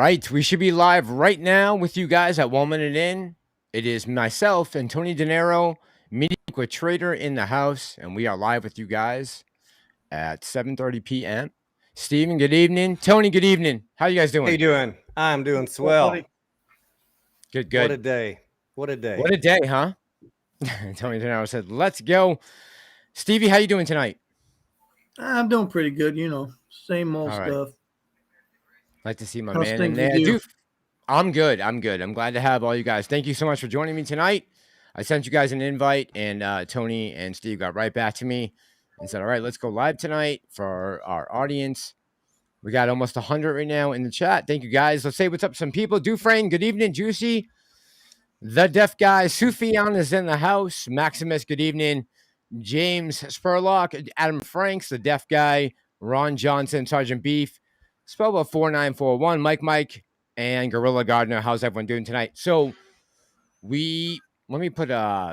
right, we should be live right now with you guys at 1 minute in. It is myself and Tony Denaro, Mediocre Trader in the house, and we are live with you guys at 7:30 p.m. Steven, good evening. Tony, good evening. How you guys How you doing? doing? I'm doing swell. Good, What good. a day. What a day. What a day, huh? Tony Denaro said, "Let's go." Stevie, how you doing tonight? I'm doing pretty good, same old All right. stuff. Like to see my How's man in things with there. you? I'm good. I'm good. I'm glad to have all you guys. Thank you so much for joining me tonight. I sent you guys an invite, and Tony and Steve got right back to me and said, "All right, let's go live tonight for our audience." We got almost 100 right now in the chat. Thank you guys. Let's say what's up to some people. Dufresne, good evening. Juicy, the deaf guy. Sufyan is in the house. Maximus, good evening. James Spurlock, Adam Franks, the deaf guy. Ron Johnson, Sergeant Beef, Spellbook 4941, Mike, and Gorilla Gardner. How's everyone doing tonight? So let me put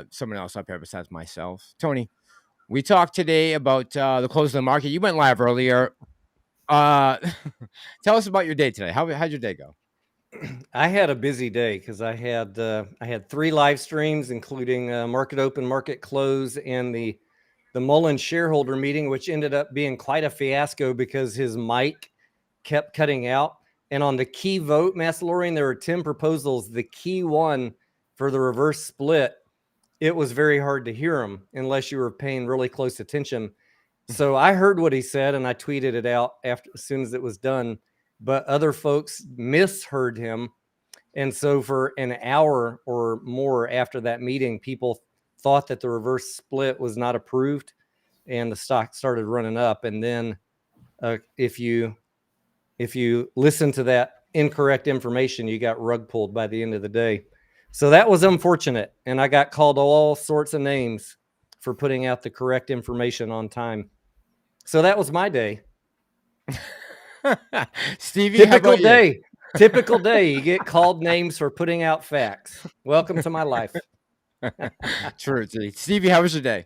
someone else up here besides myself. Tony, we talked today about the close of the market. You went live earlier. Tell us about your day today. How'd your day go? I had a busy day because I had 3 live streams, including market open, market close, and the Mullen shareholder meeting, which ended up being quite a fiasco because his mic kept cutting out. And on the key vote, Massalorian, there were 10 proposals. The key one for the reverse split, it was very hard to hear him unless you were paying really close attention. So I heard what he said and I tweeted it out as soon as it was done, but other folks misheard him. And so for an hour or more after that meeting, people thought that the reverse split was not approved and the stock started running up. And then if you listen to that incorrect information, you got rug pulled by the end of the day. So that was unfortunate. And I got called all sorts of names for putting out the correct information on time. So that was my day. Stevie, typical day. You? Typical day. You get called names for putting out facts. Welcome to my life. True. Stevie, how was your day?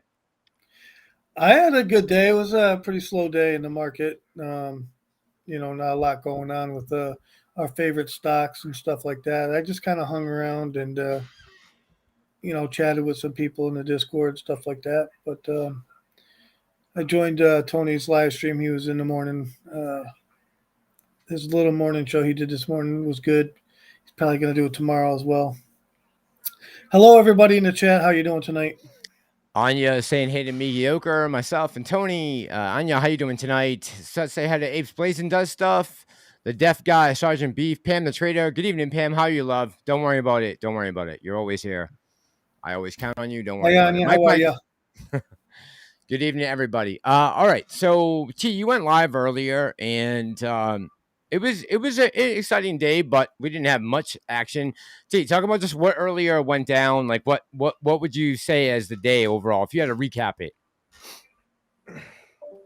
I had a good day. It was a pretty slow day in the market. Not a lot going on with our favorite stocks and stuff like that. I just kind of hung around and, chatted with some people in the Discord, stuff like that. But I joined Tony's live stream. He was in the morning. His little morning show he did this morning was good. He's probably going to do it tomorrow as well. Hello, everybody in the chat. How you doing tonight? Anya saying hey to Mediocre, myself and Tony. Anya, how you doing tonight? Say hi to Apes Blazing Does Stuff. The deaf guy, Sergeant Beef, Pam the Trader. Good evening, Pam. How are you, love? Don't worry about it. Don't worry about it. You're always here. I always count on you. Don't worry about Anya, it. how are you? Good evening, everybody. All right. So, T, you went live earlier, and it was an exciting day, but we didn't have much action. T, talk about just what earlier went down. Like, what would you say as the day overall, if you had to recap it?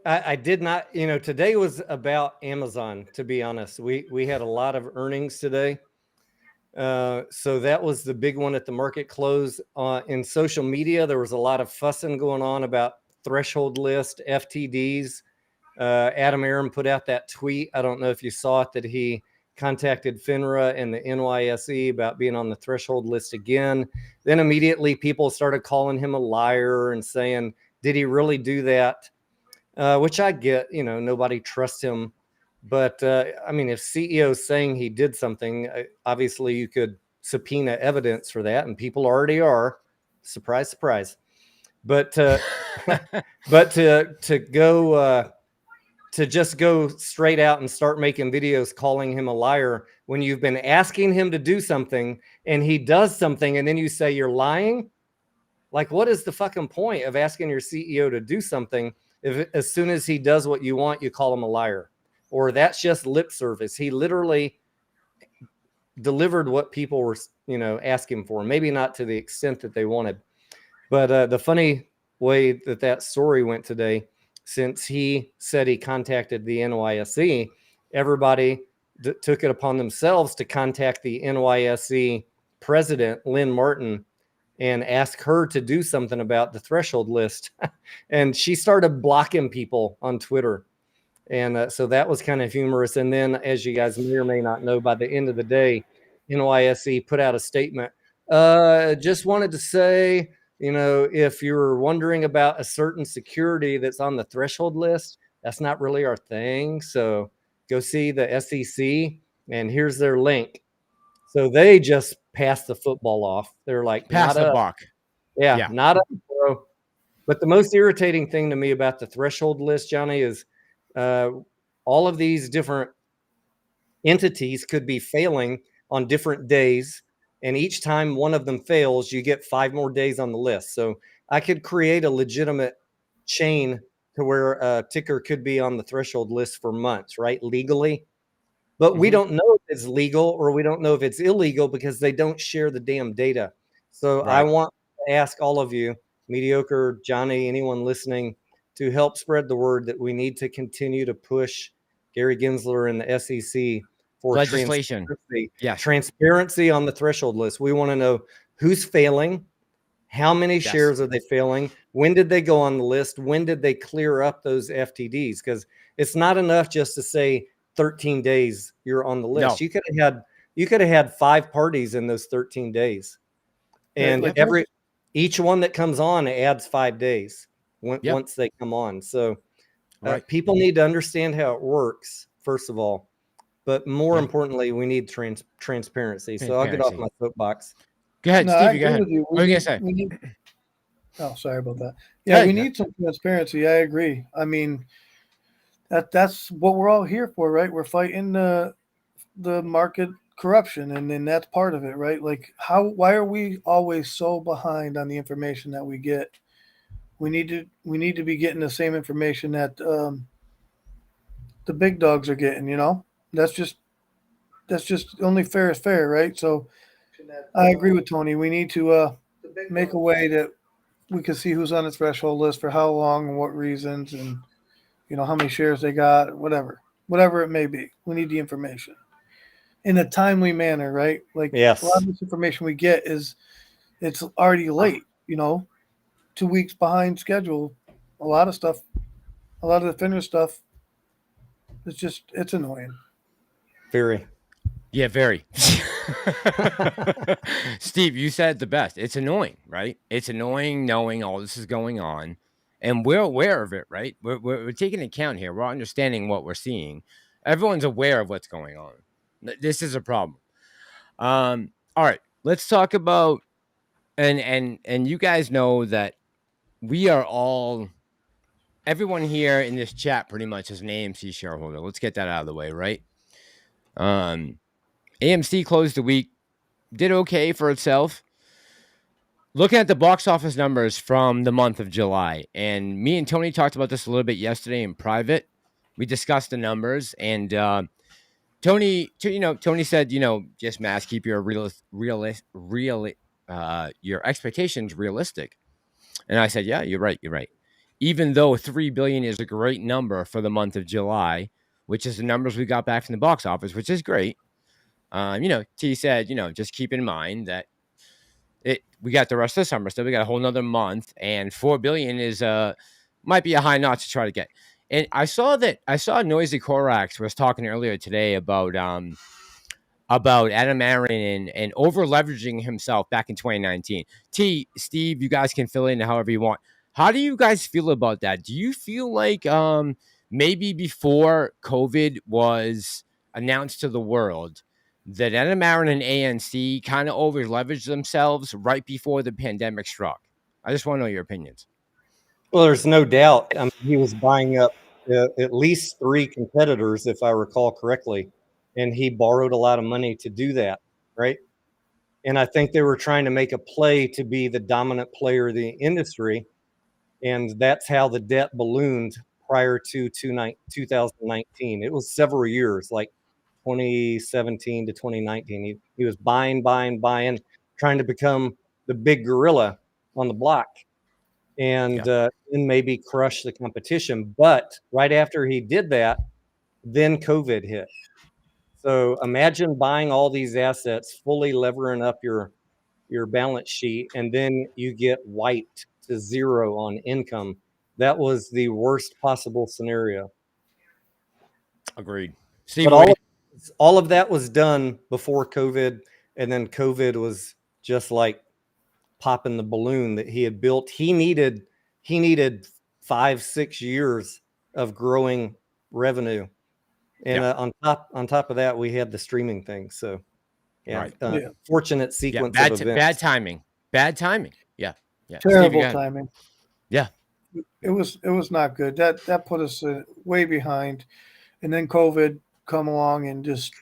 I did not. Today was about Amazon. To be honest, we had a lot of earnings today. So that was the big one at the market close. In social media, there was a lot of fussing going on about threshold list, FTDs. Adam Aron put out that tweet. I don't know if you saw it, that he contacted FINRA and the NYSE about being on the threshold list again. Then immediately people started calling him a liar and saying, did he really do that? Which I get, nobody trusts him. But if CEO's saying he did something, obviously you could subpoena evidence for that, and people already are. Surprise, surprise. But but to go to just go straight out and start making videos calling him a liar when you've been asking him to do something and he does something, and then you say you're lying. Like, what is the fucking point of asking your CEO to do something if as soon as he does what you want, you call him a liar? Or that's just lip service. He literally delivered what people were, asking for. Maybe not to the extent that they wanted. But the funny way that story went today, since he said he contacted the NYSE, everybody took it upon themselves to contact the NYSE president, Lynn Martin, and ask her to do something about the threshold list. And she started blocking people on Twitter. And so that was kind of humorous. And then, as you guys may or may not know, by the end of the day, NYSE put out a statement. Just wanted to say, if you're wondering about a certain security that's on the threshold list, that's not really our thing. So go see the SEC, and here's their link. So they just passed the football off. They're like, Pass not the us. buck. Yeah, not us, bro. But the most irritating thing to me about the threshold list, Johnny, is all of these different entities could be failing on different days. And each time one of them fails, you get 5 more days on the list. So I could create a legitimate chain to where a ticker could be on the threshold list for months, right? Legally. But we don't know if it's legal or we don't know if it's illegal because they don't share the damn data. So I want to ask all of you, Mediocre, Johnny, anyone listening, to help spread the word that we need to continue to push Gary Gensler and the SEC for Legislation. transparency on the threshold list. We want to know who's failing, how many shares are they failing, when did they go on the list, when did they clear up those FTDs? Because it's not enough just to say 13 days you're on the list. No. You could have had 5 parties in those 13 days. And each one that comes on adds 5 days once they come on. So people need to understand how it works, first of all. But more importantly, we need transparency. So I'll get off my soapbox. Go ahead, No, Steve. I You agree go ahead. with you. What are you gonna say? Oh, sorry about that. Yeah, we need some transparency. I agree. I mean, that's what we're all here for, right? We're fighting the market corruption, and then that's part of it, right? Like, why are we always so behind on the information that we get? We need to be getting the same information that the big dogs are getting. That's just only fair is fair, right? So I agree with Tony. We need to make a way that we can see who's on the threshold list for how long and what reasons, and how many shares they got, whatever it may be. We need the information in a timely manner, right? Like, a lot of this information we get it's already late, 2 weeks behind schedule. A lot of the thinner stuff, it's annoying. Very. Yeah, very. Steve, you said the best. It's annoying, right? It's annoying knowing all this is going on, and we're aware of it, right? We're taking account here. We're understanding what we're seeing. Everyone's aware of what's going on. This is a problem. All right, let's talk about and you guys know that we are all. Everyone here in this chat pretty much is an AMC shareholder. Let's get that out of the way, right? AMC closed the week, did okay for itself. Looking at the box office numbers from the month of July, and me and Tony talked about this a little bit yesterday in private. We discussed the numbers, and Tony said, just Mass, keep your your expectations realistic. And I said, yeah, you're right. Even though 3 billion is a great number for the month of July, which is the numbers we got back from the box office, which is great. T said, just keep in mind that we got the rest of the summer still. We got a whole nother month, and 4 billion is might be a high notch to try to get. And I saw Noisy Korax was talking earlier today about Adam Aaron and over leveraging himself back in 2019. Steve, you guys can fill in however you want. How do you guys feel about that? Do you feel like maybe before COVID was announced to the world, that Adam Aaron and ANC kind of over leveraged themselves right before the pandemic struck? I just want to know your opinions. Well, there's no doubt. I mean, he was buying up at least 3 competitors, if I recall correctly, and he borrowed a lot of money to do that, right? And I think they were trying to make a play to be the dominant player of the industry, and that's how the debt ballooned prior to 2019. It was several years, like 2017 to 2019. He was buying, trying to become the big gorilla on the block, and then maybe crush the competition. But right after he did that, then COVID hit. So imagine buying all these assets, fully levering up your balance sheet, and then you get wiped to zero on income. That was the worst possible scenario. Agreed. Steve, But what all of that was done before COVID, and then COVID was just like popping the balloon that he had built. He needed 5-6 years of growing revenue, and on top of that, we had the streaming thing. So yeah, Right. fortunate Yeah. sequence of events. Bad timing. Bad timing. Yeah. Yeah. Steve, Terrible timing. Yeah. It was not good. That put us way behind, and then COVID come along and just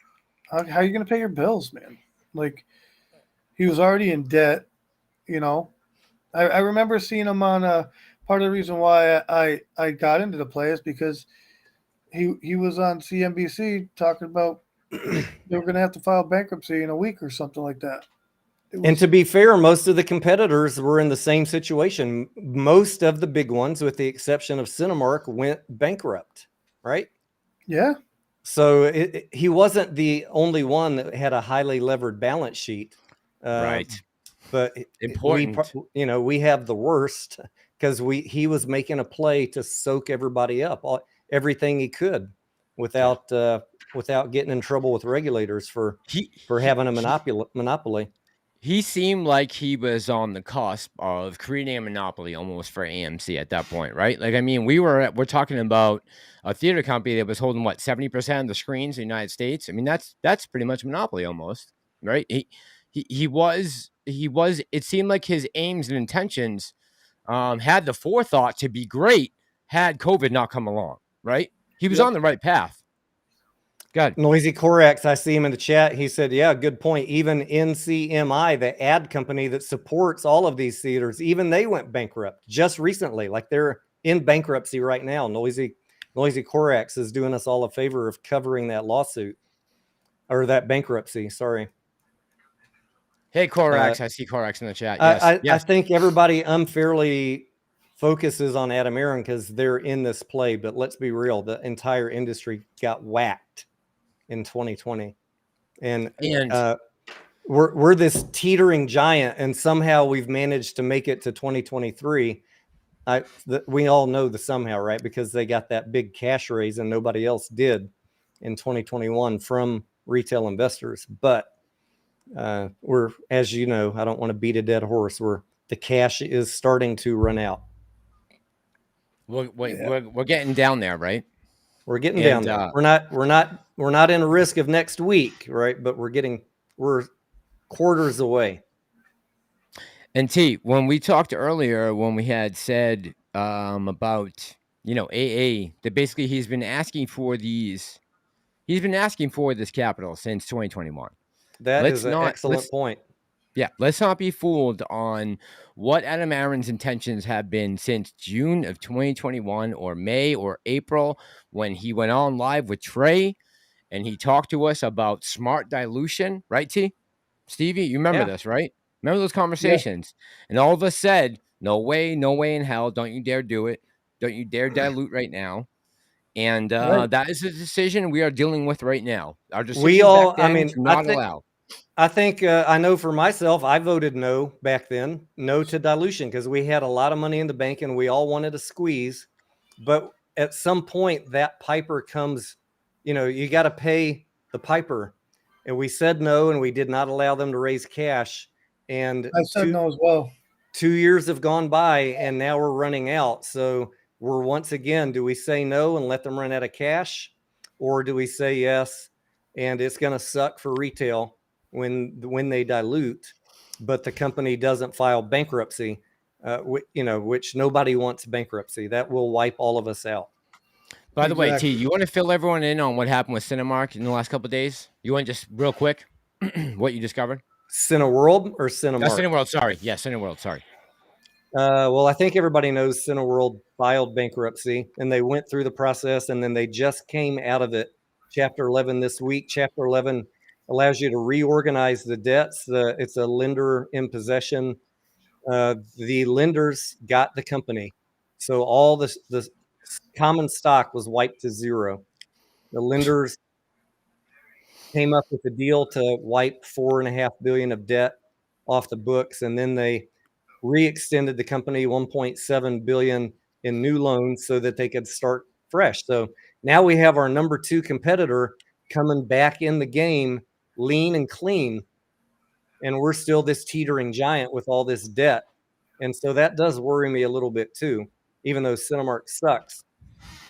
how are you going to pay your bills, man? Like he was already in debt. You know, I remember seeing him on part of the reason why I got into the play is because he was on CNBC talking about they were going to have to file bankruptcy in a week or something like that. And to be fair, most of the competitors were in the same situation. Most of the big ones, with the exception of Cinemark, went bankrupt, right? Yeah. So he wasn't the only one that had a highly levered balance sheet. Right. But Important. we have the worst because he was making a play to soak everybody up, everything he could, without getting in trouble with regulators for having a monopoly. He seemed like he was on the cusp of creating a monopoly almost for AMC at that point, right? Like, I mean, we're talking about a theater company that was holding 70% of the screens in the United States. I mean, that's pretty much a monopoly almost, right? He was. It seemed like his aims and intentions had the forethought to be great had COVID not come along, right? He was on the right path. Good. Noisy Corax, I see him in the chat. He said, yeah, good point. Even NCMI, the ad company that supports all of these theaters, even they went bankrupt just recently. Like they're in bankruptcy right now. Noisy Corax is doing us all a favor of covering that lawsuit or that bankruptcy. Sorry. Hey, Corax. I see Corax in the chat. Yes. I think everybody unfairly focuses on Adam Aaron because they're in this play, but let's be real. The entire industry got whacked in 2020, and we're this teetering giant, and somehow we've managed to make it to 2023. We all know the somehow, right? Because they got that big cash raise and nobody else did in 2021 from retail investors. But we're, as you know, I don't want to beat a dead horse. The cash is starting to run out. We're getting down there, right? We're getting down there. We're not in risk of next week, right? But we're quarters away. And T, when we talked earlier, when we had said about AA, that basically he's been asking for this capital since 2021. That is an excellent point. Yeah, let's not be fooled on what Adam Aaron's intentions have been since June of 2021 or May or April when he went on live with Trey and he talked to us about smart dilution, right, T? Stevie, you remember this, right? Remember those conversations? Yeah. And all of us said, no way in hell, don't you dare do it. Don't you dare dilute right now. And that is a decision we are dealing with right now. Our decision back then to not allow. I think I know for myself, I voted no back then, no to dilution, because we had a lot of money in the bank and we all wanted to squeeze. But at some point, that piper comes, you got to pay the piper. And we said no, and we did not allow them to raise cash. And I said no as well. 2 years have gone by, and now we're running out. So we're once again, do we say no and let them run out of cash? Or do we say yes, and it's going to suck for retail when they dilute, but the company doesn't file bankruptcy, which nobody wants bankruptcy. That will wipe all of us out. By the way, T, you want to fill everyone in on what happened with Cinemark in the last couple of days? You want just real quick what you discovered? Cineworld or Cinemark? Cineworld, sorry. Yeah, Cineworld, sorry. Well, I think everybody knows Cineworld filed bankruptcy, and they went through the process, and then they just came out of it. Chapter 11 this week. Chapter 11 allows you to reorganize the debts. It's a lender in possession. The lenders got the company. So all the common stock was wiped to zero. The lenders came up with a deal to wipe $4.5 billion of debt off the books, and then they re-extended the company $1.7 billion in new loans so that they could start fresh. So Now we have our number 2 competitor coming back in the game, lean and clean, and we're still this teetering giant with all this debt. And so that does worry me a little bit too, even though Cinemark sucks.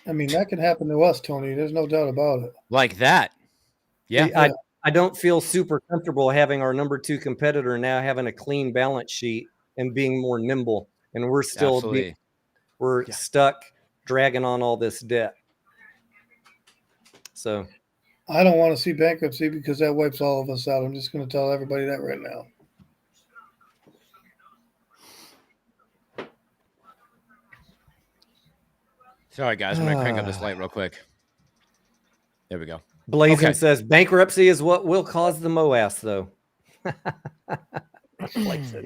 I mean, that can happen to us, Tony. There's no doubt about it. Like that. Yeah. I don't feel super comfortable having our number 2 competitor now having a clean balance sheet and being more nimble. And we're still stuck dragging on all this debt. So I don't want to see bankruptcy because that wipes all of us out. I'm just going to tell everybody that right now. Sorry, guys. I'm going to crank up this light real quick. There we go. Blazing says bankruptcy is what will cause the MOAS, though.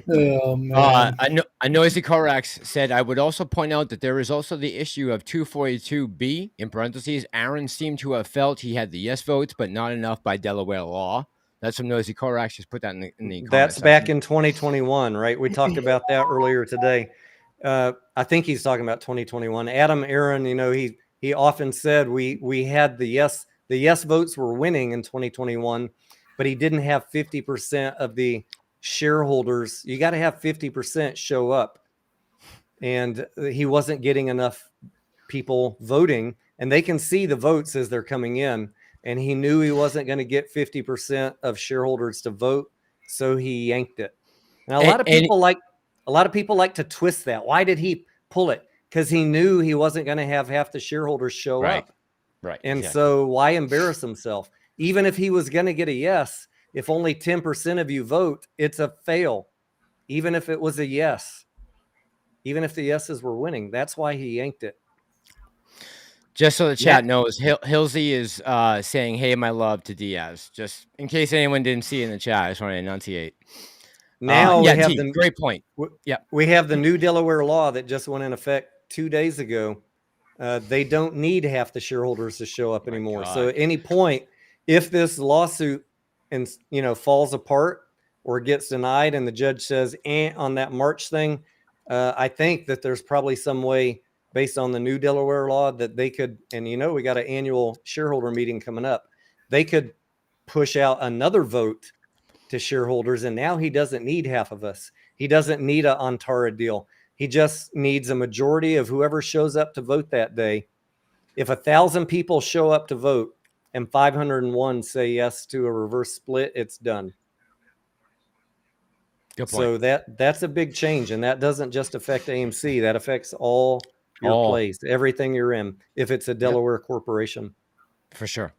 Oh, man. I Noisy Corax said, I would also point out that there is also the issue of 242B, in parentheses. Aaron seemed to have felt he had the yes votes, but not enough by Delaware law. That's from Noisy Corax. Just put that in the comment That's section. back in 2021, right? We talked about that earlier today. I think he's talking about 2021. Adam Aaron, he often said we had the yes votes were winning in 2021, but he didn't have 50% of the shareholders. You got to have 50% show up, and he wasn't getting enough people voting, and they can see the votes as they're coming in, and he knew he wasn't going to get 50% of shareholders to vote, so he yanked it. Now a lot of people like to twist that. Why did he pull it? Because he knew he wasn't going to have half the shareholders show up. Right. And so why embarrass himself? Even if he was going to get a yes, if only 10% of you vote, it's a fail. Even if it was a yes, even if the yeses were winning, that's why he yanked it. Just so the chat knows, Hilsey is saying, hey, my love to Diaz. Just in case anyone didn't see it in the chat, I just want to enunciate. Now we have great point. We have the new Delaware law that just went in effect 2 days ago. They don't need half the shareholders to show up anymore. So at any point, if this lawsuit falls apart or gets denied and the judge says on that March thing, I think that there's probably some way based on the new Delaware law that they could, and we got an annual shareholder meeting coming up, they could push out another vote to shareholders, and now he doesn't need half of us. He doesn't need a Antara deal. He just needs a majority of whoever shows up to vote that day. If 1,000 people show up to vote and 501 say yes to a reverse split, it's done. Good point. So that's a big change, and that doesn't just affect AMC. That affects all your plays, everything you're in, if it's a Delaware corporation. For sure.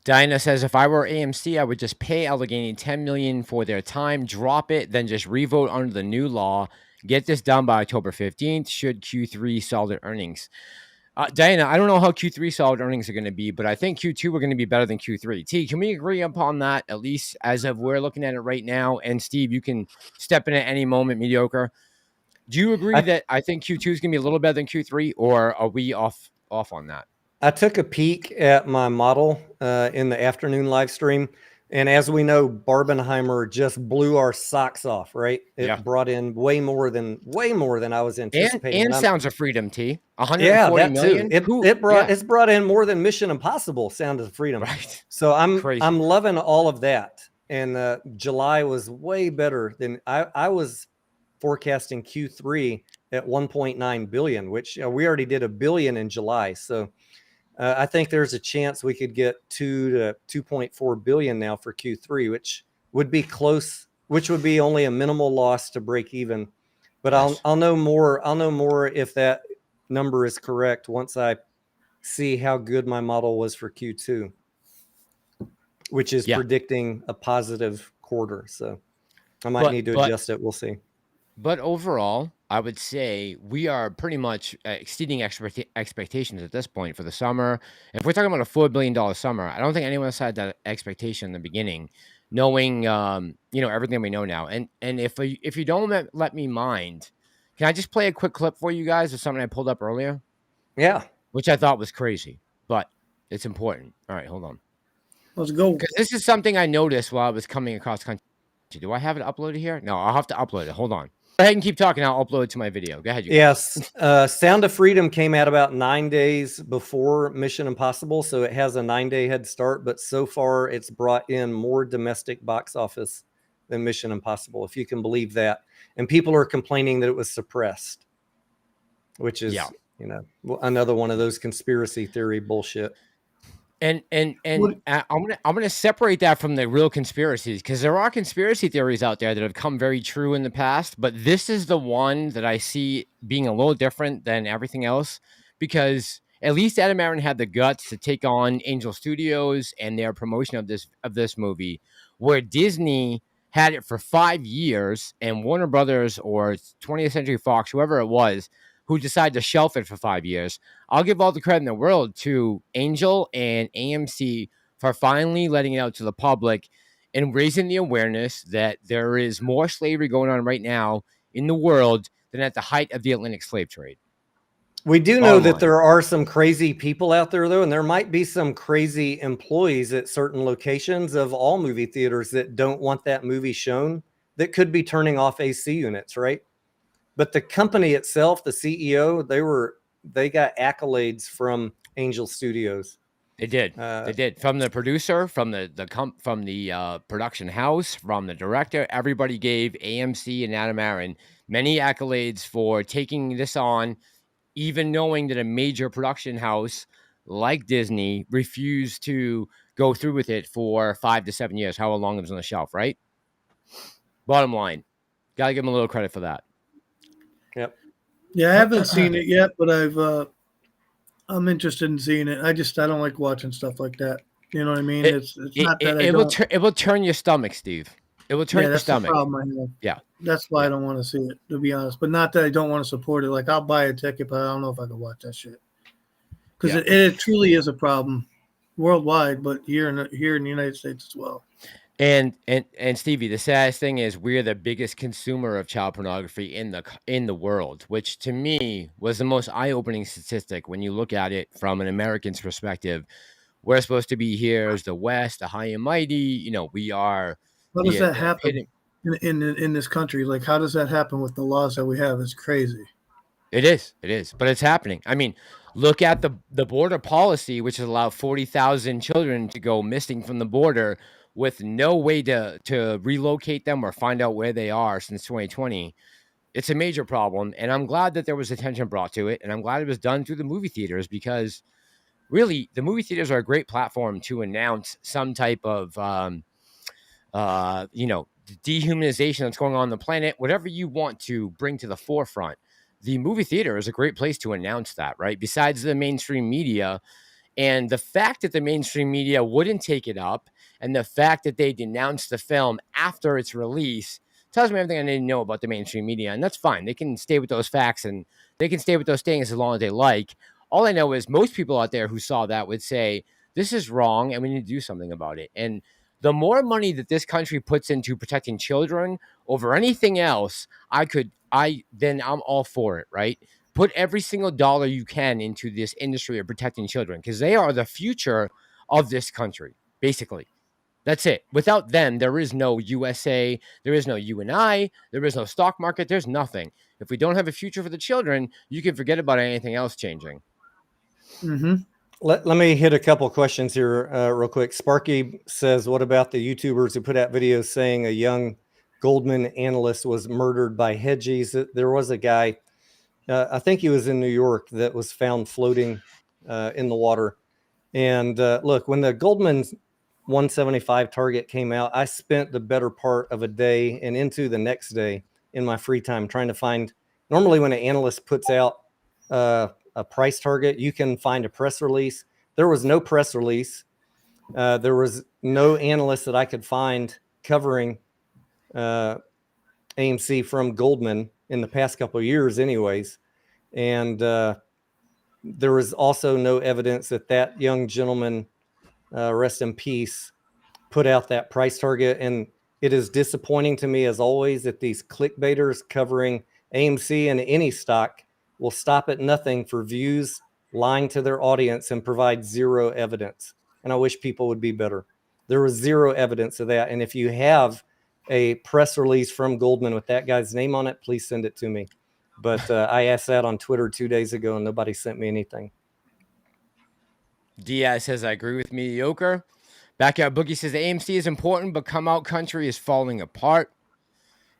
Diana says, if I were AMC, I would just pay Allegheny $10 million for their time, drop it, then just revote under the new law. Get this done by October 15th, should Q3 solid earnings. Diana, I don't know how Q3 solid earnings are going to be, but I think Q2 are going to be better than Q3. T, can we agree upon that, at least as of we're looking at it right now? And Steve, you can step in at any moment, Mediocre. Do you agree that I think Q2 is going to be a little better than Q3, or are we off on that? I took a peek at my model in the afternoon live stream. And as we know, Barbenheimer just blew our socks off, right? It brought in way more than I was anticipating. And Sounds of Freedom, T. 140 million. It's brought in more than Mission Impossible Sound of Freedom. Right. So I'm loving all of that. And July was way better than I was forecasting Q3 at 1.9 billion, which we already did $1 billion in July. So I think there's a chance we could get 2 to 2.4 billion now for Q3, which would be close, which would be only a minimal loss to break even. But I'll know more. I'll know more if that number is correct once I see how good my model was for Q2, which is predicting a positive quarter. So I might need to adjust it. We'll see. But overall, I would say we are pretty much exceeding expectations at this point for the summer. If we're talking about a $4 billion summer, I don't think anyone else had that expectation in the beginning, knowing everything we know now. And if you don't let me mind, can I just play a quick clip for you guys of something I pulled up earlier? Yeah. Which I thought was crazy, but it's important. All right, hold on. Let's go. Because this is something I noticed while I was coming across country. Do I have it uploaded here? No, I'll have to upload it. Hold on. ahead and keep talking. I'll upload it to my video. Go ahead, you guys. Yes. Sound of Freedom came out about 9 days before Mission Impossible, so it has a 9-day head start, but so far it's brought in more domestic box office than Mission Impossible, if you can believe that. And people are complaining that it was suppressed, which is, another one of those conspiracy theory bullshit. And I'm gonna separate that from the real conspiracies, because there are conspiracy theories out there that have come very true in the past, but this is the one that I see being a little different than everything else, because at least Adam Aaron had the guts to take on Angel Studios and their promotion of this movie, where Disney had it for 5 years, and Warner Brothers or 20th Century Fox, whoever it was, who decided to shelf it for 5 years. I'll give all the credit in the world to Angel and AMC for finally letting it out to the public and raising the awareness that there is more slavery going on right now in the world than at the height of the Atlantic slave trade. We do know that there are some crazy people out there, though, and there might be some crazy employees at certain locations of all movie theaters that don't want that movie shown, that could be turning off AC units, right? But the company itself, the CEO, they got accolades from Angel Studios. They did. They did. From the producer, from the production house, from the director, everybody gave AMC and Adam Aaron many accolades for taking this on, even knowing that a major production house like Disney refused to go through with it for 5 to 7 years, however long it was on the shelf, right? Bottom line, gotta give them a little credit for that. Yep. Yeah, I haven't seen it yet, but I'm interested in seeing it. I don't like watching stuff like that. You know what I mean? It's not that it will turn your stomach, Steve. It will turn your stomach. The problem I have. Yeah. That's why I don't want to see it, to be honest. But not that I don't want to support it. Like, I'll buy a ticket, but I don't know if I can watch that shit. Because it truly is a problem worldwide, but here in the United States as well. And Stevie, the saddest thing is we're the biggest consumer of child pornography in the world, which to me was the most eye-opening statistic when you look at it from an American's perspective. We're supposed to be here as the West, the high and mighty. We are. How does that happen in this country? Like, how does that happen with the laws that we have? It's crazy. It is, but it's happening. I mean, look at the border policy, which has allowed 40,000 children to go missing from the border with no way to relocate them or find out where they are since 2020. It's a major problem, and I'm glad that there was attention brought to it, and I'm glad it was done through the movie theaters, because really the movie theaters are a great platform to announce some type of dehumanization that's going on the planet, whatever you want to bring to the forefront. The movie theater is a great place to announce that, right? Besides the mainstream media. And the fact that the mainstream media wouldn't take it up, and the fact that they denounced the film after its release, tells me everything I need to know about the mainstream media. And that's fine. They can stay with those facts, and they can stay with those things as long as they like. All I know is most people out there who saw that would say, this is wrong and we need to do something about it. And the more money that this country puts into protecting children over anything else, then I'm all for it, right? Put every single dollar you can into this industry of protecting children, because they are the future of this country, basically. That's it. Without them, there is no USA, there is no UNI, there is no stock market, there's nothing. If we don't have a future for the children, you can forget about anything else changing. Mm-hmm. Let me hit a couple questions here real quick. Sparky says, what about the YouTubers who put out videos saying a young Goldman analyst was murdered by hedgies? There was a guy, I think he was in New York, that was found floating in the water. And look, when the Goldman 175 target came out, I spent the better part of a day and into the next day in my free time trying to find. Normally when an analyst puts out a price target, you can find a press release. There was no press release. There was no analyst that I could find covering AMC from Goldman in the past couple of years anyways. And there was also no evidence that young gentleman, rest in peace, put out that price target. And it is disappointing to me, as always, that these clickbaiters covering AMC and any stock will stop at nothing for views, lying to their audience, and provide zero evidence. And I wish people would be better. There was zero evidence of that. And if you have a press release from Goldman with that guy's name on it, please send it to me. But I asked that on Twitter 2 days ago, and nobody sent me anything. Diaz says, I agree with Mediocre. Backyard Boogie says, the AMC is important, but come out country is falling apart.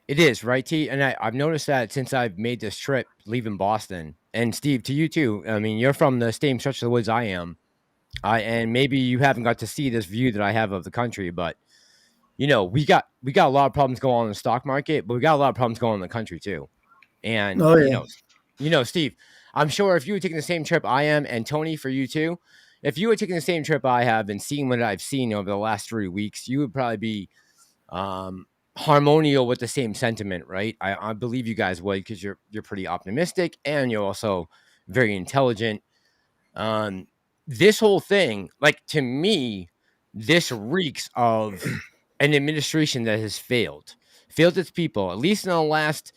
It is, right, T? And I've noticed that since I've made this trip leaving Boston. And Steve, to you too. I mean, you're from the same stretch of the woods I am. And maybe you haven't got to see this view that I have of the country, but we got a lot of problems going on in the stock market, but we got a lot of problems going on in the country too. And Steve, I'm sure if you were taking the same trip I am, and Tony, for you too, if you were taking the same trip I have and seeing what I've seen over the last 3 weeks, you would probably be harmonial with the same sentiment, right? I believe you guys would, because you're pretty optimistic and you're also very intelligent. This whole thing, like, to me, this reeks of an administration that has failed its people. At least in the last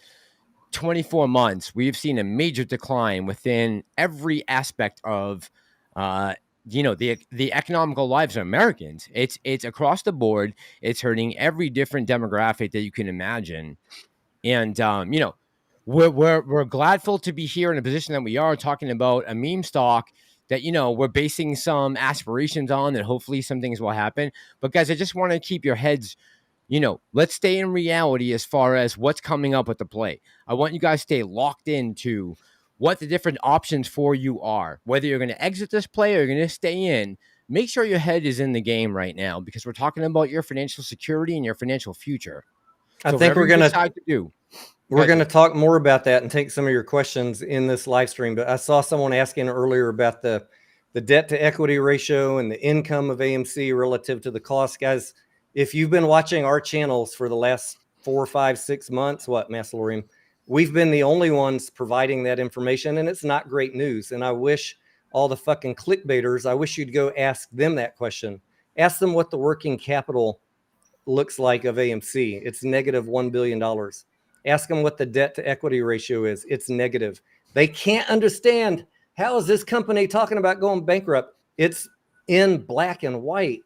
24 months, we've seen a major decline within every aspect of the economical lives of Americans. It's across the board. It's hurting every different demographic that you can imagine. And we're gladful to be here in a position that we are, talking about a meme stock that we're basing some aspirations on, that hopefully some things will happen. But guys, I just want to keep your heads, let's stay in reality as far as what's coming up with the play. I want you guys to stay locked into what the different options for you are, whether you're going to exit this play or you're going to stay in. Make sure your head is in the game right now, because we're talking about your financial security and your financial future. I think we're going to talk more about that and take some of your questions in this live stream. But I saw someone asking earlier about the debt to equity ratio and the income of AMC relative to the cost. Guys, if you've been watching our channels for the last 4, 5, 6 months, Massalorian, we've been the only ones providing that information, and it's not great news. And I wish all the fucking clickbaiters, I wish you'd go ask them that question. Ask them what the working capital looks like of AMC. It's negative $1 billion. Ask them what the debt to equity ratio is. It's negative. They can't understand, how is this company talking about going bankrupt? It's in black and white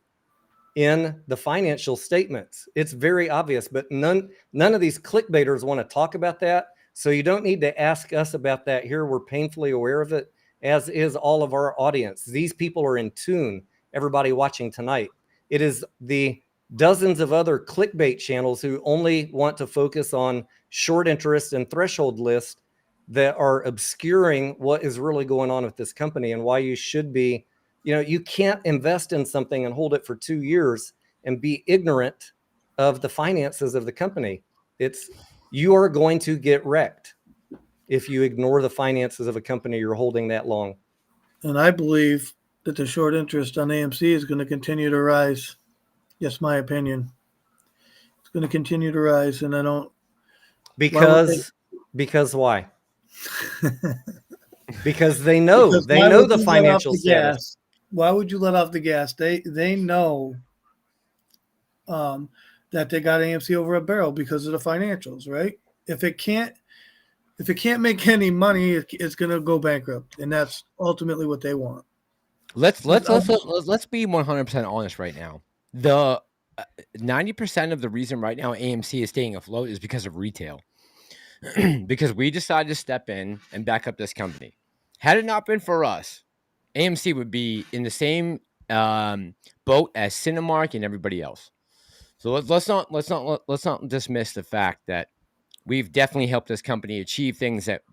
in the financial statements. It's very obvious, but none of these clickbaiters want to talk about that. So you don't need to ask us about that here. We're painfully aware of it, as is all of our audience. These people are in tune, everybody watching tonight. It is the dozens of other clickbait channels who only want to focus on short interest and threshold list that are obscuring what is really going on with this company and why you should be, you can't invest in something and hold it for 2 years and be ignorant of the finances of the company. You are going to get wrecked if you ignore the finances of a company you're holding that long. And I believe that the short interest on AMC is going to continue to rise. Yes, my opinion. It's going to continue to rise, and I don't. Because why? Because they know the financial status. Why would you let off the gas? They know that they got AMC over a barrel because of the financials, right? If it can't make any money, it's going to go bankrupt, and that's ultimately what they want. Let's be 100% honest right now. The 90% of the reason right now AMC is staying afloat is because of retail. Because we decided to step in and back up this company. Had it not been for us, AMC would be in the same boat as Cinemark and everybody else. So let's not dismiss the fact that we've definitely helped this company achieve things that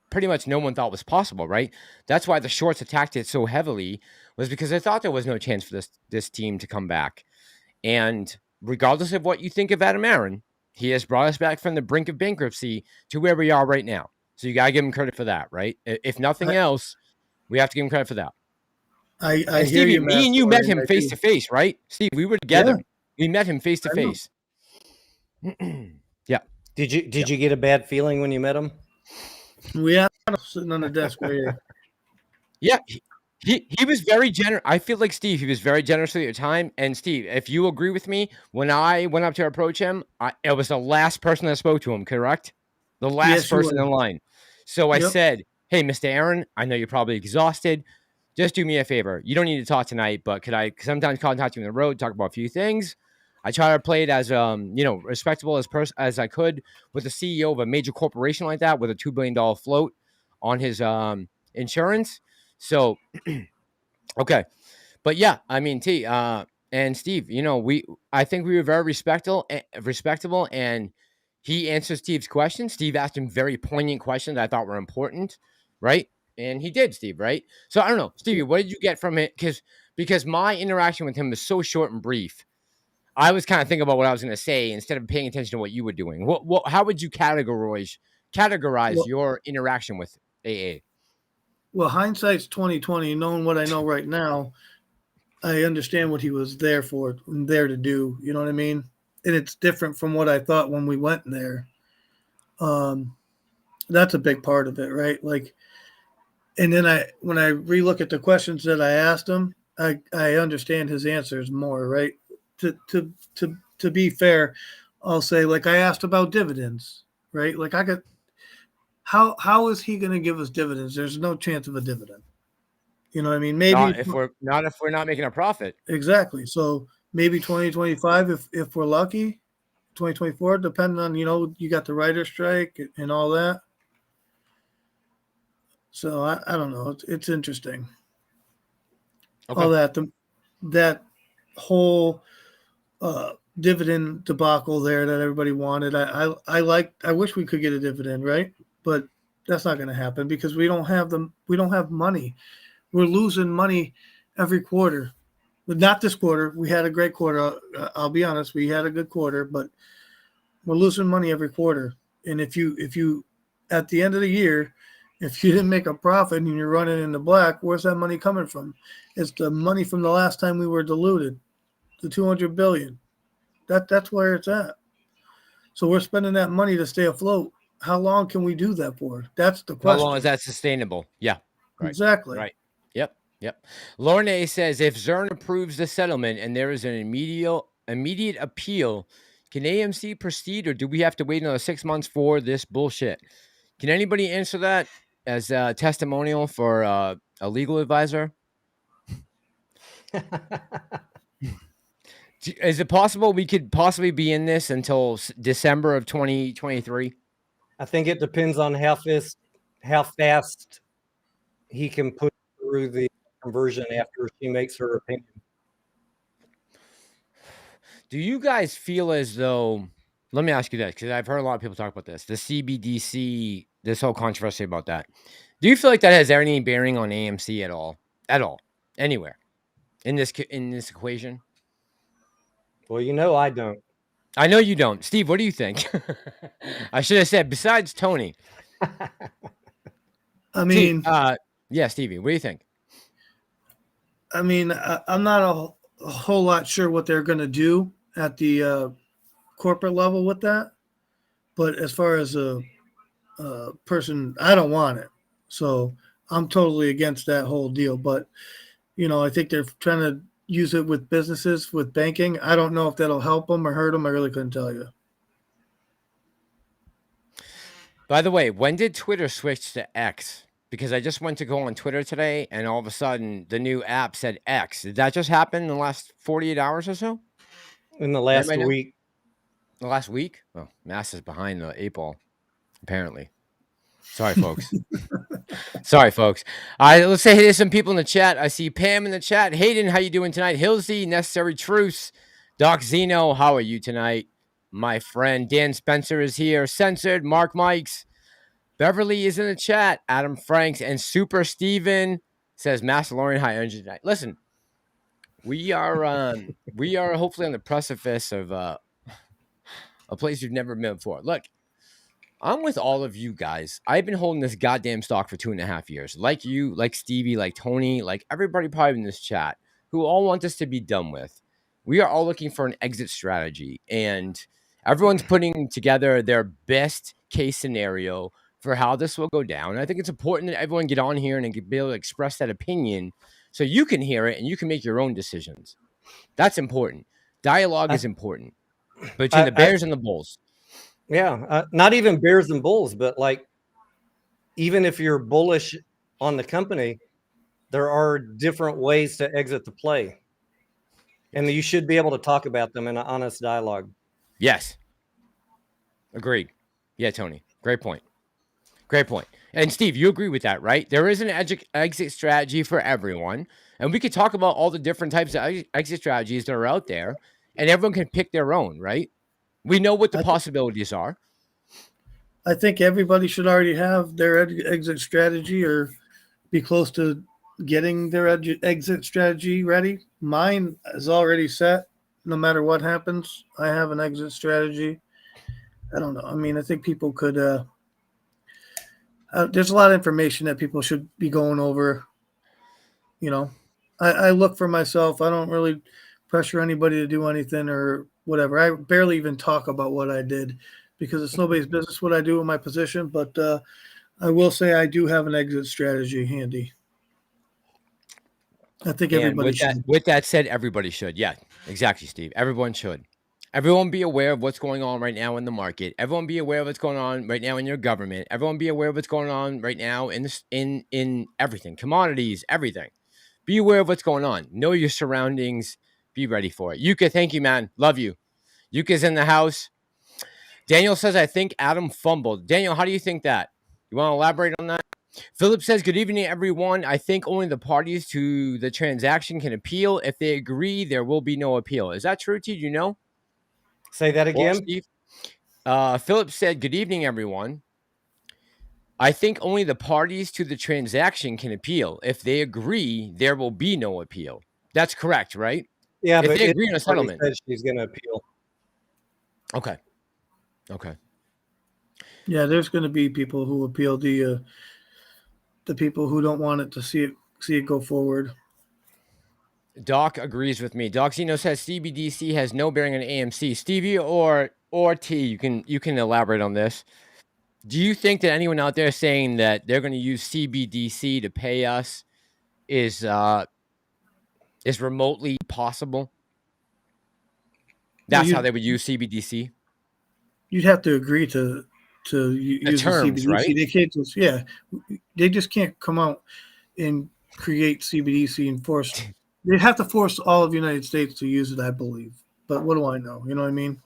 pretty much no one thought was possible, right? That's why the shorts attacked it so heavily, was because they thought there was no chance for this team to come back. And regardless of what you think of Adam Aaron, he has brought us back from the brink of bankruptcy to where we are right now. So you got to give him credit for that, right? If nothing else, we have to give him credit for that. I Steve, hear you, me and you met him face to face, right? Steve, we were together. Yeah. We met him face to face. Yeah. Did you get a bad feeling when you met him? We had him sitting on the desk right here. Yeah. He was very generous. I feel like Steve, he was very generous with your time. And Steve, if you agree with me, when I went up to approach him, it was the last person that spoke to him, correct? The last person in line. So I said, hey, Mr. Aaron, I know you're probably exhausted. Just do me a favor. You don't need to talk tonight, but could I sometimes call and talk to you on the road, talk about a few things? I try to play it as respectable as I could with the CEO of a major corporation like that with a $2 billion float on his insurance. So okay. But yeah, I mean, and Steve, I think we were very respectable, and he answered Steve's questions. Steve asked him very poignant questions I thought were important, right? And he did, Steve, right? So I don't know, Stevie, what did you get from it? Because my interaction with him was so short and brief. I was kind of thinking about what I was going to say instead of paying attention to what you were doing. How would you categorize Well, your interaction with AA? well, hindsight's 2020. Knowing what I know right now, I understand what he was there for, there to do. You know what I mean? And it's different from what I thought when we went there. That's a big part of it, right? Like, and then when I relook at the questions that I asked him, I understand his answers more, right? To be fair, I'll say, like, I asked about dividends, right? Like, how is he going to give us dividends? There's no chance of a dividend. You know what I mean? Maybe Not if we're not making a profit. exactly. So maybe 2025 if we're lucky, 2024, depending on, you got the writer strike and all that. So I don't know. It's interesting. Okay. All that whole dividend debacle there that everybody wanted. I wish we could get a dividend, right? But that's not going to happen because we don't have them. We don't have money. We're losing money every quarter. But not this quarter. We had a great quarter. I'll be honest. We had a good quarter, but we're losing money every quarter. And if you at the end of the year, if you didn't make a profit and you're running in the black, where's that money coming from? It's the money from the last time we were diluted, the 200 billion. That's where it's at. So we're spending that money to stay afloat. How long can we do that for? That's the question. How long is that sustainable? Yeah. Right. Exactly. Right. Yep. Lorne says if Zern approves the settlement and there is an immediate appeal, can AMC proceed or do we have to wait another 6 months for this bullshit? Can anybody answer that as a testimonial for a legal advisor? Is it possible we could possibly be in this until December of 2023? I think it depends on how fast he can put through the conversion after she makes her opinion. Do you guys feel as though, let me ask you this, because I've heard a lot of people talk about this, the CBDC, this whole controversy about that. Do you feel like that has any bearing on AMC at all? At all? Anywhere? In this equation? Well, I don't. I know you don't. Steve, what do you think? I should have said, besides Tony. I mean, yeah, Stevie, what do you think? I mean, I'm not a whole lot sure what they're going to do at the corporate level with that. But as far as a person, I don't want it. So I'm totally against that whole deal. But, I think they're trying to use it with businesses, with banking. I don't know if that'll help them or hurt them. I really couldn't tell you. By the way, when did Twitter switch to X? Because I just went to go on Twitter today, and all of a sudden, the new app said X. Did that just happen in the last 48 hours or so? In the last week. The last week? Oh, Mass is behind the 8 ball, apparently. Sorry, folks. Sorry, folks. Let's say hey to some people in the chat. I see Pam in the chat. Hayden, how you doing tonight? Hilsey, Necessary Truths. Doc Zeno, how are you tonight? My friend Dan Spencer is here. Censored. Mark Mikes. Beverly is in the chat. Adam Franks and Super Steven says Massalorian high energy tonight. Listen, we are hopefully on the precipice of a place you've never been before. Look, I'm with all of you guys. I've been holding this goddamn stock for 2.5 years. Like you, like Stevie, like Tony, like everybody probably in this chat who all want this to be done with. We are all looking for an exit strategy, and everyone's putting together their best case scenario for how this will go down. And I think it's important that everyone get on here and be able to express that opinion so you can hear it and you can make your own decisions. That's important. Dialogue is important between the Bears and the Bulls. Yeah, not even Bears and Bulls, but like even if you're bullish on the company, there are different ways to exit the play. And you should be able to talk about them in an honest dialogue. Yes. Agreed. Yeah, Tony. Great point. Great point. And Steve, you agree with that, right? There is an exit strategy for everyone. And we could talk about all the different types of exit strategies that are out there, and everyone can pick their own, right? We know what the possibilities are. I think everybody should already have their exit strategy or be close to getting their exit strategy ready. Mine is already set. No matter what happens, I have an exit strategy. I don't know. I mean, I think people could. There's a lot of information that people should be going over. You know, I look for myself. I don't really pressure anybody to do anything or whatever. I barely even talk about what I did because it's nobody's business what I do in my position. But I will say I do have an exit strategy handy. I think everybody should. With that said, everybody should. Yeah, exactly, Steve. Everyone should. Everyone be aware of what's going on right now in the market. Everyone be aware of what's going on right now in your government. Everyone be aware of what's going on right now in everything, commodities, everything. Be aware of what's going on. Know your surroundings. Be ready for it. Yuka, thank you, man. Love you. Yuka's in the house. Daniel says, I think Adam fumbled. Daniel, how do you think that? You want to elaborate on that? Philip says, good evening, everyone. I think only the parties to the transaction can appeal. If they agree, there will be no appeal. Is that true, T? Do you know? Say that again. Steve? Philip said, good evening, everyone. I think only the parties to the transaction can appeal. If they agree, there will be no appeal. That's correct, right? Yeah, if but they agree on a settlement. Said she's going to appeal. Okay. Yeah, there's going to be people who appeal the people who don't want it to see it go forward. Doc agrees with me. Doc Zeno says CBDC has no bearing on AMC. Stevie or T, you can elaborate on this. Do you think that anyone out there saying that they're going to use CBDC to pay us is remotely possible? That's how they would use CBDC. You'd have to agree to use terms, the CBDC. Right? They can't just they just can't come out and create CBDC and force. They'd have to force all of the United States to use it, I believe. But what do I know? You know what I mean?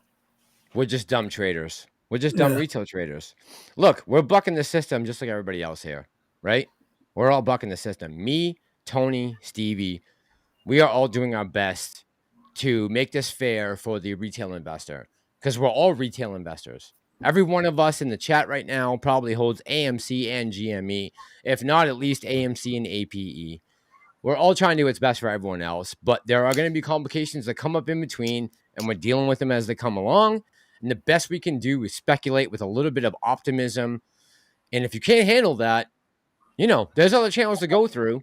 We're just dumb traders. We're just dumb retail traders. Look, we're bucking the system just like everybody else here, right? We're all bucking the system. Me, Tony, Stevie, we are all doing our best to make this fair for the retail investor because we're all retail investors. Every one of us in the chat right now probably holds AMC and GME, if not at least AMC and APE. We're all trying to do what's best for everyone else, but there are going to be complications that come up in between, and we're dealing with them as they come along. And the best we can do is speculate with a little bit of optimism. And if you can't handle that, there's other channels to go through.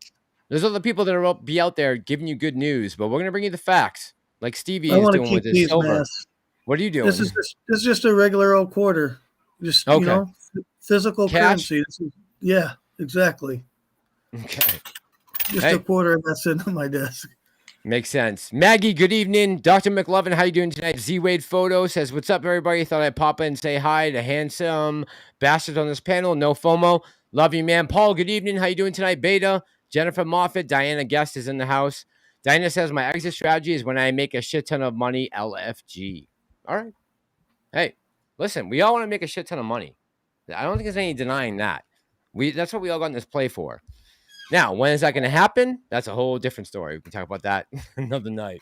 There's other people that are be out there giving you good news, but we're going to bring you the facts, like Stevie is doing with his silver. Masks. What are you doing? This is just a regular old quarter. Just physical Cash? currency. Yeah, exactly. Okay. Just a quarter that's sitting on my desk. Makes sense. Maggie, good evening. Dr. McLovin, how you doing tonight? Z-Wade Photo says, what's up, everybody? Thought I'd pop in and say hi to handsome bastards on this panel. No FOMO. Love you, man. Paul, good evening. How you doing tonight? Beta, Jennifer Moffat, Diana Guest is in the house. Diana says, my exit strategy is when I make a shit ton of money, LFG. All right. Hey, listen, we all want to make a shit ton of money. I don't think there's any denying that. That's what we all got in this play for. Now, when is that going to happen? That's a whole different story. We can talk about that another night.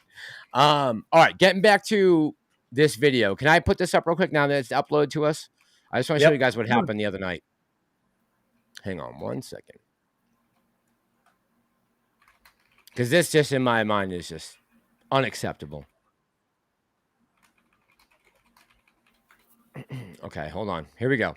All right, getting back to this video. Can I put this up real quick now that it's uploaded to us? I just want to show you guys what happened the other night. Hang on 1 second. Because this just in my mind is just unacceptable. Okay, hold on. Here we go.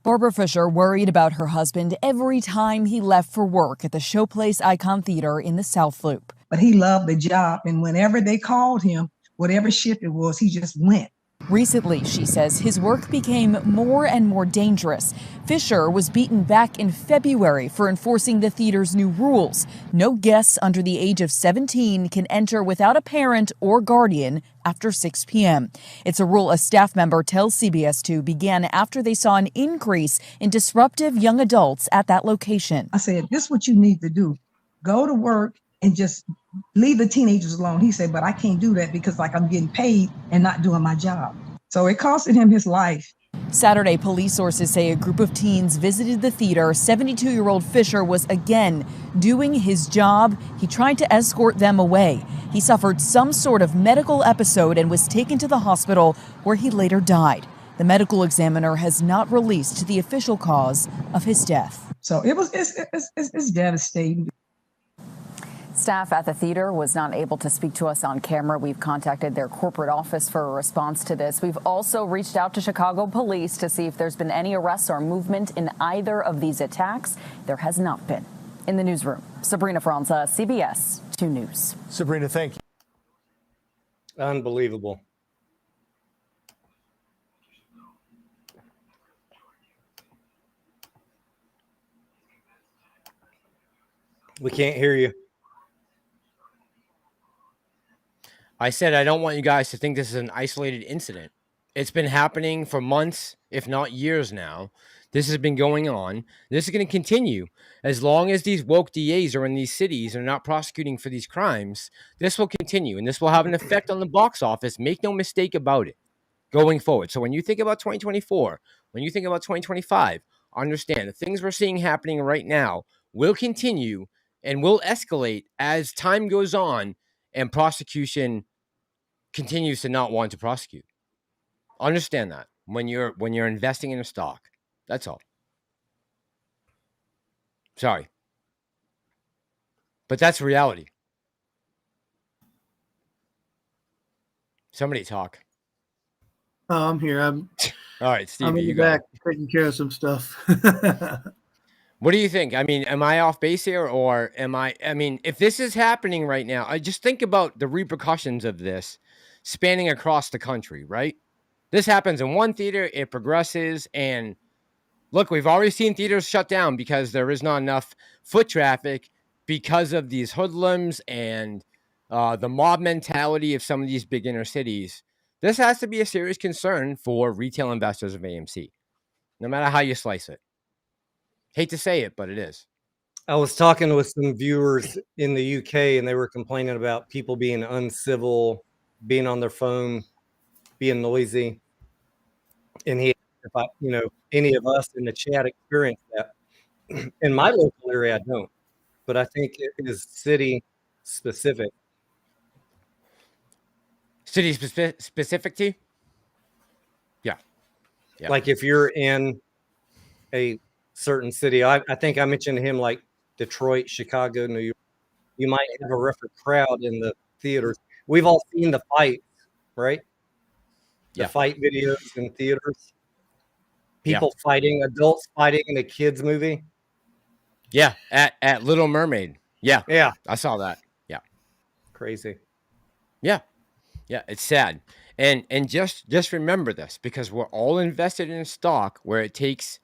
Barbara Fisher worried about her husband every time he left for work at the Showplace Icon Theater in the South Loop. But he loved the job, and whenever they called him, whatever shift it was, he just went. Recently, she says his work became more and more dangerous. Fisher was beaten back in February for enforcing the theater's new rules. No guests under the age of 17 can enter without a parent or guardian after 6 p.m. It's a rule a staff member tells CBS 2 began after they saw an increase in disruptive young adults at that location. I said, this is what you need to do. Go to work and just leave the teenagers alone. He said, but I can't do that because like I'm getting paid and not doing my job. So it costed him his life. Saturday, police sources say a group of teens visited the theater. 72-year-old Fisher was again doing his job. He tried to escort them away. He suffered some sort of medical episode and was taken to the hospital where he later died. The medical examiner has not released the official cause of his death. So it's devastating. Staff at the theater was not able to speak to us on camera. We've contacted their corporate office for a response to this. We've also reached out to Chicago police to see if there's been any arrests or movement in either of these attacks. There has not been. In the newsroom, Sabrina Franza, CBS 2 News. Sabrina, thank you. Unbelievable. We can't hear you. I said I don't want you guys to think this is an isolated incident. It's been happening for months, if not years now. This has been going on. This is going to continue. As long as these woke DAs are in these cities and are not prosecuting for these crimes, this will continue, and this will have an effect on the box office. Make no mistake about it going forward. So when you think about 2024, when you think about 2025, understand the things we're seeing happening right now will continue and will escalate as time goes on and prosecution continues to not want to prosecute. Understand that when you're investing in a stock. That's all. Sorry. But that's reality. Somebody talk. Oh, I'm here. I'm All right, Stevie, in you the go. back taking care of some stuff. What do you think? I mean, am I off base here, or I mean, if this is happening right now, I just think about the repercussions of this spanning across the country, right? This happens in one theater, it progresses, and look, we've already seen theaters shut down because there is not enough foot traffic because of these hoodlums and the mob mentality of some of these big inner cities. This has to be a serious concern for retail investors of AMC, no matter how you slice it. Hate to say it, but it is. I was talking with some viewers in the UK, and they were complaining about people being uncivil, being on their phone, being noisy. And he, if I, any of us in the chat experience that. In my local area, I don't, but I think it is city specific. City specific to? Yeah. Like if you're in a certain city, I think I mentioned him like Detroit, Chicago, New York, you might have a rougher crowd in the theaters. We've all seen the fights, right? The fight videos in theaters. People fighting, adults fighting in a kids movie. Yeah, at Little Mermaid. Yeah. Yeah. I saw that. Yeah. Crazy. Yeah. Yeah, it's sad. And just remember this, because we're all invested in a stock where it takes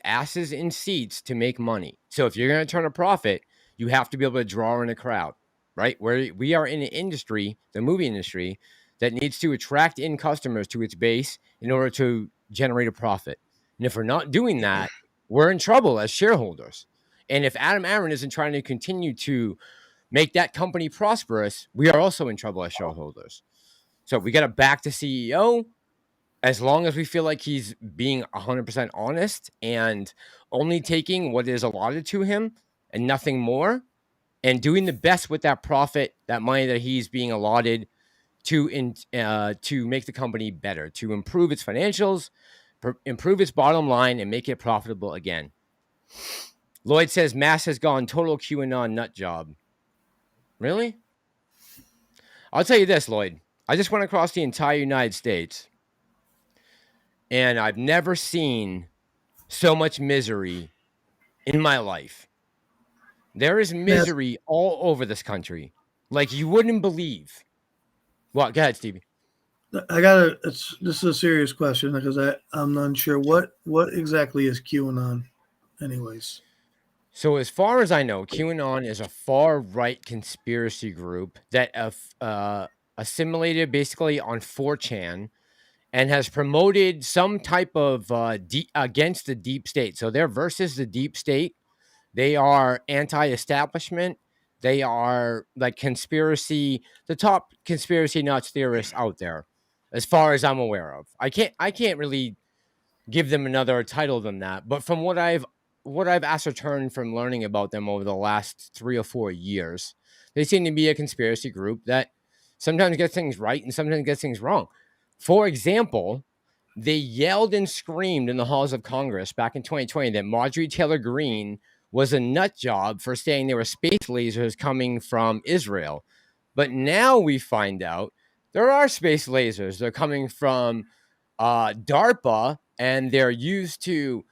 asses in seats to make money. So if you're going to turn a profit, you have to be able to draw in a crowd, right? Where we are in an industry, the movie industry, that needs to attract in customers to its base in order to generate a profit. And if we're not doing that, we're in trouble as shareholders. And if Adam Aaron isn't trying to continue to make that company prosperous, we are also in trouble as shareholders. So we got to back the CEO as long as we feel like he's being 100% honest and only taking what is allotted to him and nothing more, and doing the best with that profit, that money that he's being allotted to make the company better, to improve its financials, improve its bottom line, and make it profitable again. Lloyd says Mass has gone total QAnon nut job. Really? I'll tell you this, Lloyd. I just went across the entire United States, and I've never seen so much misery in my life. There is misery all over this country, like you wouldn't believe. Well, go ahead, Stevie. This is a serious question because I'm unsure what exactly is QAnon, anyways. So as far as I know, QAnon is a far-right conspiracy group that assimilated basically on 4chan and has promoted some type of against the deep state. So they're versus the deep state. They are anti-establishment. They are like the top conspiracy nuts theorists out there, as far as I'm aware of. I can't really give them another title than that. But from what I've ascertained from learning about them over the last 3 or 4 years, they seem to be a conspiracy group that sometimes gets things right and sometimes gets things wrong. For example, they yelled and screamed in the halls of Congress back in 2020 that Marjorie Taylor Greene was a nut job for saying there were space lasers coming from Israel. But now we find out there are space lasers. They're coming from DARPA, and they're used to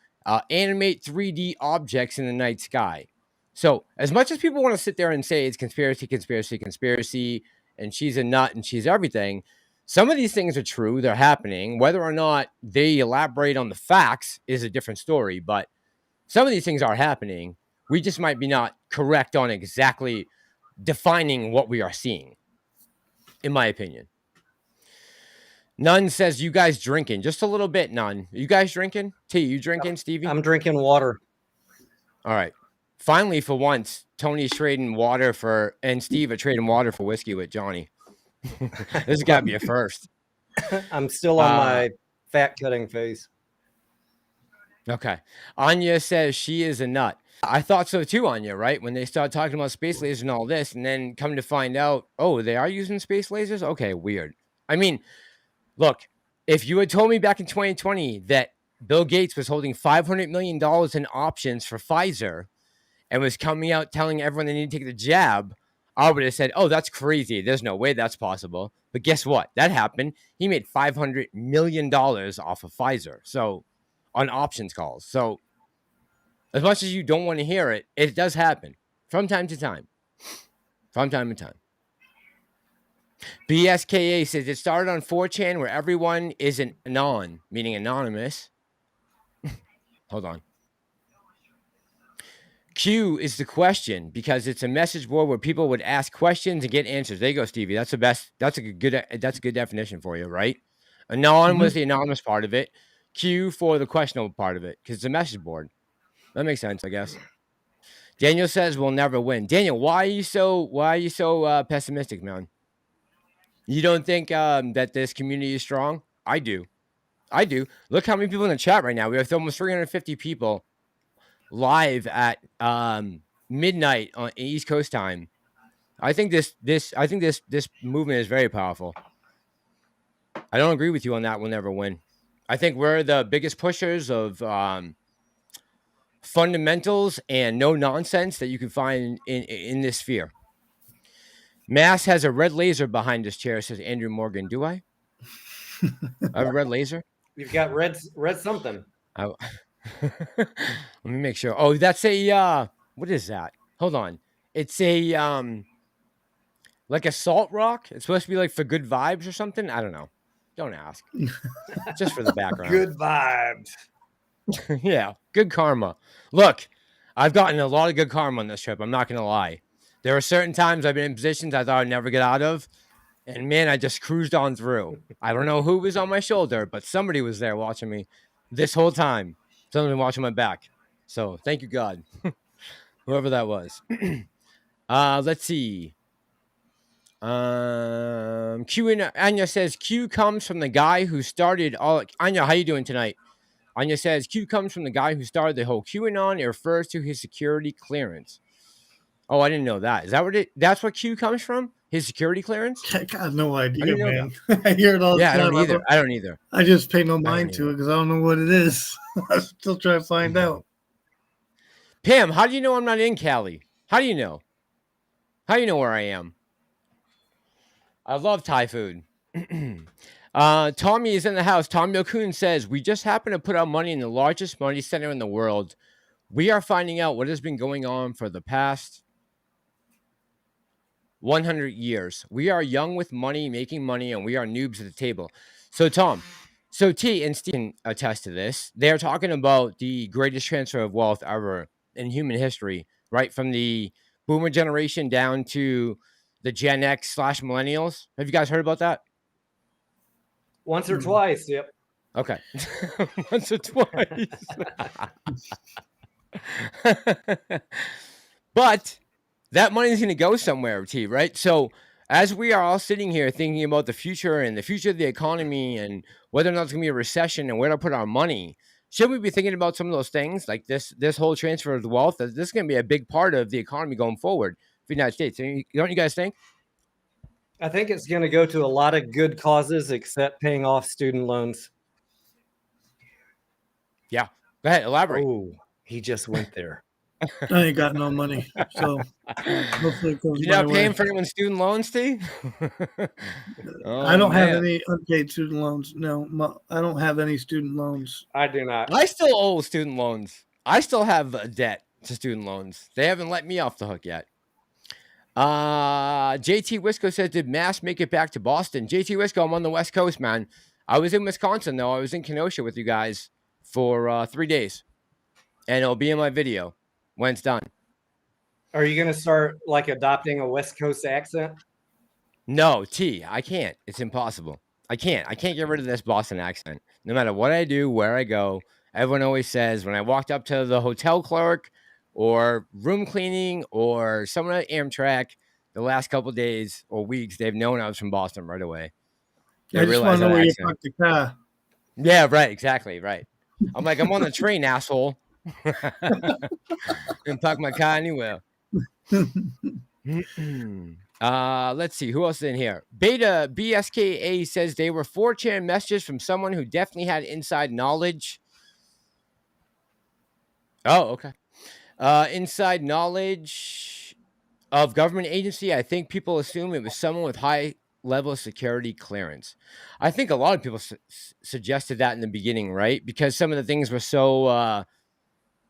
animate 3D objects in the night sky. So as much as people want to sit there and say it's conspiracy, and she's a nut and she's everything, some of these things are true. They're happening. Whether or not they elaborate on the facts is a different story, but some of these things are happening. We just might be not correct on exactly defining what we are seeing, in my opinion. Nunn says, you guys drinking? Just a little bit, Nunn. You guys drinking? T, you drinking, Stevie? I'm drinking water. All right. Finally, for once, Tony's trading water and Steve are trading water for whiskey with Johnny. This has got to be a first. I'm still on my fat cutting phase. Okay. Anya says she is a nut. I thought so too, Anya, right? When they started talking about space lasers and all this, and then come to find out, oh, they are using space lasers? Okay, weird. I mean, look, if you had told me back in 2020 that Bill Gates was holding $500 million in options for Pfizer and was coming out telling everyone they need to take the jab, I would have said, oh, that's crazy. There's no way that's possible. But guess what? That happened. He made $500 million off of Pfizer. So on options calls. So as much as you don't want to hear it, it does happen from time to time. From time to time. BSKA says it started on 4chan where everyone is an anon, meaning anonymous. Hold on. Q is the question because it's a message board where people would ask questions and get answers. There you go, Stevie. That's the best. That's a good definition for you, right? Anon was the anonymous part of it. Q for the questionable part of it because it's a message board. That makes sense, I guess. Daniel says we'll never win. Daniel, why are you so pessimistic, man? You don't think that this community is strong? I do. Look how many people in the chat right now. We have almost 350 people live at midnight on East Coast time. I think this movement is very powerful. I don't agree with you on that. We'll never win. I think we're the biggest pushers of fundamentals and no nonsense that you can find in this sphere. Mass has a red laser behind this chair, says Andrew Morgan. Do I? I have a red laser? You've got red something. Let me make sure. Oh, that's a what is that? Hold on. It's a like a salt rock. It's supposed to be like for good vibes or something. I don't know. Don't ask. Just for the background. Good vibes. Yeah, good karma. Look, I've gotten a lot of good karma on this trip. I'm not gonna lie. There are certain times I've been in positions I thought I'd never get out of, and man, I just cruised on through. I don't know who was on my shoulder, but somebody was there watching me this whole time. Somebody watching my back. So thank you, God. Whoever that was. Let's see. Q and Anya says Q comes from the guy who started all. Anya, how you doing tonight? Anya says Q comes from the guy who started the whole QAnon. It refers to his security clearance. Oh, I didn't know that. Is that what that's what Q comes from? His security clearance? I got no idea, man. I hear it all the time. I don't either. I just pay no mind to it because I don't know what it is. I'm still trying to find out. Pam, how do you know I'm not in Cali? How do you know? How do you know where I am? I love Thai food. Tommy is in the house. Tom Yokun says, we just happen to put our money in the largest money center in the world. We are finding out what has been going on for the past 100 years. We are young with money, making money, and we are noobs at the table. So, Tom, T and Steve can attest to this. They're talking about the greatest transfer of wealth ever in human history, right? From the boomer generation down to the Gen X / millennials. Have you guys heard about that? Once or twice, yep. Okay. Once or twice. But that money is going to go somewhere, T, right? So as we are all sitting here thinking about the future and the future of the economy and whether or not it's going to be a recession and where to put our money, should we be thinking about some of those things like this whole transfer of the wealth? That this is going to be a big part of the economy going forward for the United States. Don't you guys think? I think it's going to go to a lot of good causes, except paying off student loans. Yeah. Go ahead, elaborate. Oh, he just went there. I ain't got no money, so hopefully it goes You're my not way. paying for anyone's student loans, T? I don't have any unpaid student loans. No, I don't have any student loans. I do not. I still owe student loans. I still have a debt to student loans. They haven't let me off the hook yet. JT Wisco says, did Mass make it back to Boston? JT Wisco, I'm on the West Coast, man. I was in Wisconsin, though. I was in Kenosha with you guys for 3 days. And it'll be in my video when it's done. Are you going to start like adopting a West Coast accent? No, T, I can't. It's impossible. I can't get rid of this Boston accent. No matter what I do, where I go, everyone always says when I walked up to the hotel clerk or room cleaning or someone at Amtrak the last couple of days or weeks, they've known I was from Boston right away. I just want to know where you parked the car. Yeah, right. Exactly. Right. I'm like, I'm on the train, asshole. And park my car anywhere. Let's see who else is in here. Beta BSKA says they were 4chan messages from someone who definitely had inside knowledge. Oh, okay. Inside knowledge of government agency. I think people assume it was someone with high level of security clearance. I think a lot of people suggested that in the beginning, right? Because some of the things were so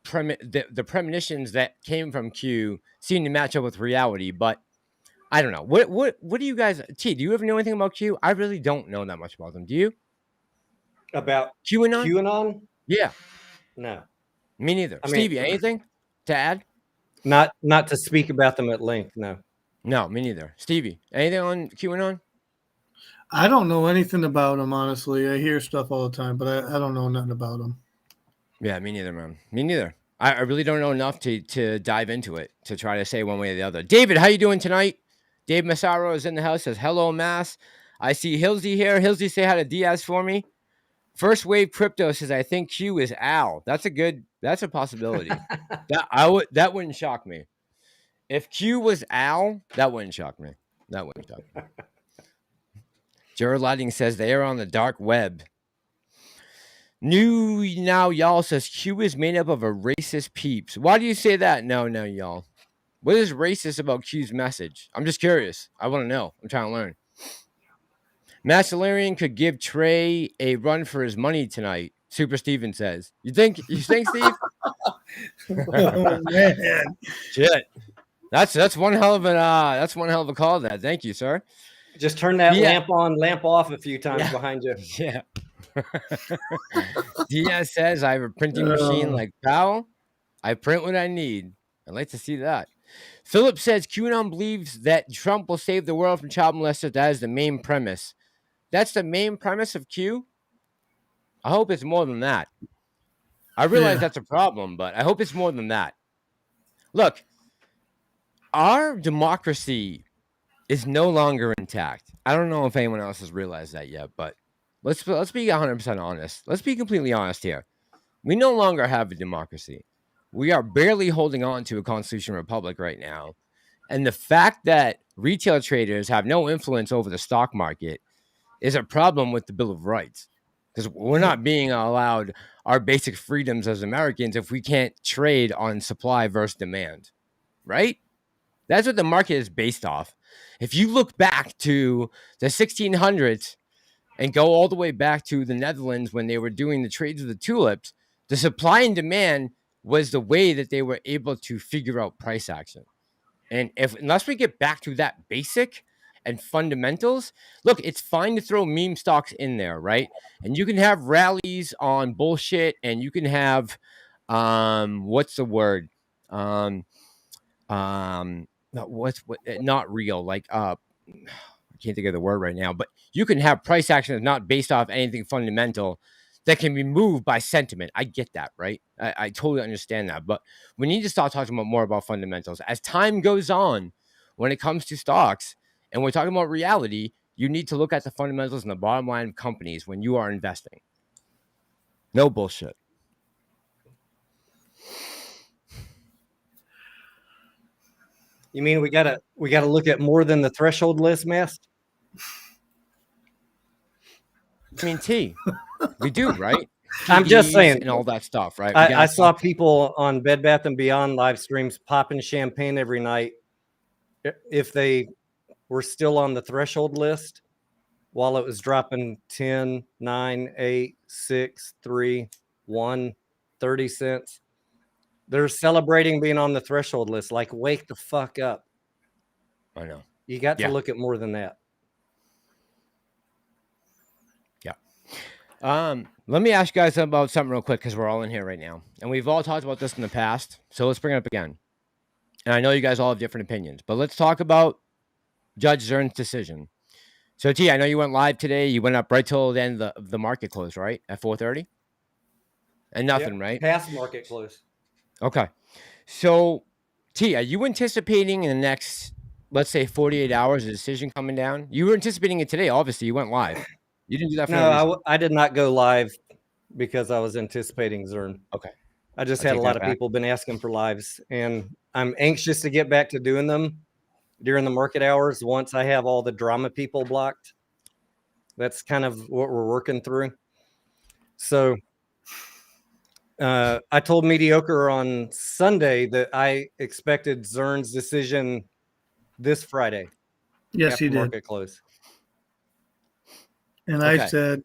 the premonitions that came from Q seemed to match up with reality, but I don't know. What do you guys? T, do you ever know anything about Q? I really don't know that much about them. Do you? About QAnon? QAnon? Yeah. No. Me neither. I mean, Stevie, anything to add? Not to speak about them at length. No. No, me neither. Stevie, anything on QAnon? I don't know anything about them, honestly. I hear stuff all the time, but I don't know nothing about them. Yeah, me neither, man. Me neither. I really don't know enough to dive into it to try to say one way or the other. David, how you doing tonight? Dave Massaro is in the house, says, hello, Mass. I see Hilsey here. Hilsey, say hi to Diaz for me. First Wave Crypto says, I think Q is Al. That's a possibility. That wouldn't shock me. If Q was Al, that wouldn't shock me. Jared Lighting says they are on the dark web. New Now Y'all says Q is made up of a racist peeps. Why do you say that? No, y'all. What is racist about Q's message? I'm just curious. I want to know. I'm trying to learn. Massalorian could give Trey a run for his money tonight. Super Steven says. You think, Steve? Oh man. Shit. That's one hell of a call. That. Thank you, sir. Just turn that lamp on, lamp off a few times behind you. Yeah. Diaz says, I have a printing machine like Powell. I print what I need. I'd like to see that. Philip says, QAnon believes that Trump will save the world from child molesters. That is the main premise. That's the main premise of Q? I hope it's more than that. I realize that's a problem, but I hope it's more than that. Look, our democracy is no longer intact. I don't know if anyone else has realized that yet, but let's be 100% honest. Let's be completely honest here. We no longer have a democracy. We are barely holding on to a constitutional republic right now. And the fact that retail traders have no influence over the stock market is a problem with the Bill of Rights. Because we're not being allowed our basic freedoms as Americans if we can't trade on supply versus demand. Right? That's what the market is based off. If you look back to the 1600s and go all the way back to the Netherlands when they were doing the trades of the tulips, the supply and demand was the way that they were able to figure out price action. And unless we get back to that basic and fundamentals, look, it's fine to throw meme stocks in there, right? And you can have rallies on bullshit, and you can have what's the word? Not real, like I can't think of the word right now, but you can have price action that's not based off anything fundamental that can be moved by sentiment. I get that, right? I totally understand that. But we need to start talking more about fundamentals. As time goes on, when it comes to stocks, and we're talking about reality, you need to look at the fundamentals and the bottom line of companies when you are investing. No bullshit. You mean we gotta look at more than the threshold list, Mass? I mean, T, we do, right? I'm just PDs saying, and all that stuff, right? I saw people on Bed Bath & Beyond live streams popping champagne every night if they were still on the threshold list while it was dropping 10, 9, 8, 6, 3, 1, 30 cents. They're celebrating being on the threshold list. Like, wake the fuck up. I know. You got to Yeah. look at more than that. Let me ask you guys about something real quick because we're all in here right now. And we've all talked about this in the past. So let's bring it up again. And I know you guys all have different opinions, but let's talk about Judge Zern's decision. So, T, I know you went live today. You went up right till the end of the market close, right? At 4:30? And nothing, Yep. right? Past market close. Okay. So, T, are you anticipating in the next, let's say, 48 hours, a decision coming down? You were anticipating it today. Obviously, you went live. You didn't do that for no reason. No, I did not go live because I was anticipating Zern. Okay. I just I'll had a take lot that of back. people been asking for lives, and I'm anxious to get back to doing them during the market hours once I have all the drama people blocked. That's kind of what we're working through. So I told Mediocre on Sunday that I expected Zern's decision this Friday. Yes, after he did. market close. And Okay. I said,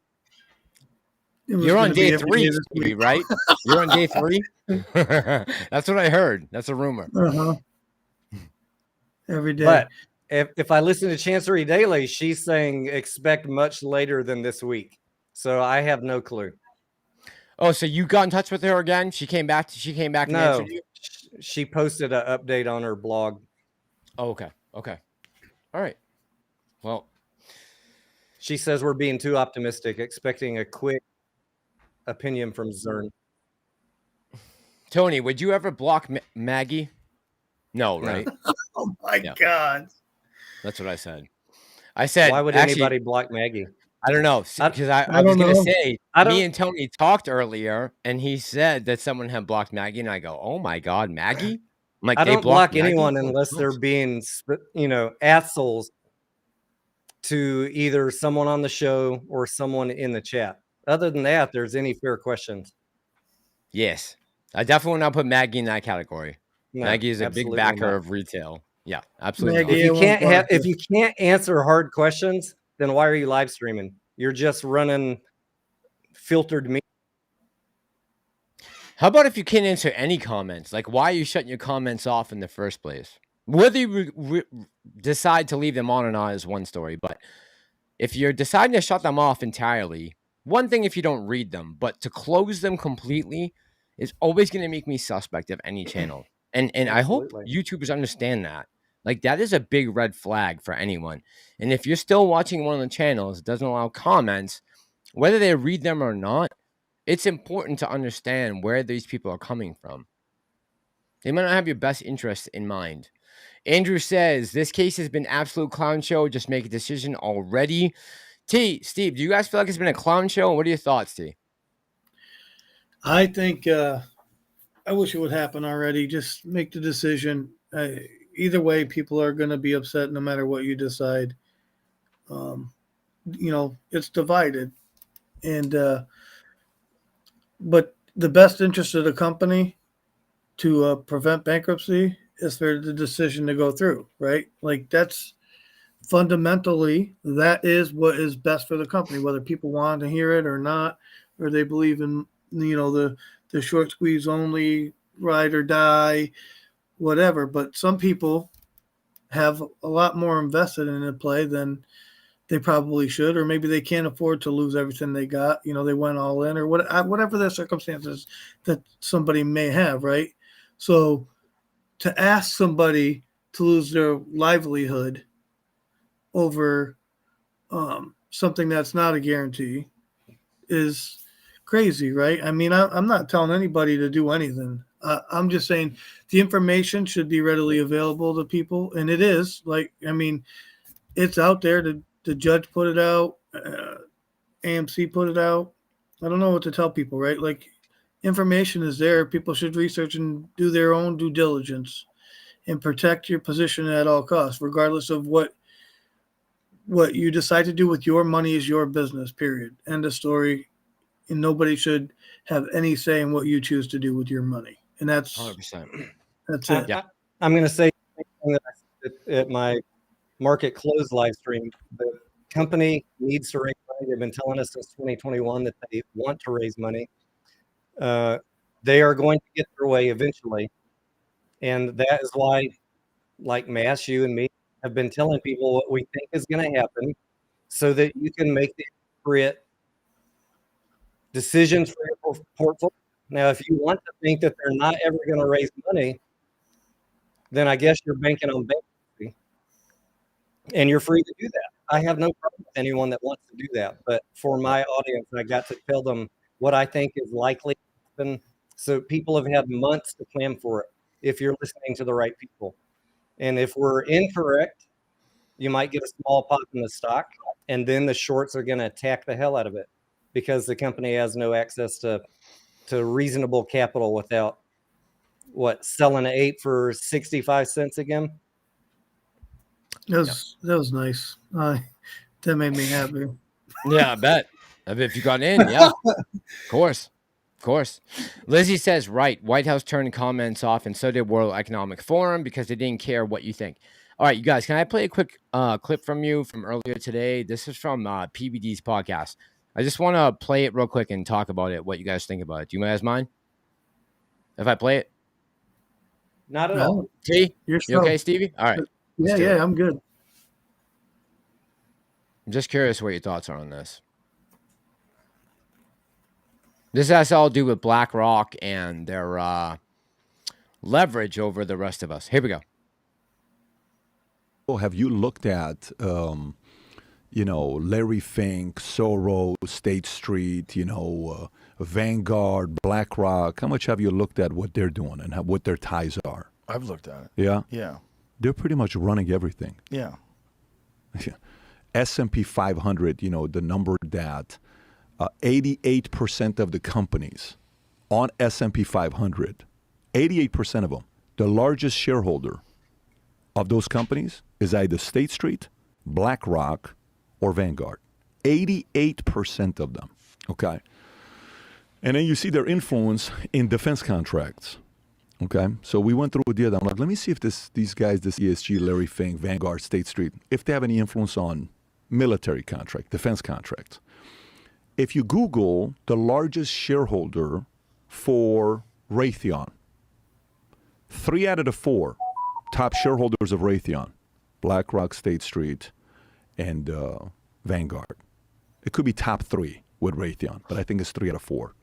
it was You're on gonna be day every 3, day this Stevie, week. right? You're on day 3? That's what I heard. That's a rumor. Uh-huh. Every day. But if I listen to Chancery Daily, she's saying expect much later than this week. So I have no clue. Oh, so you got in touch with her again? She came back. And No, answered you? she posted an update on her blog. Oh, okay. Okay. All right. Well, She says we're being too optimistic, expecting a quick opinion from Zern. Tony, would you ever block Maggie? No, right? Oh my Yeah. God. That's what I said. I said, Why would actually, anybody block Maggie? I don't know, because I I was don't going to know. say, me and Tony talked earlier, and he said that someone had blocked Maggie, and I go, oh my God, Maggie? I'm like, I they don't blocked block anyone Maggie? unless Oh, they're being, assholes to either someone on the show or someone in the chat. Other than that, there's any fair questions. yes. I definitely will not put Maggie in that category. No, Maggie is a big absolutely backer not. of retail. Yeah, absolutely. Maggie, not. If you can't answer hard questions, then why are you live streaming? You're just running filtered media. How about if you can't answer any comments? Like, why are you shutting your comments off in the first place? Whether you decide to leave them on or not is one story, but if you're deciding to shut them off entirely, one thing if you don't read them, but to close them completely is always going to make me suspect of any channel. And I hope Absolutely. YouTubers understand that. Like, that is a big red flag for anyone. And if you're still watching one of the channels that doesn't allow comments, whether they read them or not, it's important to understand where these people are coming from. They might not have your best interest in mind. Andrew says, this case has been absolute clown show. Just make a decision already. Steve, do you guys feel like it's been a clown show? What are your thoughts, T? I think I wish it would happen already. Just make the decision. Either way, people are going to be upset no matter what you decide. It's divided. And but the best interest of the company to prevent bankruptcy is for the decision to go through, right? Like, that's fundamentally, that is what is best for the company, whether people want to hear it or not, or they believe in, the short squeeze only, ride or die, whatever. But some people have a lot more invested in a play than they probably should, or maybe they can't afford to lose everything they got. They went all in, or whatever the circumstances that somebody may have, right? So to ask somebody to lose their livelihood over something that's not a guarantee is crazy, right? I mean, I'm not telling anybody to do anything. I'm just saying the information should be readily available to people, and it is. Like, I mean, it's out there. The judge put it out. AMC put it out. I don't know what to tell people, right? Like, information is there. People should research and do their own due diligence and protect your position at all costs, regardless of what you decide to do with your money is your business, period. End of story. And nobody should have any say in what you choose to do with your money. And that's 100%. That's it. Yeah. I'm going to say something that I said at my market close live stream. The company needs to raise money. They've been telling us since 2021 that they want to raise money. They are going to get their way eventually. And that is why, like Mass, you and me have been telling people what we think is going to happen so that you can make the appropriate decisions for your portfolio. Now, if you want to think that they're not ever going to raise money, then I guess you're banking on bankruptcy, and you're free to do that. I have no problem with anyone that wants to do that. But for my audience, I got to tell them what I think is likely to happen. So people have had months to plan for it if you're listening to the right people. And if we're incorrect, you might get a small pop in the stock, and then the shorts are going to attack the hell out of it because the company has no access to reasonable capital without selling an 8 for 65 cents again. That was nice. That made me happy. Yeah, I bet if you got in, yeah, of course. Lizzie says, right, White House turned comments off, and so did World Economic Forum because they didn't care what you think. All right, you guys, can I play a quick clip from you from earlier today? This is from PBD's podcast. I just want to play it real quick and talk about it, what you guys think about it. Do you guys mind if I play it? Not at all. T, you okay, Stevie? All right. Yeah, I'm good. I'm just curious what your thoughts are on this. This has all to do with BlackRock and their leverage over the rest of us. Here we go. Have you looked at, Larry Fink, Soros, State Street, Vanguard, BlackRock? How much have you looked at what they're doing and what their ties are? I've looked at it. Yeah? Yeah. They're pretty much running everything. Yeah. S&P 500, the number that 88% of the companies on S&P 500, 88% of them, the largest shareholder of those companies is either State Street, BlackRock, or Vanguard. 88% of them, okay? And then you see their influence in defense contracts, okay? So we went through it the other. I'm like, let me see if these guys, this ESG, Larry Fink, Vanguard, State Street, if they have any influence on military contract, defense contracts. If you Google the largest shareholder for Raytheon, 3 out of the 4 top shareholders of Raytheon, BlackRock, State Street, and Vanguard. It could be top 3 with Raytheon, but I think it's 3 out of 4.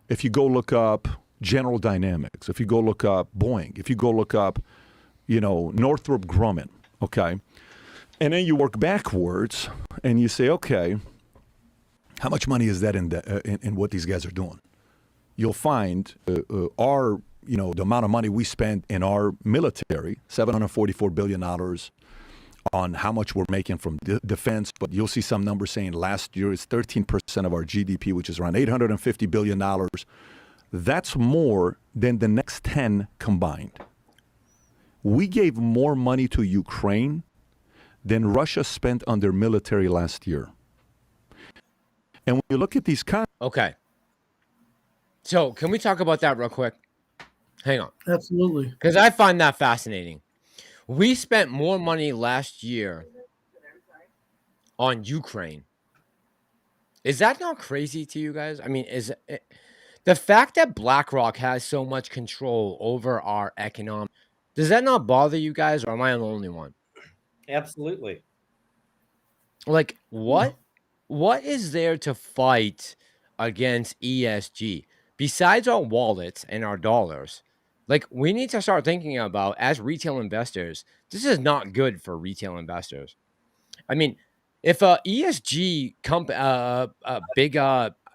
If you go look up General Dynamics, if you go look up Boeing, if you go look up, Northrop Grumman, okay? And then you work backwards and you say, okay, how much money is that in what these guys are doing? You'll find the amount of money we spend in our military, $744 billion on how much we're making from defense. But you'll see some numbers saying last year it's 13% of our GDP, which is around $850 billion. That's more than the next 10 combined. We gave more money to Ukraine than Russia spent on their military last year. And when you look at these Okay. So can we talk about that real quick? Hang on. Absolutely. Because I find that fascinating. We spent more money last year on Ukraine. Is that not crazy to you guys? I mean, is it, the fact that BlackRock has so much control over our economic, does that not bother you guys, or am I the only one? Absolutely. Like, what is there to fight against ESG besides our wallets and our dollars? Like, we need to start thinking about, as retail investors, this is not good for retail investors. I mean, if a ESG big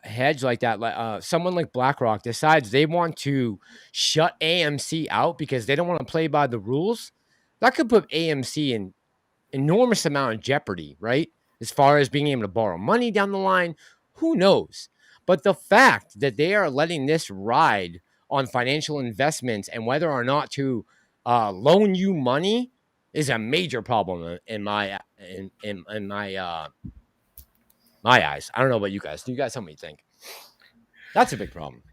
hedge like that, like someone like BlackRock decides they want to shut AMC out because they don't want to play by the rules, that could put AMC in enormous amount of jeopardy, right? As far as being able to borrow money down the line, who knows? But the fact that they are letting this ride on financial investments and whether or not to loan you money is a major problem in my my eyes. I don't know about you guys. Do you guys tell me what you think? That's a big problem.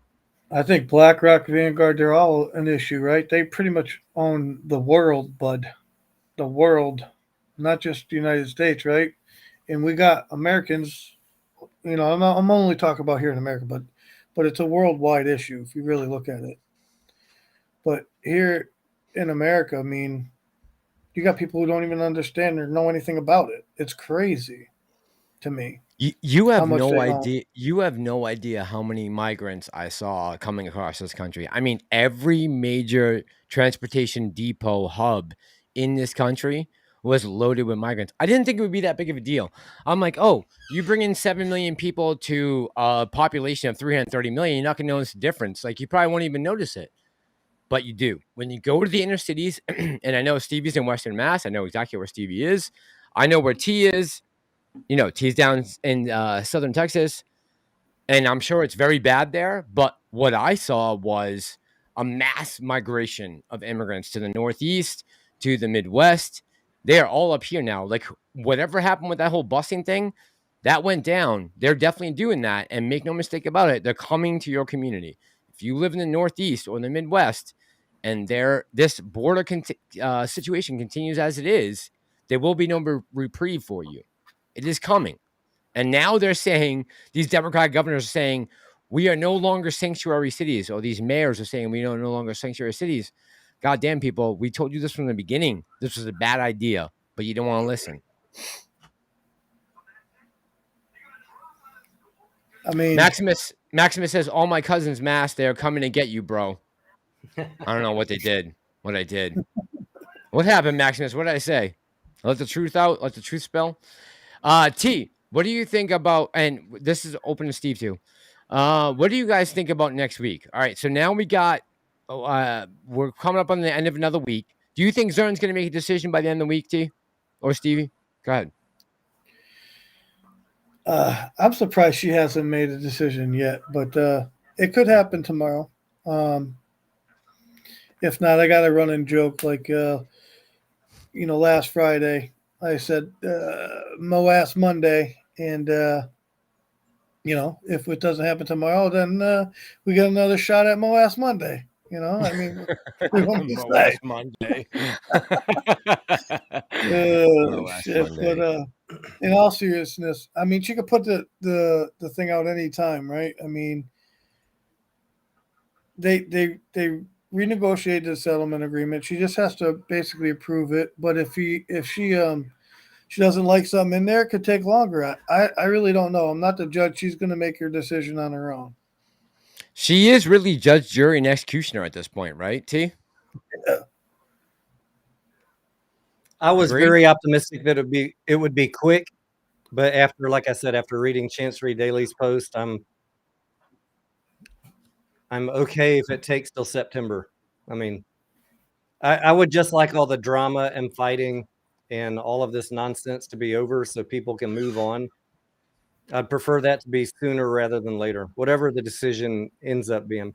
I think BlackRock, Vanguard, they're all an issue, right? They pretty much own the world, bud. The world, not just the United States, right? And we got Americans. I'm only talking about here in America, but it's a worldwide issue if you really look at it. But here in America, I mean, you got people who don't even understand or know anything about it. It's crazy to me. You have no idea. You have no idea how many migrants I saw coming across this country. I mean, every major transportation depot hub in this country was loaded with migrants. I didn't think it would be that big of a deal. I'm like, oh, you bring in 7 million people to a population of 330 million, you're not going to notice the difference. Like, you probably won't even notice it. But you do. When you go to the inner cities, and I know Stevie's in Western Mass. I know exactly where Stevie is. I know where T is. T's down in southern Texas, and I'm sure it's very bad there. But what I saw was a mass migration of immigrants to the Northeast, to the Midwest. They are all up here now. Like, whatever happened with that whole busing thing, that went down. They're definitely doing that. And make no mistake about it, they're coming to your community. If you live in the Northeast or the Midwest, and this border situation continues as it is, there will be no reprieve for you. It is coming. And now they're saying, these Democratic governors are saying, we are no longer sanctuary cities, or these mayors are saying we are no longer sanctuary cities. Goddamn, people, we told you this from the beginning. This was a bad idea, but you don't want to listen. I mean, Maximus says, all my cousins masked, they're coming to get you, bro. I don't know what they did. What I did. What happened, Maximus? What did I say? Let the truth out. Let the truth spill. T, what do you think about, and this is open to Steve too. What do you guys think about next week? All right, so now we're coming up on the end of another week. Do you think Zern's going to make a decision by the end of the week, T? Or Stevie? Go ahead. I'm surprised she hasn't made a decision yet, but it could happen tomorrow. If not, I got a running joke like, last Friday, I said Moass Monday, and if it doesn't happen tomorrow, then we get another shot at Moass Monday. I mean, Moass Monday. Shit. But in all seriousness, I mean, she could put the thing out any time, right? I mean, they renegotiated the settlement agreement. She just has to basically approve it. But if she doesn't like something in there, it could take longer. I really don't know. I'm not the judge. She's going to make her decision on her own. She is really judge, jury, and executioner at this point, right, T? Yeah. I was very optimistic that it would be quick, but like I said, after reading Chancery Daily's post, I'm okay if it takes till September. I mean, I would just like all the drama and fighting and all of this nonsense to be over so people can move on. I'd prefer that to be sooner rather than later, whatever the decision ends up being.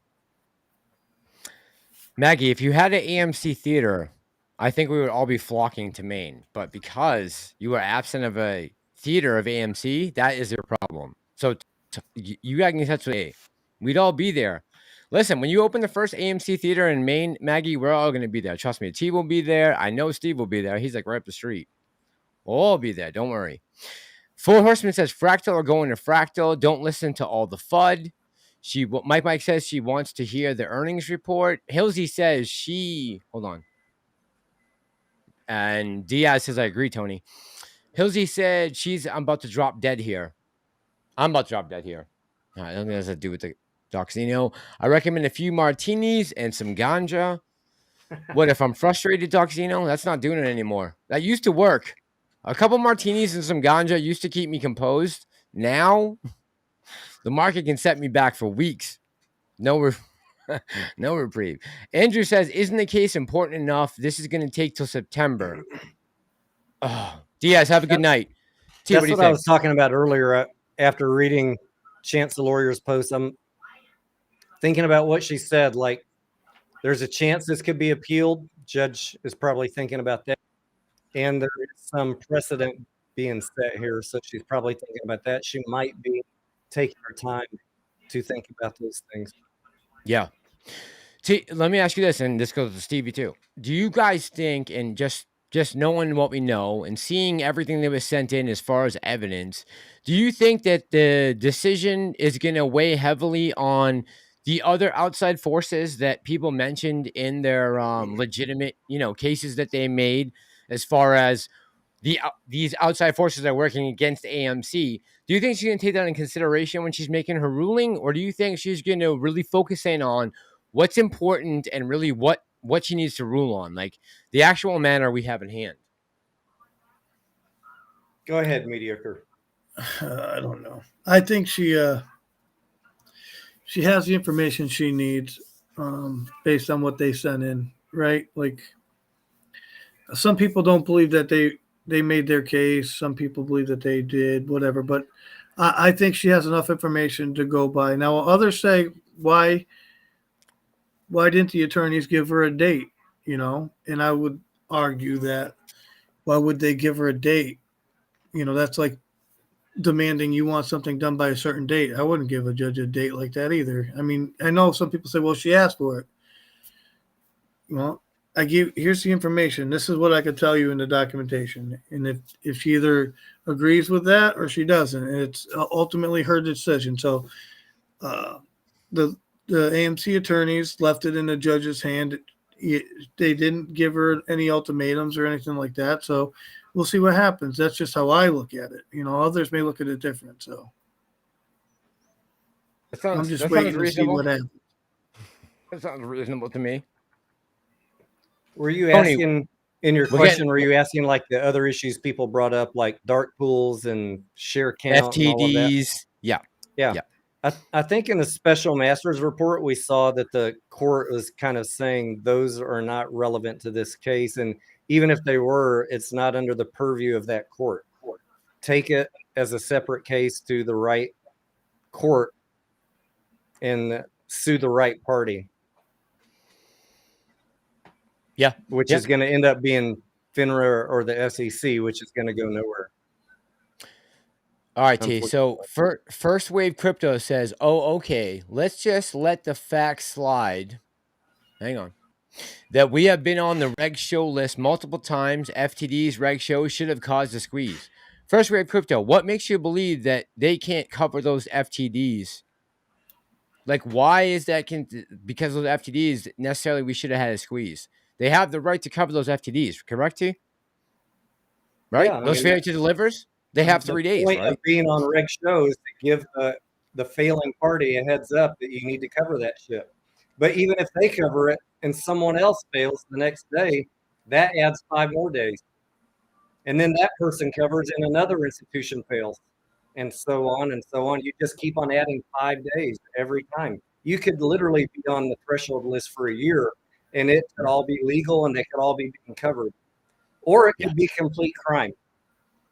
Maggie, if you had an AMC theater, I think we would all be flocking to Maine. But because you are absent of a theater of AMC, that is your problem. So you got to get in touch with me. We'd all be there. Listen, when you open the first AMC theater in Maine, Maggie, we're all going to be there. Trust me. T will be there. I know Steve will be there. He's like right up the street. We'll all be there. Don't worry. Four Horseman says Fractal are going to Fractal. Don't listen to all the FUD. Mike says she wants to hear the earnings report. Hilsey says hold on. And Diaz says, I agree, Tony. Hilsey said I'm about to drop dead here. I'm about to drop dead here. I don't think that has to do with the Doxino. I recommend a few martinis and some ganja. What if I'm frustrated, Doxino? That's not doing it anymore. That used to work. A couple martinis and some ganja used to keep me composed. Now, The market can set me back for weeks. No reprieve. Andrew says, isn't the case important enough? This is going to take till September. Oh, Diaz, have a good night. T, what That's do you what I think? was talking about earlier. After reading Chance the Lawyer's post, I'm thinking about what she said. Like, there's a chance this could be appealed. Judge is probably thinking about that. And there is some precedent being set here. So she's probably thinking about that. She might be taking her time to think about those things. Yeah. T, let me ask you this, and this goes to Stevie too. Do you guys think, and just knowing what we know and seeing everything that was sent in as far as evidence, do you think that the decision is going to weigh heavily on the other outside forces that people mentioned in their legitimate, cases that they made, as far as these outside forces are working against AMC? Do you think she's going to take that in consideration when she's making her ruling, or do you think she's going to really focus in on what's important and really what she needs to rule on, like the actual matter we have in hand? Go ahead, Mediocre. I don't know. I think she has the information she needs based on what they sent in, right? Like, some people don't believe that they made their case. Some people believe that they did, whatever. But I think she has enough information to go by. Now, others say, why didn't the attorneys give her a date? And I would argue that, why would they give her a date? That's like demanding you want something done by a certain date. I wouldn't give a judge a date like that either. I mean, I know some people say, well, she asked for it. Well, here's the information. This is what I could tell you in the documentation. And if she either agrees with that or she doesn't, and it's ultimately her decision. So the AMC attorneys left it in the judge's hand. They didn't give her any ultimatums or anything like that. So we'll see what happens. That's just how I look at it. Others may look at it different. So I'm just waiting to see what happens. That sounds reasonable to me. Were you Tony, asking in your question? Were you asking like the other issues people brought up, like dark pools and share count, FTDs? and all of that? Yeah. I think in the special master's report we saw that the court was kind of saying those are not relevant to this case, and even if they were, it's not under the purview of that court. Take it as a separate case to the right court and sue the right party. Yeah. Which is going to end up being FINRA or the SEC, which is going to go nowhere. All right, T. So First Wave Crypto says, oh, okay, let's just let the facts slide. Hang on. That we have been on the reg show list multiple times. FTD's reg show should have caused a squeeze. First Wave Crypto, what makes you believe that they can't cover those FTDs? Like, why is that? Because of those FTDs, necessarily we should have had a squeeze. They have the right to cover those FTDs, correct, T? Right? Yeah, those failure to delivers, they have 3 days, point right? of being on reg shows to give the failing party a heads up that you need to cover that shit. But even if they cover it and someone else fails the next day, that adds 5 more days. And then that person covers and another institution fails, and so on and so on. You just keep on adding 5 days every time. You could literally be on the threshold list for a year and it could all be legal and they could all be being covered. Or it could be complete crime.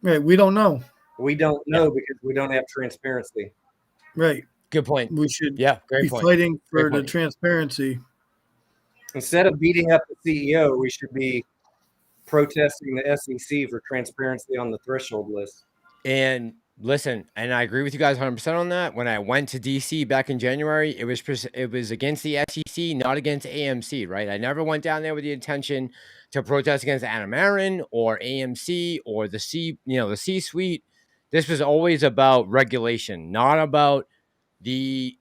Right. We don't know. We don't know because we don't have transparency. Right. Good point. We should great be point. fighting for the transparency. Instead of beating up the CEO, we should be protesting the SEC for transparency on the threshold list. And listen, and I agree with you guys 100% on that. When I went to DC back in January, it was against the SEC, not against AMC, right? I never went down there with the intention to protest against Adam Aaron or AMC or the C-suite. This was always about regulation, not about the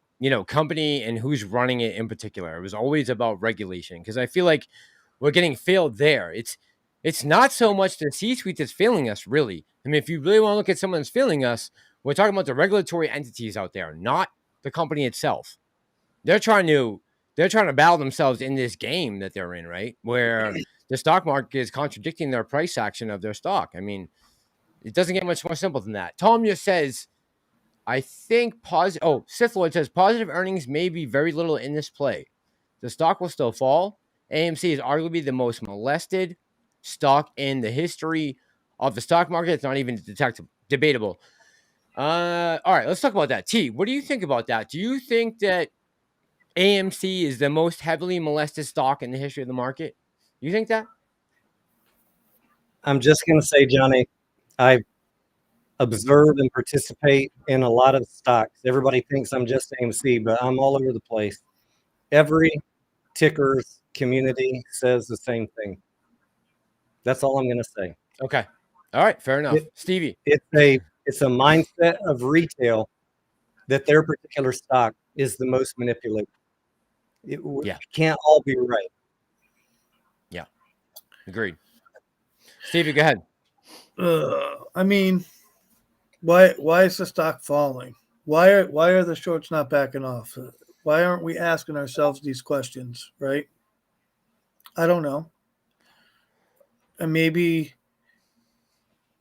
company and who's running it in particular. It was always about regulation, because I feel like we're getting failed there. It's not so much the C-suite that's failing us, really. I mean, if you really want to look at someone that's failing us, we're talking about the regulatory entities out there, not the company itself. They're trying to battle themselves in this game that they're in, right? Where the stock market is contradicting their price action of their stock. I mean, it doesn't get much more simple than that. Tom just says, I think positive. Oh, Sith Lord says positive earnings may be very little in this play. The stock will still fall. AMC is arguably the most molested stock in the history of the stock market. It's not even debatable. All right, let's talk about that. T, what do you think about that? Do you think that AMC is the most heavily molested stock in the history of the market? You think that? I'm just going to say, Johnny, I observe and participate in a lot of stocks. Everybody thinks I'm just AMC, but I'm all over the place. Every ticker's community says the same thing. That's all I'm going to say. Okay. All right. Fair enough. Stevie. It's a mindset of retail that their particular stock is the most manipulated. It can't all be right. Yeah. Agreed. Stevie, go ahead. I mean, why is the stock falling? Why are the shorts not backing off? Why aren't we asking ourselves these questions, right? I don't know. And maybe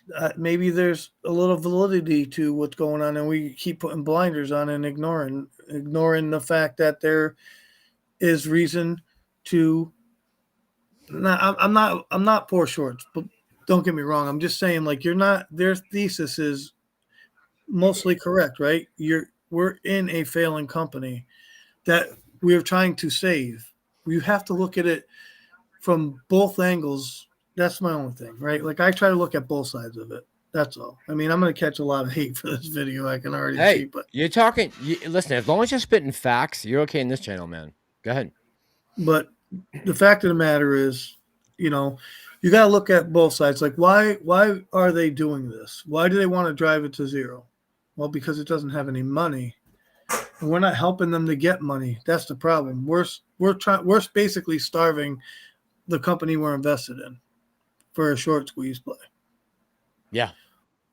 there's a little validity to what's going on, and we keep putting blinders on and ignoring the fact that there is reason to. I'm not for shorts, but don't get me wrong. I'm just saying, like, their thesis is mostly correct, right? We're in a failing company that we're trying to save. You have to look at it from both angles. That's my only thing, right? Like, I try to look at both sides of it. That's all. I mean, I'm going to catch a lot of hate for this video. I can already see. But you're talking. Listen, as long as you're spitting facts, you're okay in this channel, man. Go ahead. But the fact of the matter is, you got to look at both sides. Like, why are they doing this? Why do they want to drive it to zero? Well, because it doesn't have any money. And we're not helping them to get money. That's the problem. We're basically starving the company we're invested in for a short squeeze play. Yeah.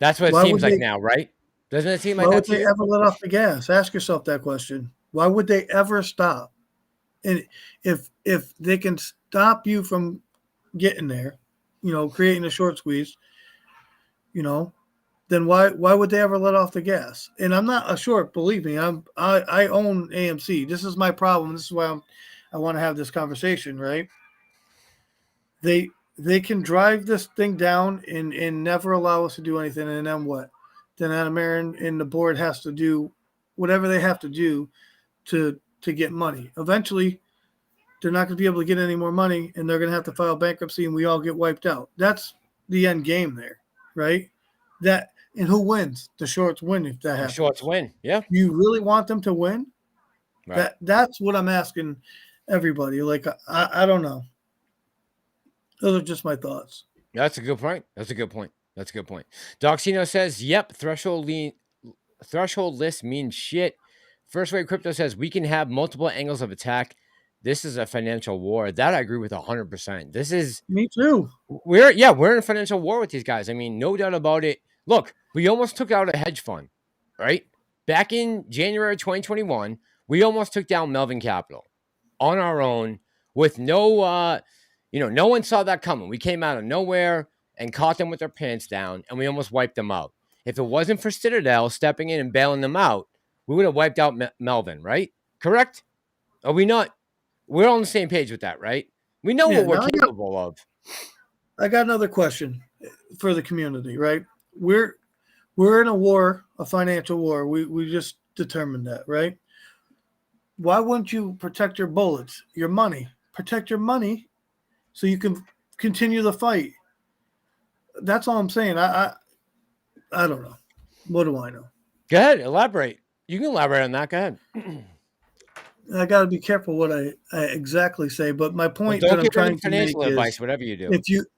That's what it seems like now, right? Doesn't it seem like that? Why would they ever let off the gas? Ask yourself that question. Why would they ever stop? And if they can stop you from getting there, creating a short squeeze, then why would they ever let off the gas? And I'm not a short, believe me. I own AMC. This is my problem. This is why I want to have this conversation, right? They can drive this thing down and never allow us to do anything. And then what? Then Adam Aaron and the board has to do whatever they have to do to get money. Eventually, they're not going to be able to get any more money, and they're going to have to file bankruptcy, and we all get wiped out. That's the end game there, right? And who wins? The shorts win if that happens. The shorts win, yeah. You really want them to win? Right. That's what I'm asking everybody. Like, I don't know. Those are just my thoughts. That's a good point. Doxino says, yep, threshold list means shit. First Wave Crypto says, we can have multiple angles of attack. This is a financial war. That I agree with 100%. This is... Me too. We're in a financial war with these guys. I mean, no doubt about it. Look, we almost took out a hedge fund, right? Back in January 2021, we almost took down Melvin Capital on our own with no... no one saw that coming. We came out of nowhere and caught them with their pants down, and we almost wiped them out. If it wasn't for Citadel stepping in and bailing them out, we would have wiped out Melvin, right? Correct? Are we not? We're on the same page with that, right? We know what we're capable of. I got another question for the community, right? We're in a war, a financial war. We just determined that, right? Why wouldn't you protect your bullets, your money? Protect your money so you can continue the fight. That's all I'm saying. I don't know. What do I know? Go ahead. Elaborate. You can elaborate on that. Go ahead. I got to be careful what I exactly say, but my point that I'm trying to make financial advice, is, whatever you do.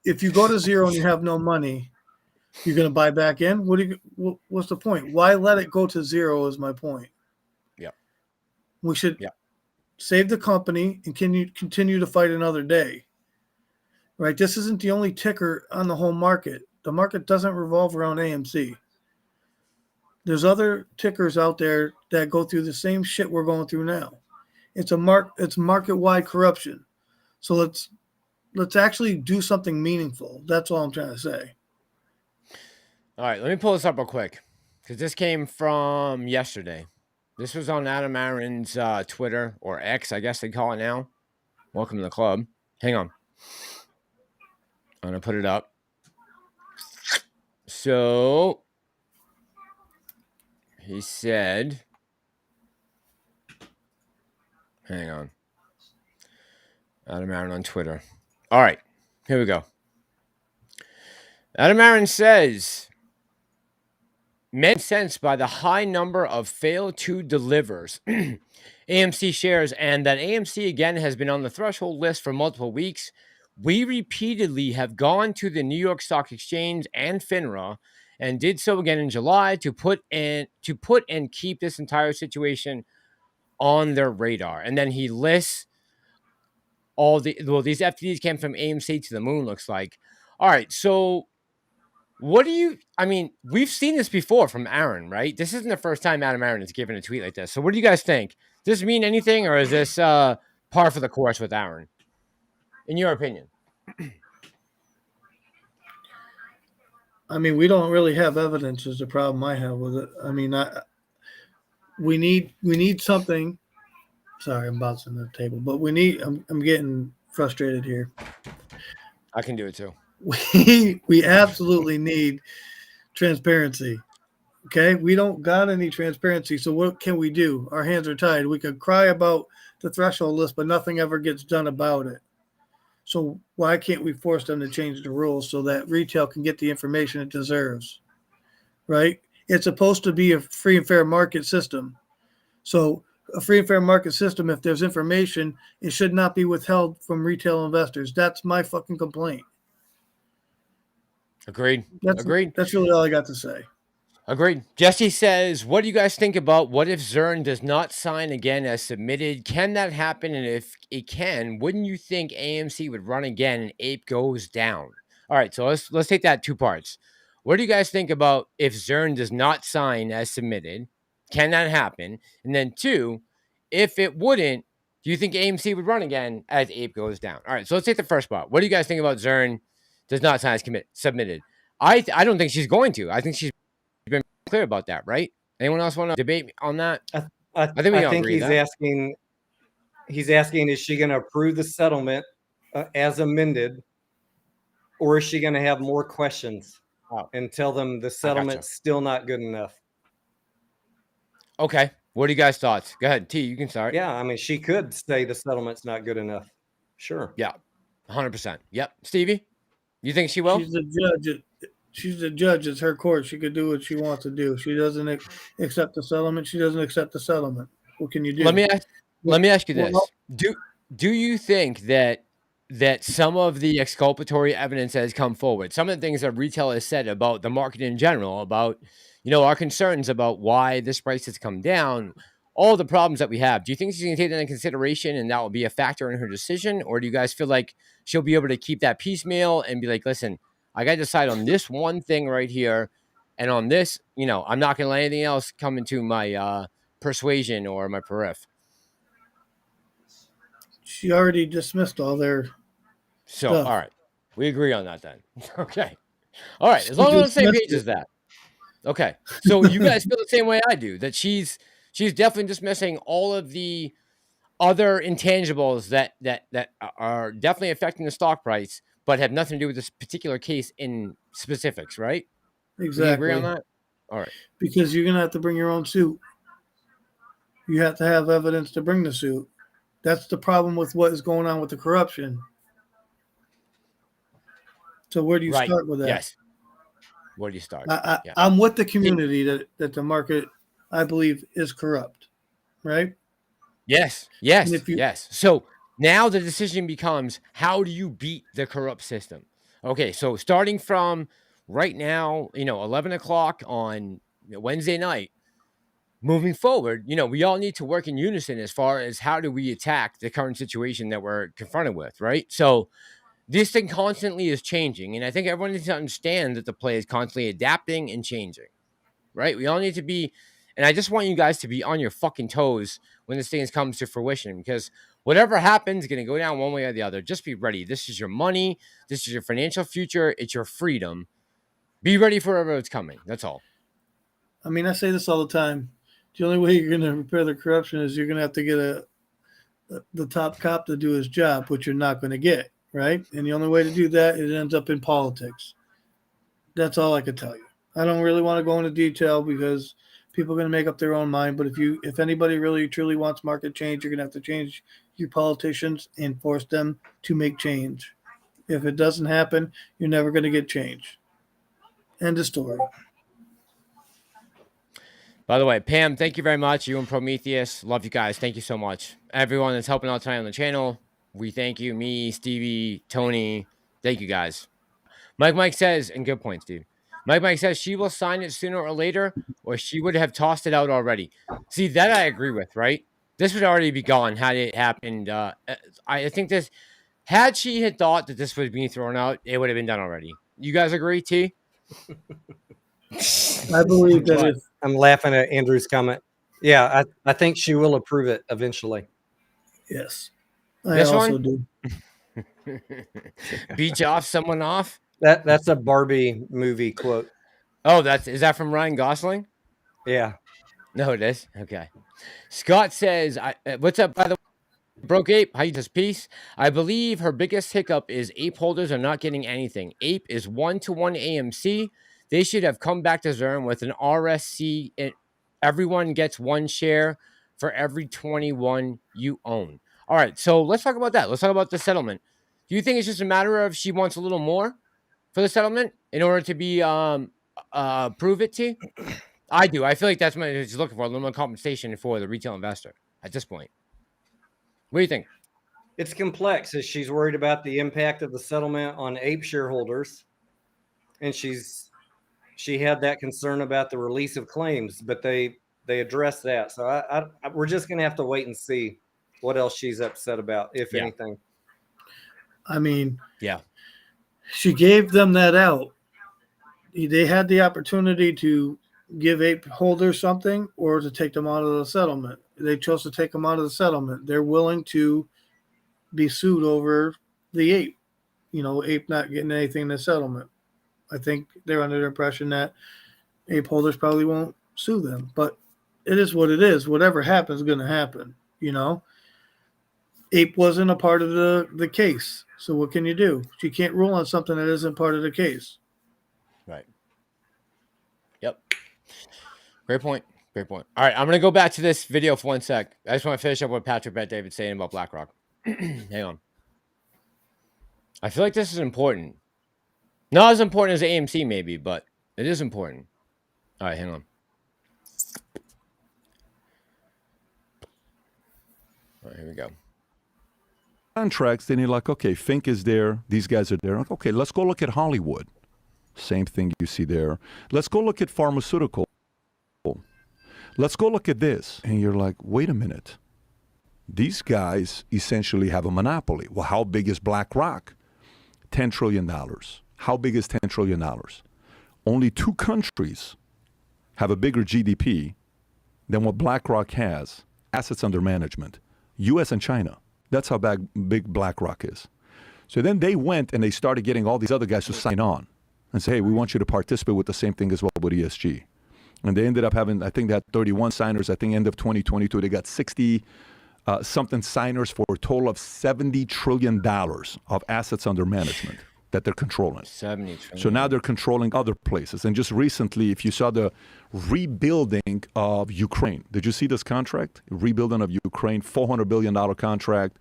If you go to zero and you have no money, you're going to buy back in. What's the point? Why let it go to zero? Is my point. Yeah, we should save the company and continue to fight another day. Right? This isn't the only ticker on the whole market. The market doesn't revolve around AMC. There's other tickers out there that go through the same shit we're going through now. It's market-wide corruption. So let's actually do something meaningful. That's all I'm trying to say. All right, let me pull this up real quick because this came from yesterday. This was on Adam Aaron's Twitter, or X, I guess they call it now. Welcome to the club. Hang on. I'm going to put it up. So he said, hang on. Adam Aaron on Twitter. All right, here we go. Adam Aaron says, made sense by the high number of fail to delivers AMC shares, and that AMC again has been on the threshold list for multiple weeks. We repeatedly have gone to the New York Stock Exchange and FINRA and did so again in July to put and keep this entire situation on their radar. And then he lists all these FTDs came from AMC to the moon, looks like. All right, so what do you, I mean, we've seen this before from Aaron, right? This isn't the first time Adam Aaron has given a tweet like this. So what do you guys think? Does this mean anything, or is this par for the course with Aaron, in your opinion? I mean, we don't really have evidence is the problem I have with it. I mean, we need something. Sorry, I'm bouncing the table, but I'm getting frustrated here. I can do it too. We absolutely need transparency. Okay, we don't got any transparency, so what can we do? Our hands are tied. We could cry about the threshold list, but nothing ever gets done about it. So why can't we force them to change the rules so that retail can get the information it deserves? Right? It's supposed to be a free and fair market system. So a free and fair market system, if there's information, it should not be withheld from retail investors. That's my fucking complaint. Agreed. Agreed. That's really all I got to say. Agreed. Jesse says, what do you guys think about what if Zern does not sign again as submitted? Can that happen? And if it can, wouldn't you think AMC would run again and Ape goes down? All right, so let's take that two parts. What do you guys think about if Zern does not sign as submitted? Can that happen? And then two, if it wouldn't, do you think AMC would run again as Ape goes down? All right, so let's take the first part. What do you guys think about Zern does not sign as submitted? I don't think she's going to. I think she's been clear about that, right? Anyone else want to debate on that? I think he's asking. He's asking: is she going to approve the settlement as amended, or is she going to have more questions and tell them the settlement's still not good enough? Okay. What are you guys' thoughts? Go ahead, T. You can start. Yeah, I mean, she could say the settlement's not good enough. Sure. Yeah, 100%. Yep. Stevie, you think she will? She's the judge. She's the judge. It's her court. She could do what she wants to do. She doesn't accept the settlement. She doesn't accept the settlement. What can you do? Let me ask you this. Do you think that some of the exculpatory evidence has come forward? Some of the things that retail has said about the market in general, about, our concerns about why this price has come down, all the problems that we have. Do you think she's going to take that into consideration and that will be a factor in her decision? Or do you guys feel like she'll be able to keep that piecemeal and be like, listen, I got to decide on this one thing right here. And on this, I'm not going to let anything else come into my persuasion or my periph. She already dismissed all their stuff. All right. We agree on that then. Okay. All right. As long as we're on the same page as that. Okay. So you guys feel the same way I do, that she's definitely dismissing all of the other intangibles that are definitely affecting the stock price, but have nothing to do with this particular case in specifics, right? Exactly. You agree on that? All right. Because you're going to have to bring your own suit. You have to have evidence to bring the suit. That's the problem with what is going on with the corruption. So where do you start with that? Yes. Where do you start? I'm with the community that the market, I believe, is corrupt, right? Yes. So now the decision becomes, how do you beat the corrupt system? Okay, so starting from right now, 11 o'clock on Wednesday night, moving forward, we all need to work in unison as far as how do we attack the current situation that we're confronted with, right? So this thing constantly is changing, and I think everyone needs to understand that the play is constantly adapting and changing, right? We all need to be, and I just want you guys to be on your fucking toes when this thing comes to fruition, because whatever happens is going to go down one way or the other. Just be ready. This is your money. This is your financial future. It's your freedom. Be ready for whatever it's coming. That's all. I mean, I say this all the time. The only way you're going to repair the corruption is you're going to have to get the top cop to do his job, which you're not going to get, right? And the only way to do that, it ends up in politics. That's all I can tell you. I don't really want to go into detail because people are going to make up their own mind. But if anybody really truly wants market change, you're going to have to change your politicians and force them to make change. If it doesn't happen, you're never going to get change. End of story. By the way, Pam, thank you very much. You and Prometheus, love you guys. Thank you so much. Everyone that's helping out tonight on the channel, we thank you. Me, Stevie, Tony, thank you guys. Mike says, and good point, Steve. Mike says she will sign it sooner or later, or she would have tossed it out already. See, that I agree with, right? This would already be gone had it happened. I think this, had she had thought that this was being thrown out, it would have been done already. You guys agree, T? I believe that if I'm laughing at Andrew's comment. Yeah, I think she will approve it eventually. yes, I This also one? do. Beach off someone off? That's a Barbie movie quote. Oh, is that from Ryan Gosling? Yeah. No, it is. Okay. Scott says, what's up, by the way? Broke Ape, how you just peace? I believe her biggest hiccup is ape holders are not getting anything. Ape is 1-to-1 AMC. They should have come back to Zern with an RSC. Everyone gets one share for every 21 you own. All right, so let's talk about that. Let's talk about the settlement. Do you think it's just a matter of she wants a little more for the settlement in order to be prove it to? I do. I feel like that's what she's looking for, a little more compensation for the retail investor at this point. What do you think? It's complex as she's worried about the impact of the settlement on ape shareholders. And she had that concern about the release of claims, but they addressed that. So we're just going to have to wait and see what else she's upset about, if anything. I mean, yeah, she gave them that out. They had the opportunity to give ape holders something or to take them out of the settlement. They chose to take them out of the settlement. They're willing to be sued over the ape, ape not getting anything in the settlement. I think they're under the impression that ape holders probably won't sue them, but it is what it is. Whatever happens is going to happen. Ape wasn't a part of the case. So what can you do? You can't rule on something that isn't part of the case. Right. Yep. Great point. Great point. All right, I'm going to go back to this video for 1 sec. I just want to finish up what Patrick Bet David's saying about BlackRock. Hang on. I feel like this is important. Not as important as AMC maybe, but it is important. All right, hang on. All right, here we go. Contracts, then you're like, okay, Fink is there. These guys are there. Okay, let's go look at Hollywood. Same thing you see there. Let's go look at pharmaceutical. Let's go look at this. And you're like, wait a minute. These guys essentially have a monopoly. Well, how big is BlackRock? $10 trillion. How big is $10 trillion? Only 2 countries have a bigger GDP than what BlackRock has, assets under management, U.S. and China. That's how big BlackRock is. So then they went and they started getting all these other guys to sign on and say, hey, we want you to participate with the same thing as well with ESG. And they ended up having, I think they had 31 signers. I think end of 2022, they got 60 something signers for a total of $70 trillion of assets under management that they're controlling. 70 trillion. So now they're controlling other places. And just recently, if you saw the rebuilding of Ukraine, did you see this contract? Rebuilding of Ukraine, $400 billion contract.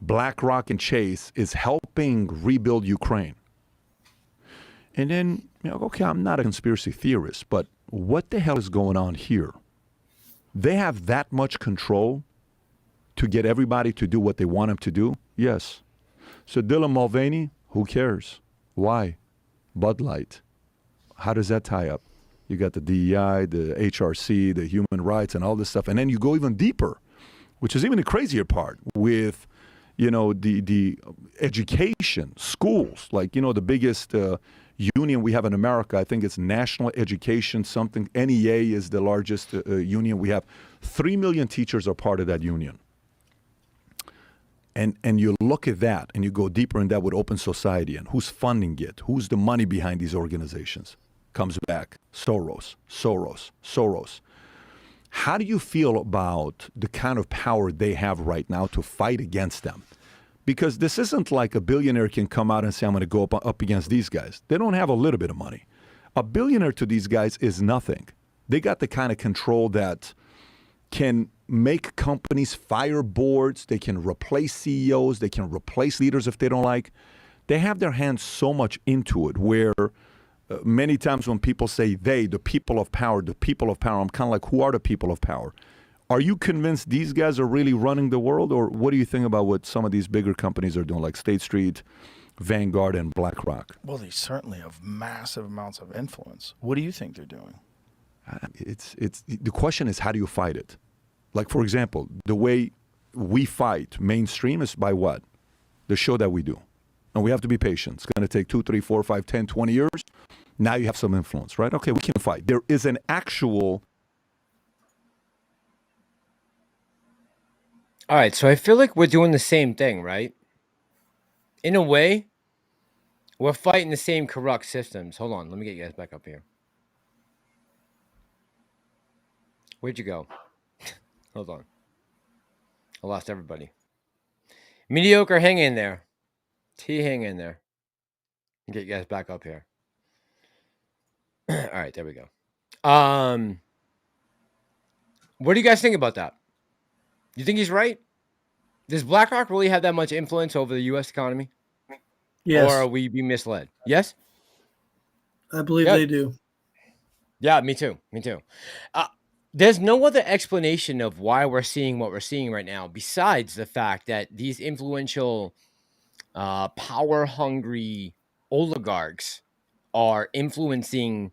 BlackRock and Chase is helping rebuild Ukraine. And then, okay, I'm not a conspiracy theorist, but what the hell is going on here? They have that much control to get everybody to do what they want them to do? Yes. So Dylan Mulvaney, who cares? Why? Bud Light. How does that tie up? You got the DEI, the HRC, the human rights, and all this stuff. And then you go even deeper, which is even the crazier part with, the education, schools. Like, the biggest union we have in America, I think it's National Education something. NEA is the largest union we have. 3 million teachers are part of that union. And you look at that and you go deeper in that with open society and who's funding it, who's the money behind these organizations. comes back. Soros, Soros, Soros. How do you feel about the kind of power they have right now to fight against them? Because this isn't like a billionaire can come out and say, I'm going to go up against these guys. They don't have a little bit of money. A billionaire to these guys is nothing. They got the kind of control that can make companies fire boards. They can replace CEOs. They can replace leaders if they don't like. They have their hands so much into it where many times when people say they, the people of power, I'm kind of like, who are the people of power? Are you convinced these guys are really running the world? Or what do you think about what some of these bigger companies are doing, like State Street, Vanguard, and BlackRock? Well, they certainly have massive amounts of influence. What do you think they're doing? It's the question is, how do you fight it? Like, for example, the way we fight mainstream is by what? The show that we do. And we have to be patient. It's going to take 2, 3, 4, 5, 10, 20 years. Now you have some influence, right? Okay, we can fight. There is an actual... All right, so I feel like we're doing the same thing, right? In a way, we're fighting the same corrupt systems. Hold on, let me get you guys back up here. Where'd you go? Hold on. I lost everybody. Mediocre, hang in there. T, hang in there. Get you guys back up here. All right, there we go. What do you guys think about that? You think he's right? Does BlackRock really have that much influence over the U.S. economy? Yes, Or are we being misled? Yes? I believe Yep. they do. Yeah, me too. Me too. There's no other explanation of why we're seeing what we're seeing right now besides the fact that these influential, power-hungry oligarchs are influencing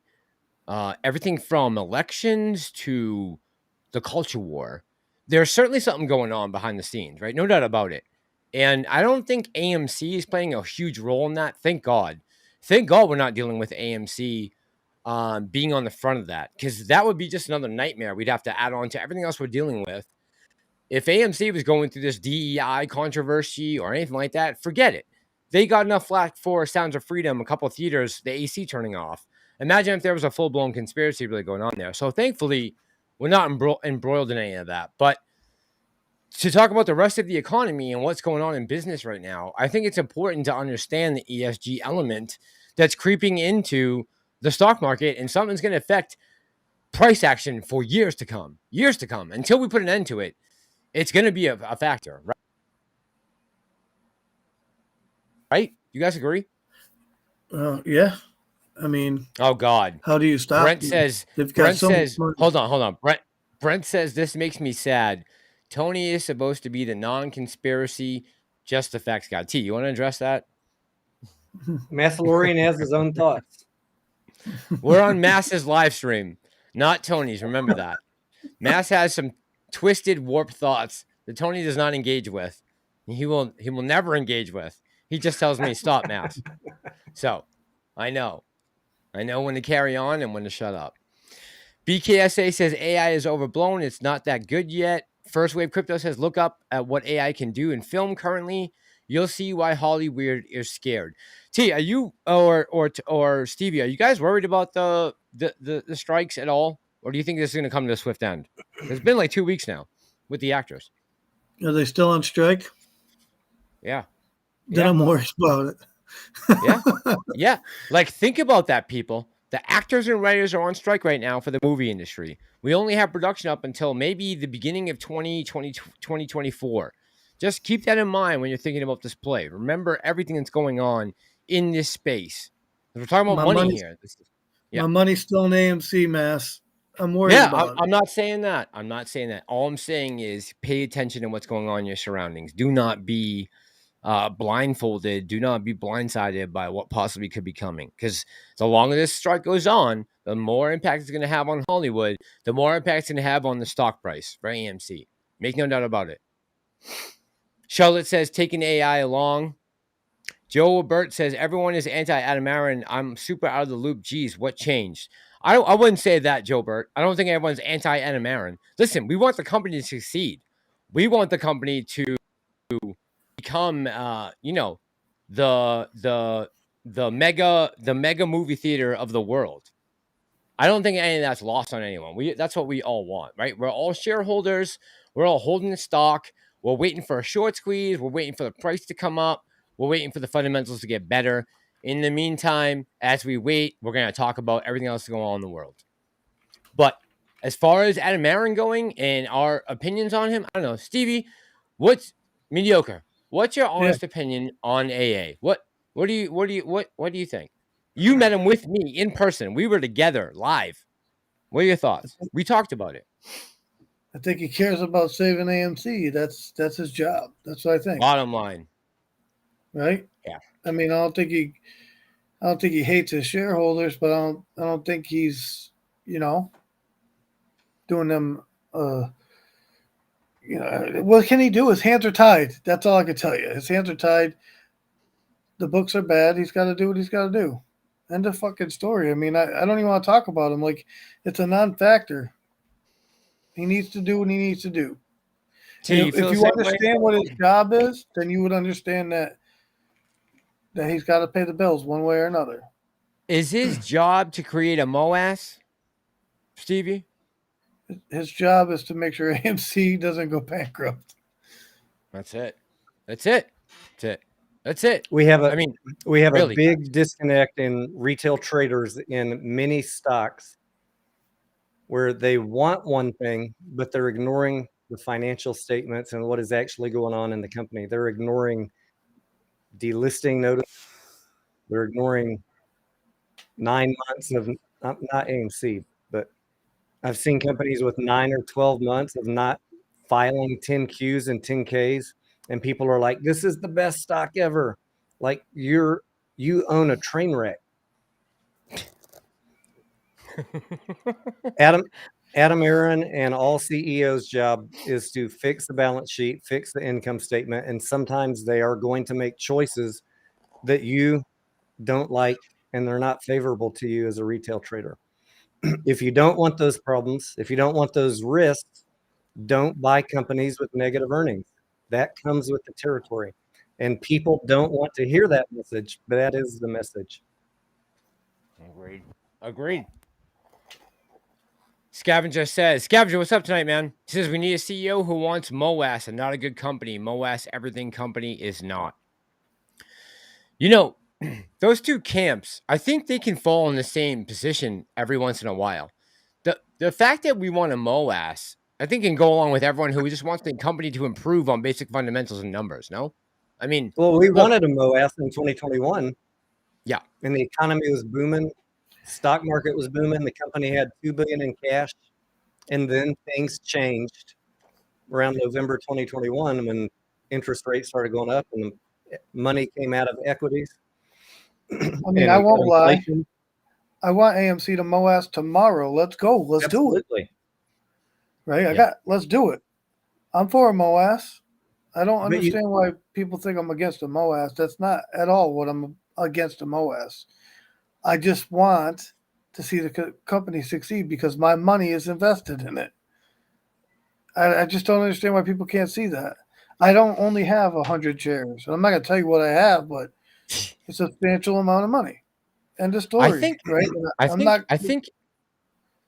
everything from elections to the culture war. There's certainly something going on behind the scenes, right? No doubt about it. And I don't think AMC is playing a huge role in that. Thank God. Thank God we're not dealing with AMC being on the front of that, because that would be just another nightmare we'd have to add on to everything else we're dealing with. If AMC was going through this DEI controversy or anything like that, forget it. They got enough flack for Sounds of Freedom, a couple of theaters, the AC turning off. Imagine if there was a full-blown conspiracy really going on there. So thankfully, we're not embroiled in any of that. But to talk about the rest of the economy and what's going on in business right now, I think it's important to understand the ESG element that's creeping into the stock market, and something's going to affect price action for years to come. Years to come. Until we put an end to it, it's going to be a factor, right? Right? You guys agree? Yeah. I mean, Oh God. how do you stop? Brent them? says, They've got Brent so much says, money. hold on. Brent says, this makes me sad. Tony is supposed to be the non-conspiracy, just the facts guy. T, you want to address that? Massalorian has his own thoughts. We're on Mass's live stream, not Tony's. Remember that. Mass has some twisted, warped thoughts that Tony does not engage with. He will never engage with. He just tells me, stop, Mass. So, I know when to carry on and when to shut up. BKSA says AI is overblown. It's not that good yet. First Wave Crypto says, look up at what AI can do in film currently. You'll see why Hollywood is scared. T, are you or Stevie, are you guys worried about the strikes at all? Or do you think this is going to come to a swift end? It's been like 2 weeks now with the actors. Are they still on strike? Yeah. Then I'm worried about it. Yeah. Yeah. Like, think about that, people. The actors and writers are on strike right now for the movie industry. We only have production up until maybe the beginning of 2024. Just keep that in mind when you're thinking about this play. Remember everything that's going on in this space. We're talking about money here. My money's still in AMC, Mass. I'm worried about it. I'm not saying that. I'm not saying that. All I'm saying is pay attention to what's going on in your surroundings. Do not be blindfolded. Do not be blindsided by what possibly could be coming. Because the longer this strike goes on, the more impact it's going to have on Hollywood, the more impact it's going to have on the stock price for AMC. Make no doubt about it. Charlotte says, taking AI along. Joe Burt says, everyone is anti-Adam Aaron. I'm super out of the loop. Geez, what changed? I wouldn't say that, Joe Burt. I don't think everyone's anti-Adam Aaron. Listen, we want the company to succeed. We want the company to become, the mega movie theater of the world. I don't think any of that's lost on anyone. That's what we all want, right? We're all shareholders. We're all holding the stock. We're waiting for a short squeeze. We're waiting for the price to come up. We're waiting for the fundamentals to get better. In the meantime, as we wait, we're going to talk about everything else going on in the world. But as far as Adam Aaron going and our opinions on him, I don't know. Stevie, what's mediocre? What's your honest opinion on AA? What do you think? You met him with me in person. We were together live. What are your thoughts? We talked about it. I think he cares about saving AMC. That's his job. That's what I think. Bottom line. Right? Yeah. I mean, I don't think he hates his shareholders, but I don't think he's, doing them what can he do? His hands are tied. That's all I can tell you. His hands are tied. The books are bad. He's got to do what he's got to do. End of fucking story. I mean, I don't even want to talk about him. Like, it's a non-factor. He needs to do what he needs to do. If you understand what his job is, then you would understand that he's got to pay the bills one way or another. Is his job to create a MOAS, Stevie? His job is to make sure AMC doesn't go bankrupt. That's it. We have really, a big disconnect in retail traders in many stocks where they want one thing, but they're ignoring the financial statements and what is actually going on in the company. They're ignoring delisting notice. They're ignoring 9 months of not AMC, but I've seen companies with 9 or 12 months of not filing 10Qs and 10Ks, and people are like, "This is the best stock ever." Like you own a train wreck. Adam Aaron and all CEOs' job is to fix the balance sheet, fix the income statement, and sometimes they are going to make choices that you don't like and they're not favorable to you as a retail trader. If you don't want those problems, if you don't want those risks, don't buy companies with negative earnings. That comes with the territory. And people don't want to hear that message, but that is the message. Agreed. Scavenger says, Scavenger, what's up tonight, man? He says, we need a CEO who wants MOAS and not a good company. MOAS, everything company is not. Those two camps, I think they can fall in the same position every once in a while. The fact that we want a MOAS, I think can go along with everyone who just wants the company to improve on basic fundamentals and numbers, no? I mean, we wanted a MOAS in 2021. Yeah. And the economy was booming. Stock market was booming. The company had $2 billion in cash. And then things changed around November 2021 when interest rates started going up and money came out of equities. I mean, I won't lie. I want AMC to MOAS tomorrow. Let's go. Let's do it. Right? Let's do it. I'm for a MOAS. I don't understand why people think I'm against a MOAS. That's not at all what I'm against a MOAS. I just want to see the company succeed because my money is invested in it. I just don't understand why people can't see that. I don't only have 100 shares. I'm not going to tell you what I have, but it's a substantial amount of money. End of story. I think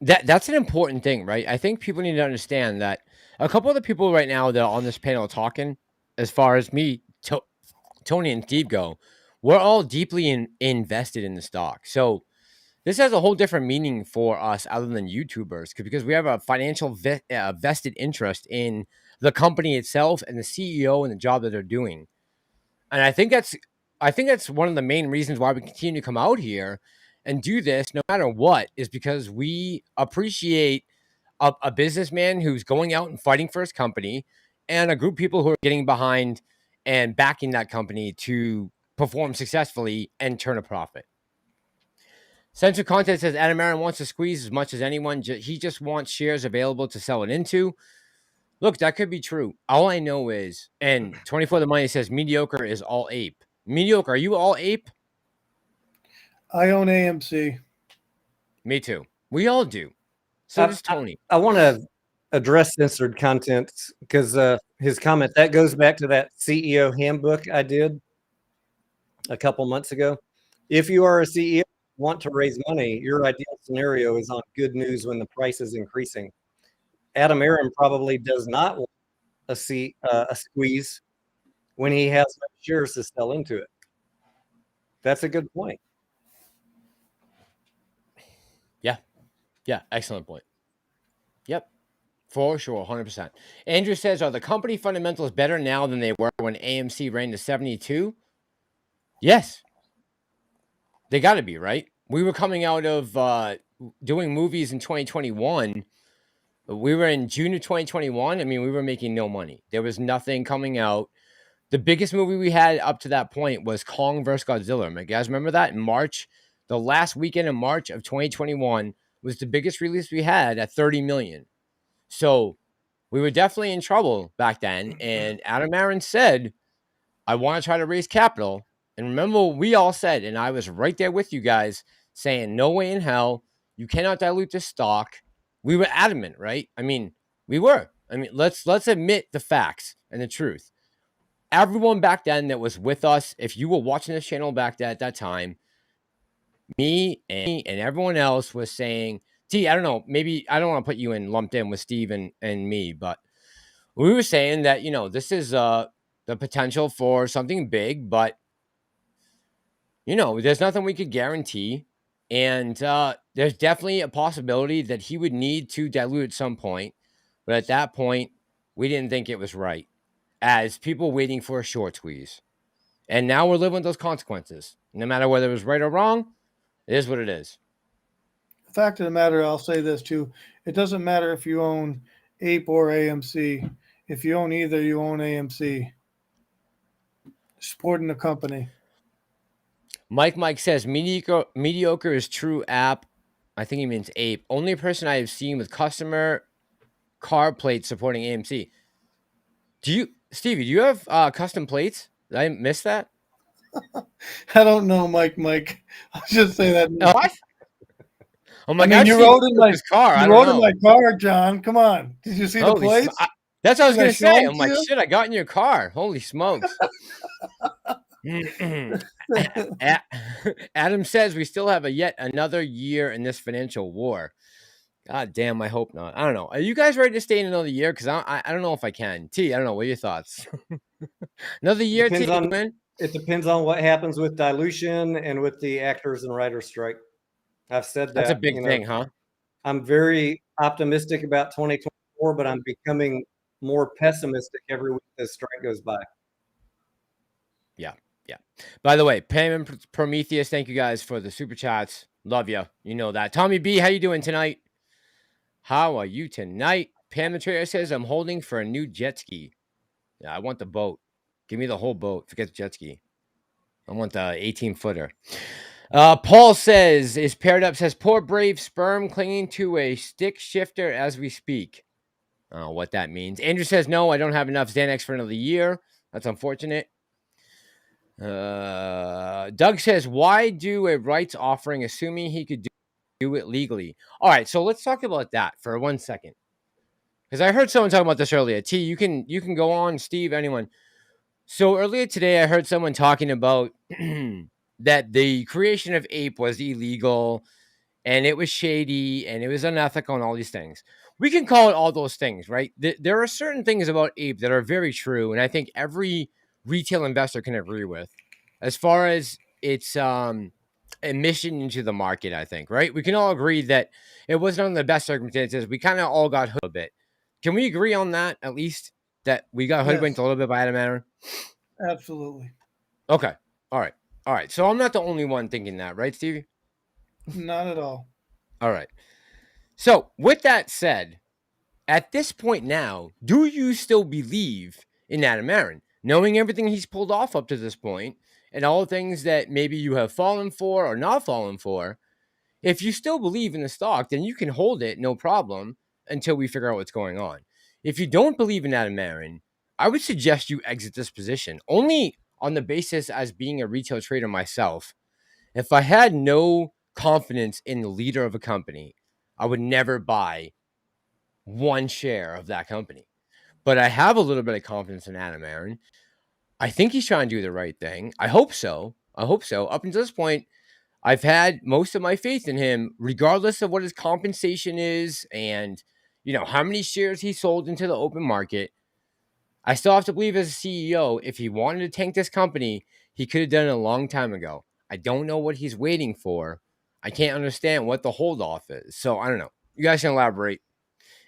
that's an important thing, right? I think people need to understand that a couple of the people right now that are on this panel talking, as far as me, Tony and Steve go, we're all deeply invested in the stock. So this has a whole different meaning for us other than YouTubers because we have a financial vested interest in the company itself and the CEO and the job that they're doing. And I think that's one of the main reasons why we continue to come out here and do this no matter what, is because we appreciate a businessman who's going out and fighting for his company and a group of people who are getting behind and backing that company to perform successfully and turn a profit. Central Content says Adam Aaron wants to squeeze as much as anyone. He just wants shares available to sell it into. Look, that could be true. All I know is, and 24 The Money says mediocre is all ape. Mediocre, are you all ape? I own AMC. Me too. We all do. So does Tony. I want to address censored content because his comment, that goes back to that CEO handbook I did a couple months ago. If you are a CEO, want to raise money, your ideal scenario is on good news when the price is increasing. Adam Aaron probably does not want a squeeze when he has no shares to sell into it. That's a good point. Yeah, excellent point. Yep, for sure, 100%. Andrew says, are the company fundamentals better now than they were when AMC ran to 72? Yes. They got to be, right? We were coming out of doing movies in 2021. We were in June of 2021. I mean, we were making no money. There was nothing coming out. The biggest movie we had up to that point was Kong vs. Godzilla. You guys remember that? In March, the last weekend in March of 2021 was the biggest release we had at 30 million. So we were definitely in trouble back then. And Adam Aaron said, I want to try to raise capital. And remember what we all said, and I was right there with you guys saying, no way in hell, you cannot dilute the stock. We were adamant, right? I mean, we were. I mean, let's admit the facts and the truth. Everyone back then that was with us, if you were watching this channel back at that time, me and everyone else was saying, T, I don't know, maybe I don't want to put you in lumped in with Steve and me, but we were saying that, you know, this is the potential for something big, but, you know, there's nothing we could guarantee. And there's definitely a possibility that he would need to dilute at some point. But at that point, we didn't think it was right, as people waiting for a short squeeze. And now we're living with those consequences. No matter whether it was right or wrong, it is what it is. The fact of the matter, I'll say this too. It doesn't matter if you own Ape or AMC. If you own either, you own AMC. Supporting the company. Mike says, mediocre is true app. I think he means Ape. Only person I have seen with customer car plates supporting AMC. Stevie, do you have custom plates? Did I miss that? I don't know, Mike. I'll just say that. What? Oh my I mean, God! you rode in my car. You rode in my car, John. Come on. Did you see the plates? That's what I was going to say. show I'm like, you? shit, I got in your car. Holy smokes. Adam says we still have yet another year in this financial war. God damn, I hope not. I don't know. Are you guys ready to stay in another year? Because I don't know if I can. T, I don't know. What are your thoughts? Another year, T, man? It depends on what happens with dilution and with the actors and writers strike. I've said that. That's a big thing, huh? I'm very optimistic about 2024, but I'm becoming more pessimistic every week as strike goes by. Yeah. By the way, Pam and Prometheus, thank you guys for the super chats. Love you. You know that. Tommy B, how you doing tonight? How are you tonight? Pam the Trader says, I'm holding for a new jet ski. Yeah, I want the boat. Give me the whole boat. Forget the jet ski. I want the 18-footer. Paul says, is paired up, says, poor brave sperm clinging to a stick shifter as we speak. I don't know what that means. Andrew says, no, I don't have enough Xanax for another year. That's unfortunate. Doug says, why do a rights offering assuming he could do it legally? All right, so let's talk about that for 1 second. Because I heard someone talking about this earlier. T, you can go on, Steve, anyone. So earlier today, I heard someone talking about that the creation of Ape was illegal and it was shady and it was unethical and all these things. We can call it all those things, right? There are certain things about Ape that are very true, and I think every retail investor can agree with. As far as its admission into the market, I think, right? We can all agree that it wasn't under the best circumstances. We kind of all got hooked a bit. Can we agree on that, at least? That we got hoodwinked a little bit by Adam Aaron? Absolutely. Okay. All right. So I'm not the only one thinking that, right, Stevie? Not at all. All right. So with that said, at this point now, do you still believe in Adam Aaron? Knowing everything he's pulled off up to this point and all the things that maybe you have fallen for or not fallen for, if you still believe in the stock, then you can hold it, no problem, until we figure out what's going on. If you don't believe in Adam Aaron, I would suggest you exit this position, only on the basis as being a retail trader myself. If I had no confidence in the leader of a company, I would never buy one share of that company. But I have a little bit of confidence in Adam Aaron. I think he's trying to do the right thing. I hope so. Up until this point, I've had most of my faith in him, regardless of what his compensation is and, how many shares he sold into the open market. I still have to believe as a CEO, if he wanted to tank this company, he could have done it a long time ago. I don't know what he's waiting for. I can't understand what the hold off is. So I don't know. You guys can elaborate.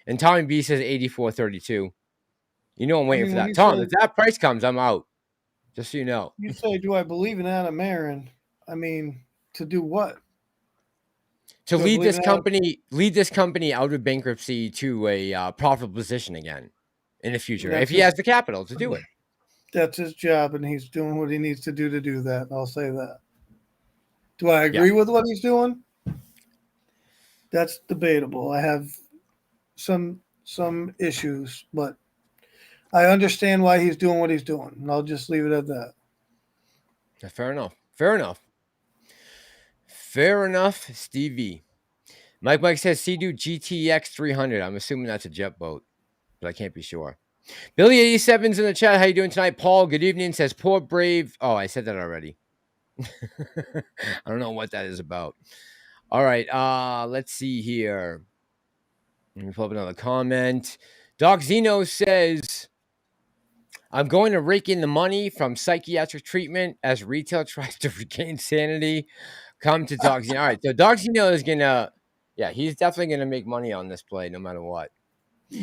And Tommy B says 84.32. I'm waiting for when that. you Tom, say if that price comes, I'm out. Just so you know. you say, do I believe in Adam Aaron? I mean, to do what? To Do I lead believe this in Adam? company out of bankruptcy to a profitable position again in the future, if That's he has his, the capital to do it. that's his job, and he's doing what he needs to do that. I'll say that. Do I Yeah. agree with what he's doing? That's debatable. I have some issues, but I understand why he's doing what he's doing, and I'll just leave it at that. Yeah, fair enough. Fair enough. Fair enough, Stevie. Mike says Sea-Doo GTX 300. I'm assuming that's a jet boat, but I can't be sure. Billy 87's in the chat. How you doing tonight? Paul, good evening. Says Poor Brave. Oh, I said that already. I don't know what that is about. All right. Let's see here. Let me pull up another comment. Doc Zeno says, I'm going to rake in the money from psychiatric treatment as retail tries to regain sanity. Come to Doc Zeno. All right. So Doc Zeno is going to, he's definitely going to make money on this play no matter what.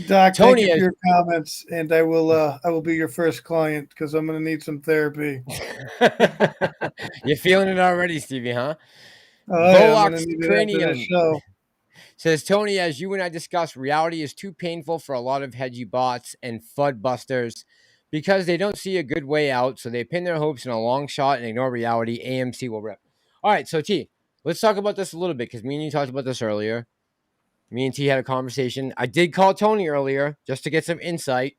Doc, Tony thank you is, for your comments, and I will be your first client because I'm going to need some therapy. You're feeling it already, Stevie, huh? Oh yeah, I'm going to Volok's need it after this Cranium show. says, Tony, as you and I discussed, reality is too painful for a lot of hedgy bots and FUD busters because they don't see a good way out, so they pin their hopes in a long shot and ignore reality. AMC will rip. All right, so T, let's talk about this a little bit because me and you talked about this earlier. Me and T had a conversation. I did call Tony earlier just to get some insight.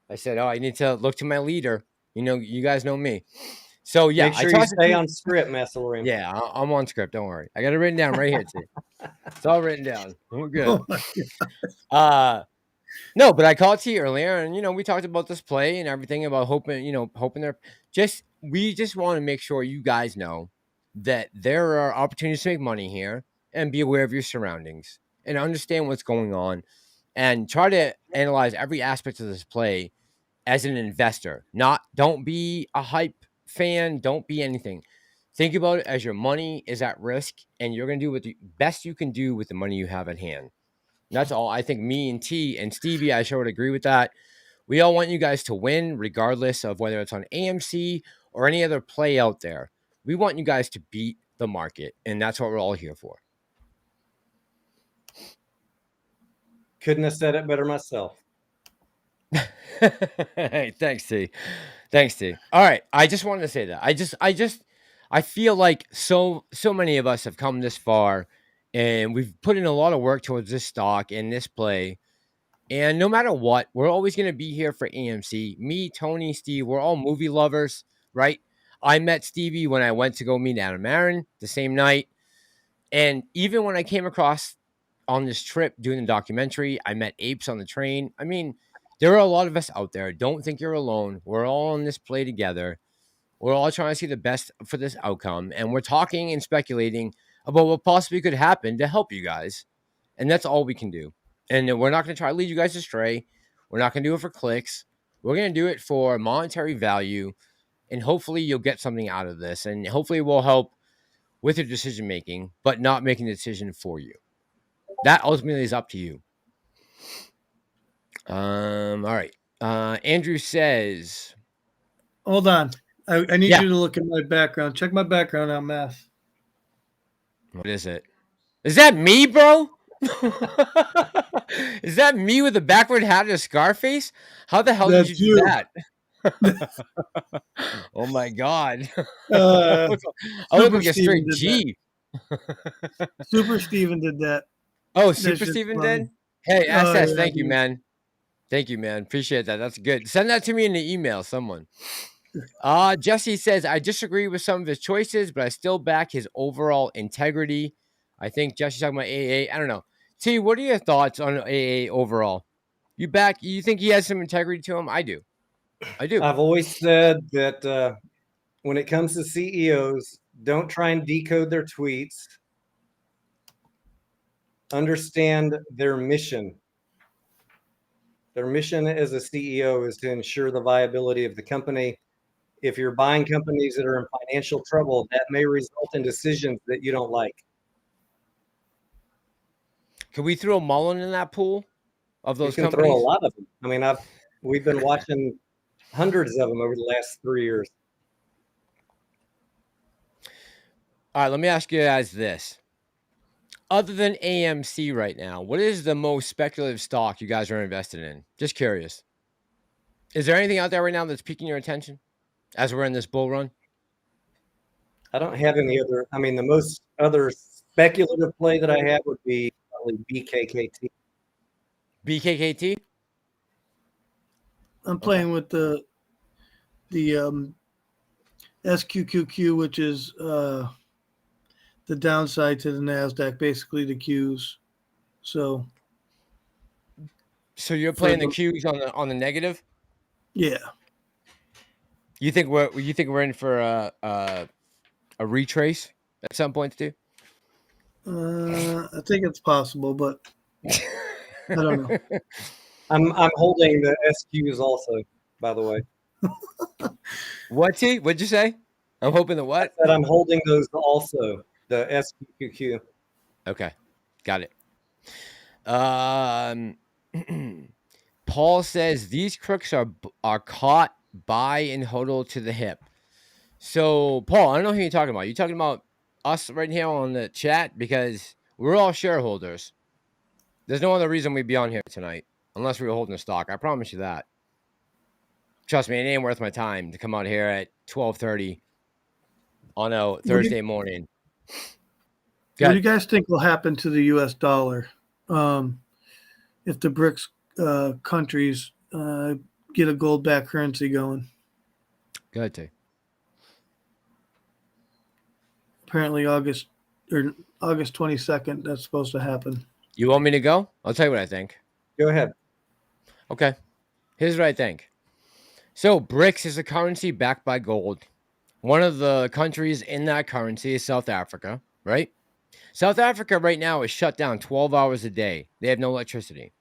I said, I need to look to my leader. You guys know me. So, yeah. Make sure I you talked stay to on script, Massalorian. Yeah, I'm on script. Don't worry. I got it written down right here, T. It's all written down. We're good. No, but I called T earlier, and we talked about this play and everything about hoping they're we just want to make sure you guys know that there are opportunities to make money here and be aware of your surroundings and understand what's going on and try to analyze every aspect of this play as an investor. Don't be a hype fan, don't be anything. Think about it as your money is at risk and you're going to do what the best you can do with the money you have at hand. That's all. I think me and T and Stevie, I sure would agree with that. We all want you guys to win, regardless of whether it's on AMC or any other play out there. We want you guys to beat the market, and that's what we're all here for. Couldn't have said it better myself. Hey, thanks, T. Thanks, T. All right. I just wanted to say that. I feel like so many of us have come this far and we've put in a lot of work towards this stock and this play. And no matter what, we're always going to be here for AMC. Me, Tony, Steve, we're all movie lovers, right? I met Stevie when I went to go meet Adam Aaron the same night. And even when I came across on this trip doing the documentary, I met apes on the train. I mean, there are a lot of us out there. Don't think you're alone. We're all on this play together. We're all trying to see the best for this outcome. And we're talking and speculating about what possibly could happen to help you guys. And that's all we can do. And we're not going to try to lead you guys astray. We're not going to do it for clicks. We're going to do it for monetary value. And hopefully you'll get something out of this. And hopefully it will help with your decision making, but not making the decision for you. That ultimately is up to you. All right. Andrew says, Hold on. I need Yeah. you to look at my background. Check my background out, Mass. what is it? Is that me, bro? Is that me with a backward hat and a scar face? How the hell did That's you do you. that? Oh my god. Uh, I look Super like a Steven straight did G. Super Steven did that. Oh, That's Super just Steven funny. did? Hey, Oh, SS, yeah, thank you, dude. man. Thank you, man. Appreciate that. That's good. Send that to me in the email, someone. Jesse says, I disagree with some of his choices, but I still back his overall integrity. I think Jesse's talking about AA. I don't know. T, what are your thoughts on AA overall? You think he has some integrity to him? I do. I've always said that when it comes to CEOs, Don't try and decode their tweets. Understand their mission. Their mission as a CEO is to ensure the viability of the company. If you're buying companies that are in financial trouble, that may result in decisions that you don't like. Can we throw Mullen in that pool of those You can companies? throw a lot of them. I mean, we've been watching hundreds of them over the last 3 years. All right, let me ask you guys this. Other than AMC right now, what is the most speculative stock you guys are invested in? Just curious. Is there anything out there right now that's piquing your attention as we're in this bull run? I don't have any other. I mean, the most other speculative play that I have would be probably BKKT. BKKT? I'm playing with the SQQQ, which is the downside to the NASDAQ, basically the Qs. So you're playing the Qs on the negative? yeah. You think we're in for a retrace at some point too? I think it's possible, but I don't know. I'm holding the SQs also, by the way. What'd you say? I'm hoping the what? That I'm holding those also, the SQQQ. Okay, got it. Paul says these crooks are caught, buy and hodl to the hip. So, Paul, I don't know who you're talking about. You talking about us right here on the chat? Because we're all shareholders. There's no other reason we'd be on here tonight unless we were holding a stock. I promise you that. Trust me, it ain't worth my time to come out here at 12:30 on a Thursday morning. What do you guys think will happen to the U.S. dollar if the BRICS countries get a gold-backed currency going? Go ahead, Tay. Apparently August 22nd, that's supposed to happen. You want me to go? I'll tell you what I think. Go ahead. Okay. Here's what I think. So BRICS is a currency backed by gold. One of the countries in that currency is South Africa, right? South Africa right now is shut down 12 hours a day. They have no electricity.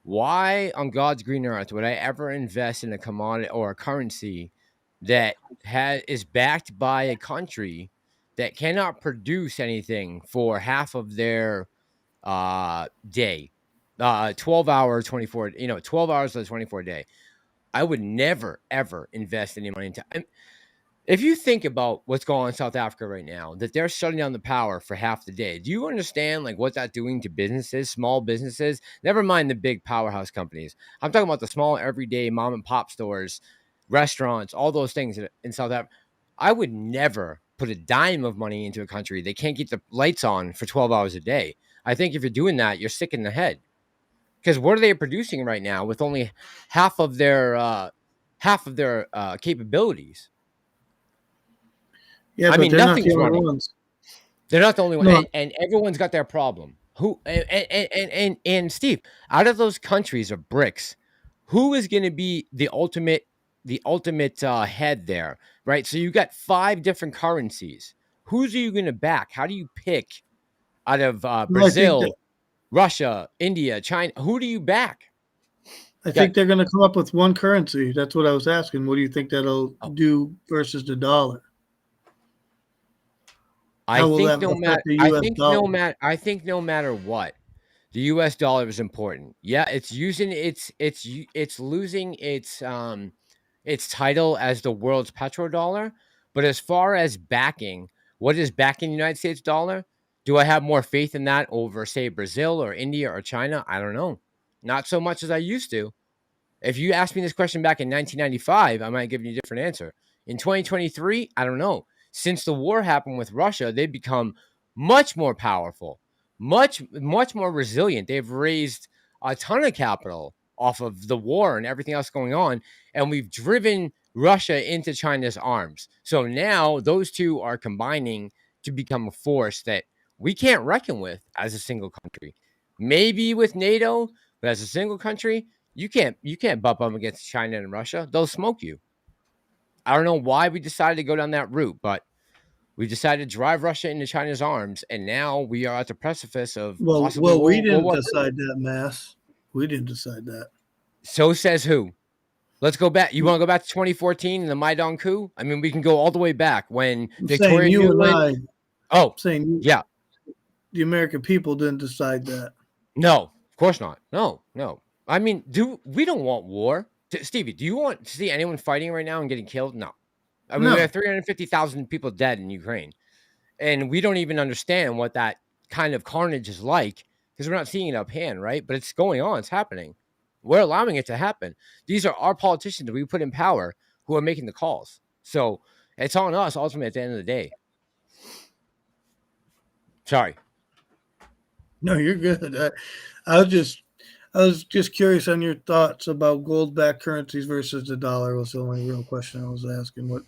Why on God's green earth would I ever invest in a commodity or a currency that is backed by a country that cannot produce anything for half of their day? 12 hours, 24, 12 hours of the 24 day. I would never, ever invest any money into. If you think about what's going on in South Africa right now, that they're shutting down the power for half the day, do you understand like what that's doing to businesses, small businesses? Never mind the big powerhouse companies. I'm talking about the small, everyday mom and pop stores, restaurants, all those things in South Africa. I would never put a dime of money into a country they can't keep the lights on for 12 hours a day. I think if you're doing that, you're sick in the head. Because what are they producing right now with only half of their capabilities? Yeah, I but mean, they're not nothing's the only running. ones. They're not the only one, No. and everyone's got their problem. Who and Steve, out of those countries of BRICS, who is going to be the ultimate head there, right? So you got 5 different currencies. Who's are you going to back? How do you pick out of Brazil, Russia, India, China? Who do you back? I think they're going to come up with one currency. That's what I was asking. What do you think that'll do versus the dollar? I think no matter what, the U.S. dollar is important. Yeah, it's losing its title as the world's petrodollar. But as far as backing, what is backing the United States dollar? Do I have more faith in that over, say, Brazil or India or China? I don't know. Not so much as I used to. If you asked me this question back in 1995, I might give you a different answer. In 2023, I don't know. Since the war happened with Russia, they've become much more powerful, much more resilient. They've raised a ton of capital off of the war and everything else going on, and we've driven Russia into China's arms. So now those two are combining to become a force that we can't reckon with as a single country. Maybe with NATO, but as a single country, you can't bump up against China and Russia. They'll smoke you. I don't know why we decided to go down that route, but We decided to drive Russia into China's arms, and now we are at the precipice of Well, possibly we World didn't War III. decide that, Mass. We didn't decide that. So says who? Let's go back. You want to go back to 2014 and the Maidan coup? I mean, we can go all the way back when I'm Victoria saying you and Nuland. I. Oh, Saying yeah. the American people didn't decide that. No, of course not. No. I mean, we don't want war. Stevie, do you want to see anyone fighting right now and getting killed? No. I mean, No. we have 350,000 people dead in Ukraine, and we don't even understand what that kind of carnage is like because we're not seeing it up hand, right? But it's going on. It's happening. We're allowing it to happen. These are our politicians that we put in power who are making the calls. So it's on us ultimately at the end of the day. Sorry. No, you're good. I was just curious on your thoughts about gold-backed currencies versus the dollar. Was the only real question I was asking. What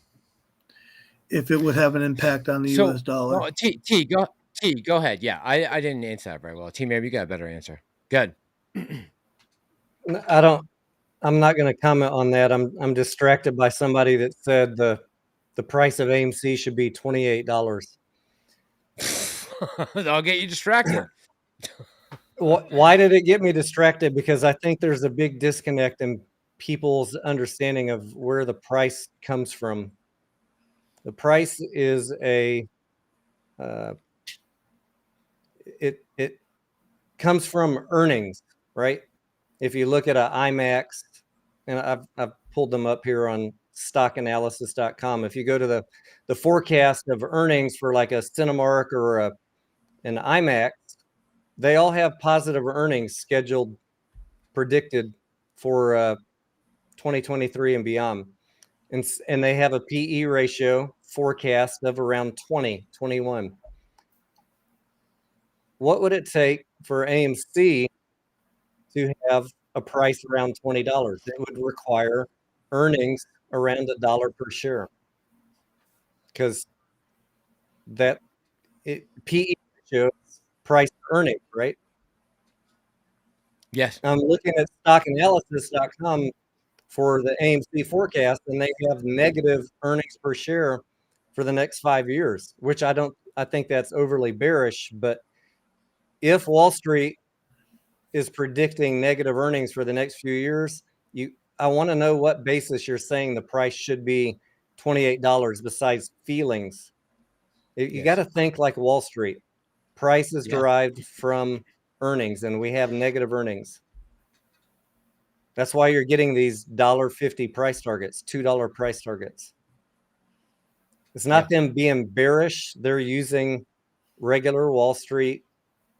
if it would have an impact on the U.S. dollar? Well, go ahead. Yeah, I didn't answer that very well. T, maybe you got a better answer. Good. I'm not going to comment on that. I'm distracted by somebody that said the price of AMC should be $28. I'll get you distracted. Why did it get me distracted? Because I think there's a big disconnect in people's understanding of where the price comes from. The price is it comes from earnings, right? If you look at an IMAX, and I've pulled them up here on stockanalysis.com. If you go to the forecast of earnings for like a Cinemark or an IMAX, they all have positive earnings scheduled, predicted for 2023 and beyond. And they have a PE ratio forecast of around 21. What would it take for AMC to have a price around $20? It would require earnings around $1 per share, because PE ratio is price to earnings, right? Yes. I'm looking at stockanalysis.com for the AMC forecast, and they have negative earnings per share for the next 5 years, which I think that's overly bearish. But if Wall Street is predicting negative earnings for the next few years, I want to know what basis you're saying the price should be $28 besides feelings. You got to think like Wall Street. Price is derived from earnings, and we have negative earnings. That's why you're getting these $1.50 price targets, $2 price targets. It's not them being bearish. They're using regular Wall Street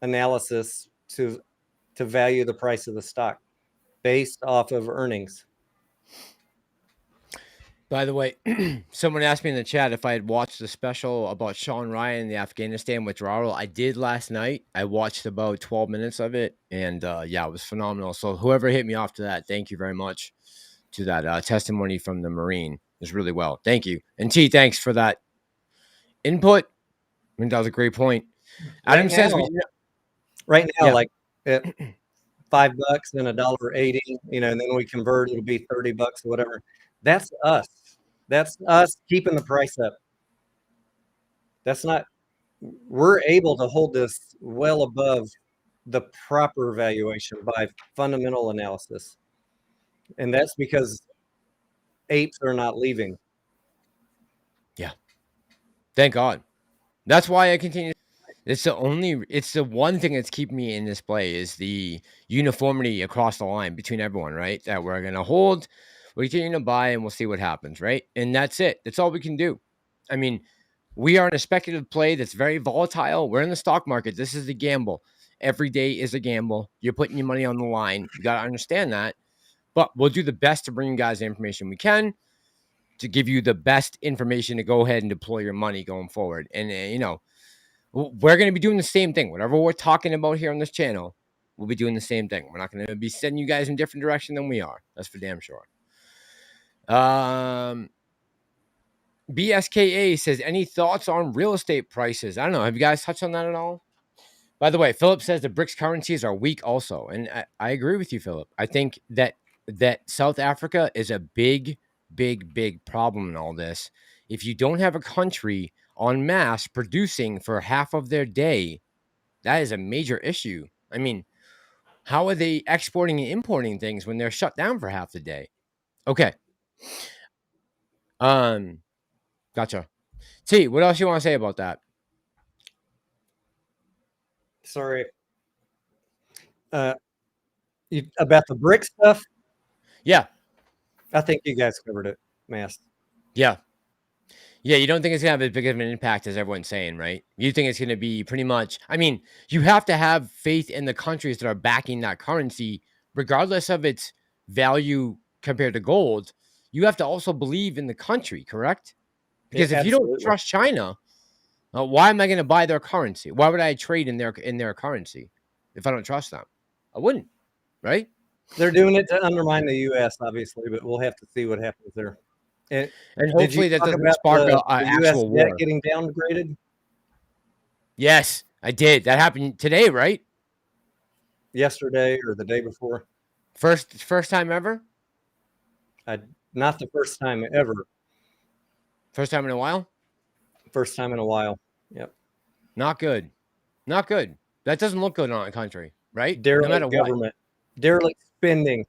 analysis to value the price of the stock based off of earnings. By the way, someone asked me in the chat if I had watched the special about Sean Ryan and the Afghanistan withdrawal. I did last night. I watched about 12 minutes of it, and it was phenomenal. So whoever hit me off to that, thank you very much to that testimony from the Marine. It was really well. Thank you. And T, thanks for that input. I think that was a great point. Adam says right now, like at $5 and $1.80, and then we convert, it'll be $30 or whatever. That's us. That's us keeping the price up. We're able to hold this well above the proper valuation by fundamental analysis. And that's because apes are not leaving. Yeah. Thank God. That's why I continue. It's the one thing that's keeping me in this play is the uniformity across the line between everyone, right? That we're going to hold, we're continuing to buy, and we'll see what happens, right? And that's it. That's all we can do. I mean, we are in a speculative play that's very volatile. We're in the stock market. This is a gamble. Every day is a gamble. You're putting your money on the line. You got to understand that. But we'll do the best to bring you guys the information we can to give you the best information to go ahead and deploy your money going forward. And, we're going to be doing the same thing. Whatever we're talking about here on this channel, we'll be doing the same thing. We're not going to be sending you guys in a different direction than we are. That's for damn sure. BSKA says, any thoughts on real estate prices? I don't know. Have you guys touched on that at all? By the way, Philip says the BRICS currencies are weak also. And I agree with you, Philip. I think that South Africa is a big, big, big problem in all this. If you don't have a country en masse producing for half of their day, that is a major issue. I mean, how are they exporting and importing things when they're shut down for half the day? Okay. Gotcha. T, what else you want to say about that? Sorry. About the brick stuff, Yeah. I think you guys covered it, Mass. Yeah. Yeah, you don't think it's going to have as big of an impact as everyone's saying, right? You think it's going to be pretty much, I mean, you have to have faith in the countries that are backing that currency, regardless of its value compared to gold. You have to also believe in the country, correct? Because if you don't Absolutely. trust China, why am I going to buy their currency? Why would I trade in their currency if I don't trust them? I wouldn't, right? They're doing it to undermine the U.S., obviously, but we'll have to see what happens there. And And did you hopefully that talk doesn't about spark the an U.S. actual debt war. getting downgraded Yes, I did. That happened today, right? yesterday or the day before? First time ever? Not the first time ever. First time in a while? First time in a while. Yep. Not good. Not good. That doesn't look good on a country, right? No Derelict matter what. government. Derelict spending.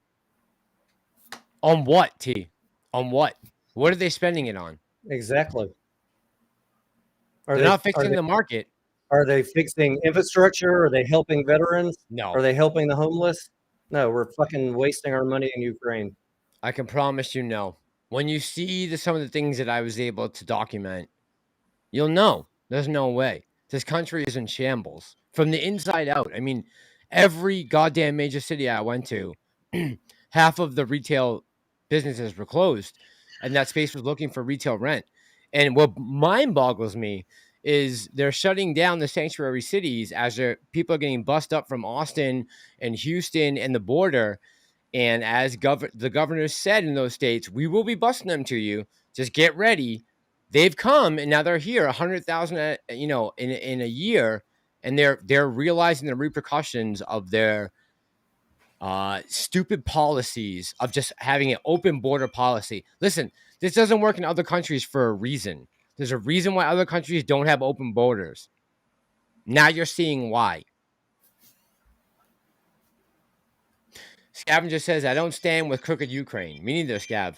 On what, T? On what? What are they spending it on? Exactly. They're not fixing the market. Are they fixing infrastructure? Are they helping veterans? No. Are they helping the homeless? No, we're fucking wasting our money in Ukraine. I can promise you no. When you see some of the things that I was able to document, you'll know. There's no way. This country is in shambles from the inside out. I mean, every goddamn major city I went to, half of the retail businesses were closed, and that space was looking for retail rent. And what mind boggles me is they're shutting down the sanctuary cities as people are getting bussed up from Austin and Houston and the border. And as the governor said in those states, we will be busting them to you. Just get ready. They've come and now they're here, 100,000, in a year, and they're realizing the repercussions of their stupid policies of just having an open border policy. Listen, this doesn't work in other countries for a reason. There's a reason why other countries don't have open borders. Now you're seeing why. Scavenger says, I don't stand with crooked Ukraine. Me neither, Scav.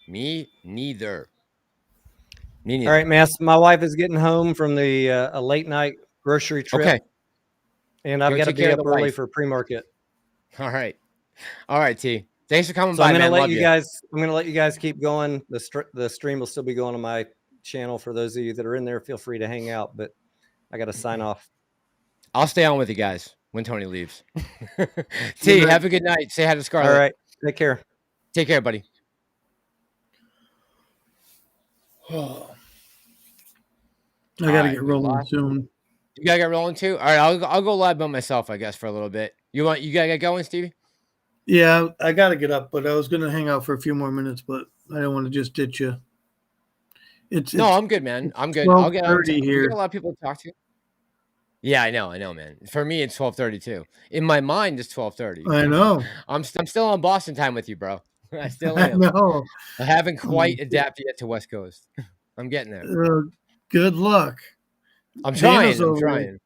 Me neither. All right, Mass. My wife is getting home from a late night grocery trip. Okay. And I've Go got to take be care of up the early wife. for pre-market. All right. All right, T. Thanks for coming So by, I'm man. gonna let Love you guys. I'm gonna let you guys keep going. The stream will still be going on my channel. For those of you that are in there, feel free to hang out. But I got to sign off. I'll stay on with you guys when Tony leaves. T, have a good night. Say hi to Scarlett. All right. Take care. Take care, buddy. Oh. I got to get rolling soon. You gotta get rolling too. All right, I'll go live by myself, I guess, for a little bit. You gotta get going, Stevie? Yeah, I got to get up, but I was going to hang out for a few more minutes, but I don't want to just ditch you. No, I'm good, man. I'm good. I'll I'll get get on. here. You got a lot of people to talk to. Yeah, I know, man. For me, it's 12:30 too. In my mind, it's 12:30. I know. I'm still on Boston time with you, bro. I still I am. know. I haven't quite adapted yet to West Coast. I'm getting there. Good luck. I'm trying. Dana's I'm trying.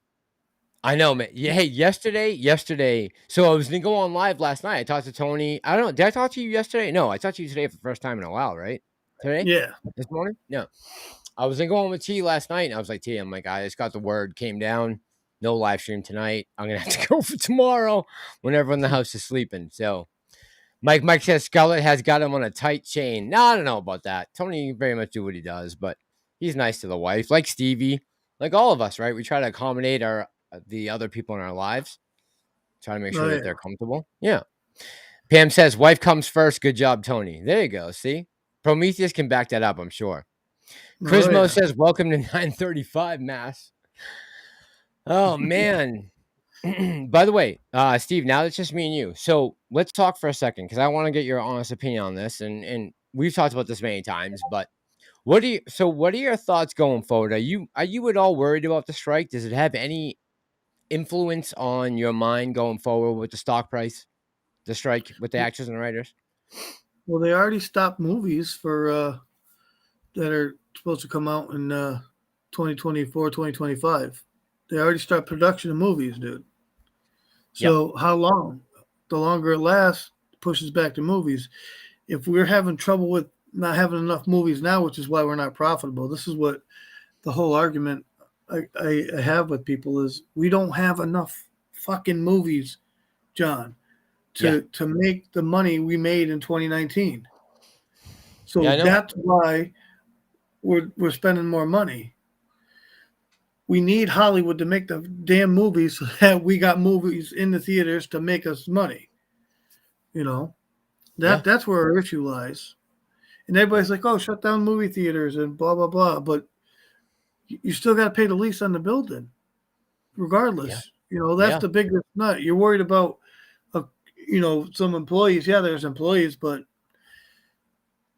I know, man. Yeah, hey, yesterday. So I was gonna go on live last night. I talked to Tony. I don't know. Did I talk to you yesterday? No, I talked to you today for the first time in a while, right? Today? Yeah. This morning? No. I was gonna go on with T last night, and I was like, T, I'm like, I just got the word, came down. No live stream tonight. I'm gonna have to go for tomorrow when everyone in the house is sleeping. So Mike says Scarlett has got him on a tight chain. No, I don't know about that. Tony very much do what he does, but he's nice to the wife, like Stevie, like all of us, right? We try to accommodate the other people in our lives, try to make sure that they're comfortable. Yeah. Pam says, wife comes first. Good job, Tony. There you go. See? Prometheus can back that up, I'm sure. Chrismo says, welcome to 935 Mass. Oh, man. By the way, Steve, now it's just me and you. So let's talk for a second because I want to get your honest opinion on this. And we've talked about this many times, but what are your thoughts going forward? Are you at all worried about the strike? Does it have any influence on your mind going forward with the stock price, the strike with the actors and writers? Well, they already stopped movies for that are supposed to come out in 2024, 2025. They already start production of movies, dude. Yep. So how long? The longer it lasts, pushes back to movies. If we're having trouble with not having enough movies now, which is why we're not profitable, this is what the whole argument I have with people is we don't have enough fucking movies, John, to make the money we made in 2019. So Yeah, I know. that's why we're spending more money. We need Hollywood to make the damn movies so that we got movies in the theaters to make us money. You know, that's where our issue lies. And everybody's like, oh, shut down movie theaters and blah, blah, blah. But you still got to pay the lease on the building regardless. Yeah. You know, that's the biggest nut. You're worried about, some employees. Yeah, there's employees, but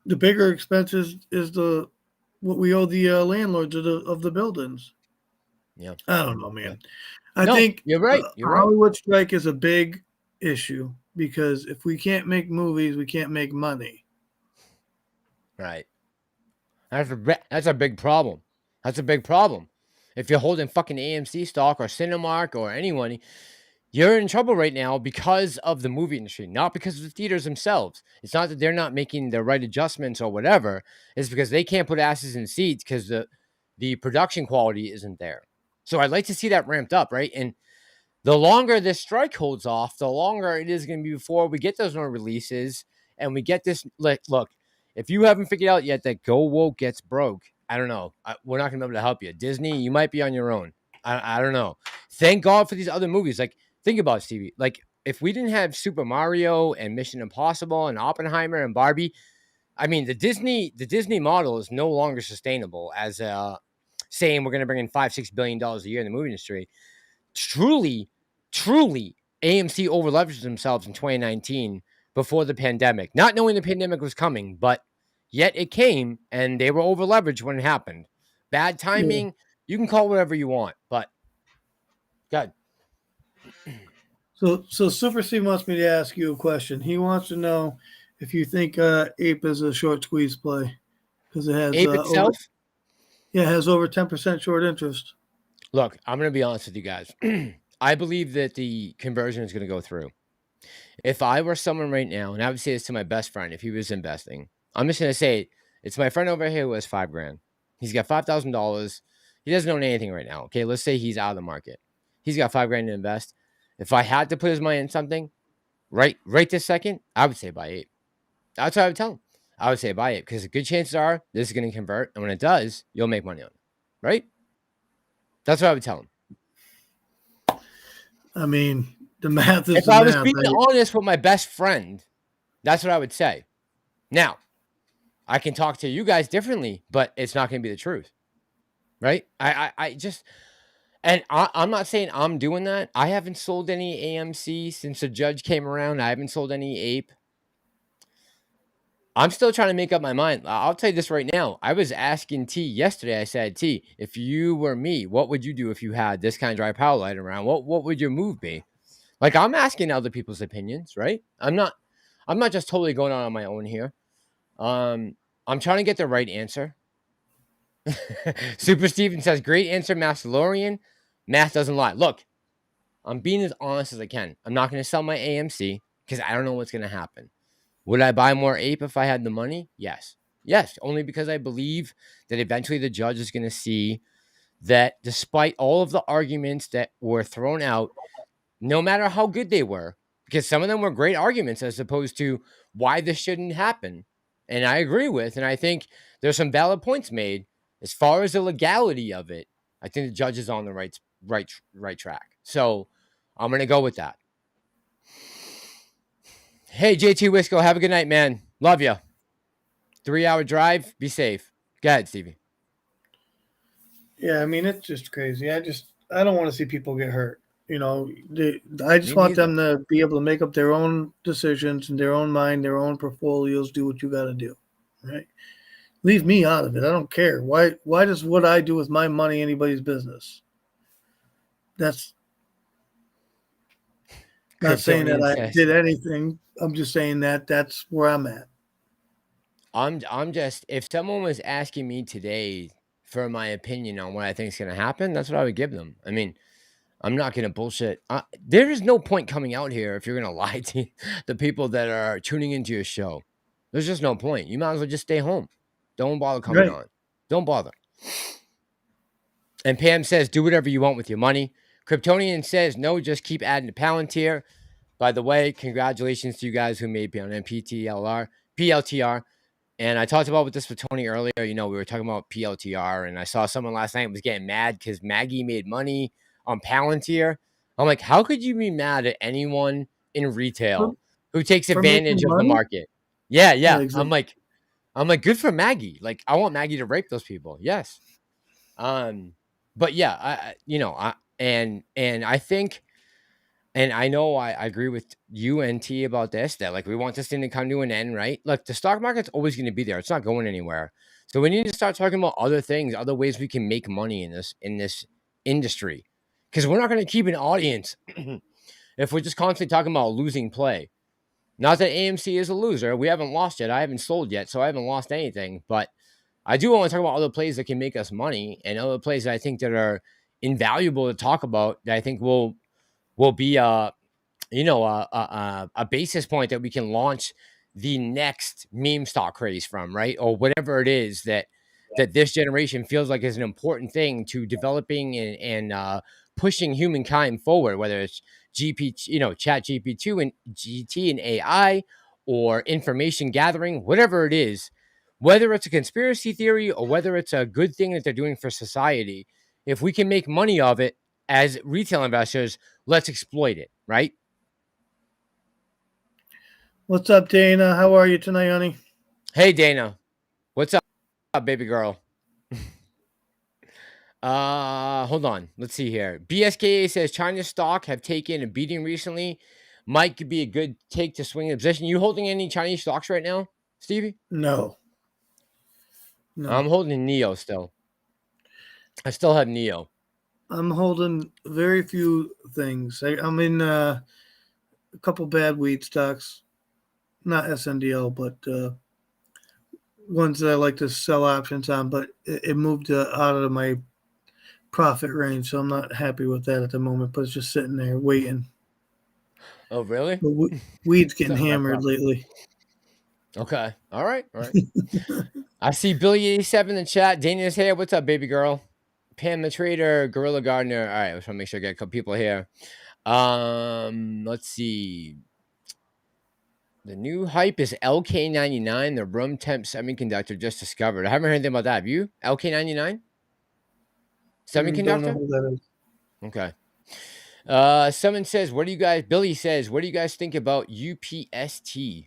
the bigger expense is what we owe the landlords of the buildings. Yeah. I don't know, man. Yeah. I think you're right. You're right. Hollywood strike is a big issue because if we can't make movies, we can't make money. Right. That's a big problem. That's a big problem. If you're holding fucking AMC stock or Cinemark or anyone, you're in trouble right now because of the movie industry, not because of the theaters themselves. It's not that they're not making the right adjustments or whatever. It's because they can't put asses in seats because the production quality isn't there. So I'd like to see that ramped up, right? And the longer this strike holds off, the longer it is going to be before we get those new releases and we get this. Look, if you haven't figured out yet that Go Woke gets broke, I don't know. We're not going to be able to help you. Disney, you might be on your own. I don't know. Thank God for these other movies. Like, think about it, Stevie. Like, if we didn't have Super Mario and Mission Impossible and Oppenheimer and Barbie, I mean, the Disney model is no longer sustainable as saying we're going to bring in $5-6 billion a year in the movie industry. Truly, AMC over-leveraged themselves in 2019 before the pandemic, not knowing the pandemic was coming, but yet it came, and they were over-leveraged when it happened. Bad timing, you can call whatever you want, but good. So Super C wants me to ask you a question. He wants to know if you think Ape is a short squeeze play because it has Ape itself? It has over 10% short interest. Look, I'm going to be honest with you guys. I believe that the conversion is going to go through. If I were someone right now, and I would say this to my best friend if he was investing, I'm just going to say it's my friend over here who has $5,000. He's got $5,000. He doesn't own anything right now. Okay, let's say he's out of the market. He's got $5,000 to invest. If I had to put his money in something, right this second, I would say buy Ape. That's what I would tell him. I would say buy Ape because the good chances are this is going to convert, and when it does, you'll make money on it. Right? That's what I would tell him. I mean, the math is if I was being honest with my best friend, that's what I would say. Now, I can talk to you guys differently, but it's not going to be the truth. Right? I just, and I'm not saying I'm doing that. I haven't sold any AMC since the judge came around. I haven't sold any Ape. I'm still trying to make up my mind. I'll tell you this right now. I was asking T yesterday. I said, T, if you were me, what would you do if you had this kind of dry powder lying around? What would your move be? Like, I'm asking other people's opinions, right? I'm not just totally going on my own here. I'm trying to get the right answer. Super Steven says, great answer, Massalorian. Math doesn't lie. Look, I'm being as honest as I can. I'm not going to sell my AMC because I don't know what's going to happen. Would I buy more Ape if I had the money? Yes. Yes, only because I believe that eventually the judge is going to see that despite all of the arguments that were thrown out, no matter how good they were, because some of them were great arguments as opposed to why this shouldn't happen. And I agree with, and I think there's some valid points made as far as the legality of it. I think the judge is on the right track. So I'm going to go with that. Hey, JT Wisco, have a good night, man. Love you. 3-hour drive. Be safe. Go ahead, Stevie. Yeah, I mean, it's just crazy. I don't want to see people get hurt. You know, I just want them to be able to make up their own decisions in their own mind, their own portfolios, do what you got to do, right? Leave me out of it. I don't care. Why does what I do with my money anybody's business? That's not saying that I did anything. I'm just saying that that's where I'm at. I'm just, if someone was asking me today for my opinion on what I think is going to happen, that's what I would give them. I mean, I'm not going to bullshit. There is no point coming out here if you're going to lie to the people that are tuning into your show. There's just no point. You might as well just stay home. Don't bother coming Right. on. Don't bother. And Pam says, do whatever you want with your money. Kryptonian says, no, just keep adding to Palantir. By the way, congratulations to you guys who made PLTR. And I talked about this with Tony earlier. You know, we were talking about PLTR, and I saw someone last night was getting mad because Maggie made money on Palantir. I'm like, how could you be mad at anyone in retail who takes advantage of the market? Yeah. exactly. I'm like, good for Maggie. Like, I want Maggie to rape those people. Yes. But yeah, and I think, and I know I agree with you and T about this, that like we want this thing to come to an end, right? Like the stock market's always going to be there. It's not going anywhere. So we need to start talking about other things, other ways we can make money in this industry. Because we're not going to keep an audience if we're just constantly talking about losing play. Not that AMC is a loser. We haven't lost yet. I haven't sold yet, so I haven't lost anything. But I do want to talk about other plays that can make us money and other plays that I think that are invaluable to talk about that I think will be a basis point that we can launch the next meme stock craze from, right? Or whatever it is that this generation feels like is an important thing to developing and pushing humankind forward, whether it's chat GP2 and GT and AI or information gathering, whatever it is, whether it's a conspiracy theory or whether it's a good thing that they're doing for society. If we can make money of it as retail investors, let's exploit it, right? What's up, Dana? How are you tonight, honey? Hey, Dana. What's up, baby girl? Hold on. Let's see here. BSKA says China's stock have taken a beating recently. Might could be a good take to swing in position. You holding any Chinese stocks right now, Stevie? No. I'm holding Neo still. I still have Neo. I'm holding very few things. I'm in a couple bad weed stocks, not SNDL, but ones that I like to sell options on. But it moved out of my profit range, so I'm not happy with that at the moment. But it's just sitting there waiting. Oh, really? But weed's getting hammered lately. Okay. All right. I see Billy87 in the chat. Dana's here. What's up, baby girl? Pam the Trader, Gorilla Gardener. All right, I just want to make sure I get a couple people here. Let's see. The new hype is LK99, the room temp semiconductor just discovered. I haven't heard anything about that. Have you? LK99? Semiconductor? Don't know who that is. Okay. Someone says, Billy says, what do you guys think about UPST?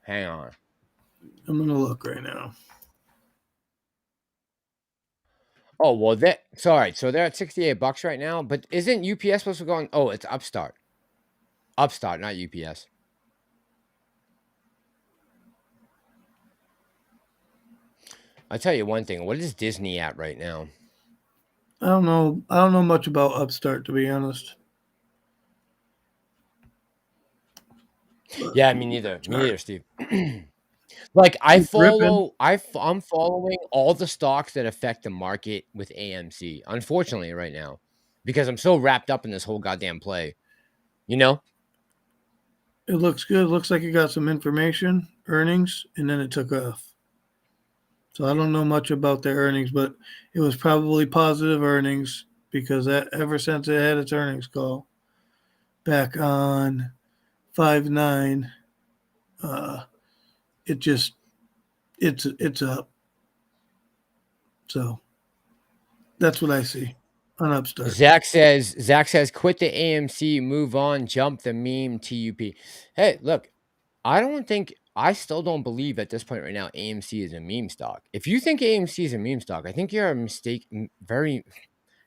Hang on. I'm going to look right now. Oh, well, so they're at $68 right now, but isn't UPS supposed to go on? Oh, it's Upstart. Upstart, not UPS. I'll tell you one thing. What is Disney at right now? I don't know. I don't know much about Upstart, to be honest. Yeah, me neither. Me neither, Steve. Like I'm following all the stocks that affect the market with AMC. Unfortunately, right now, because I'm so wrapped up in this whole goddamn play. You know. It looks good. It looks like you got some information, earnings, and then it took off. So I don't know much about their earnings, but it was probably positive earnings because ever since it had its earnings call back on 5/9, it's up. So that's what I see on Upstart. Zach says, quit the AMC, move on, jump the meme TUP. Hey, look, I still don't believe at this point right now AMC is a meme stock. If you think AMC is a meme stock, I think you're very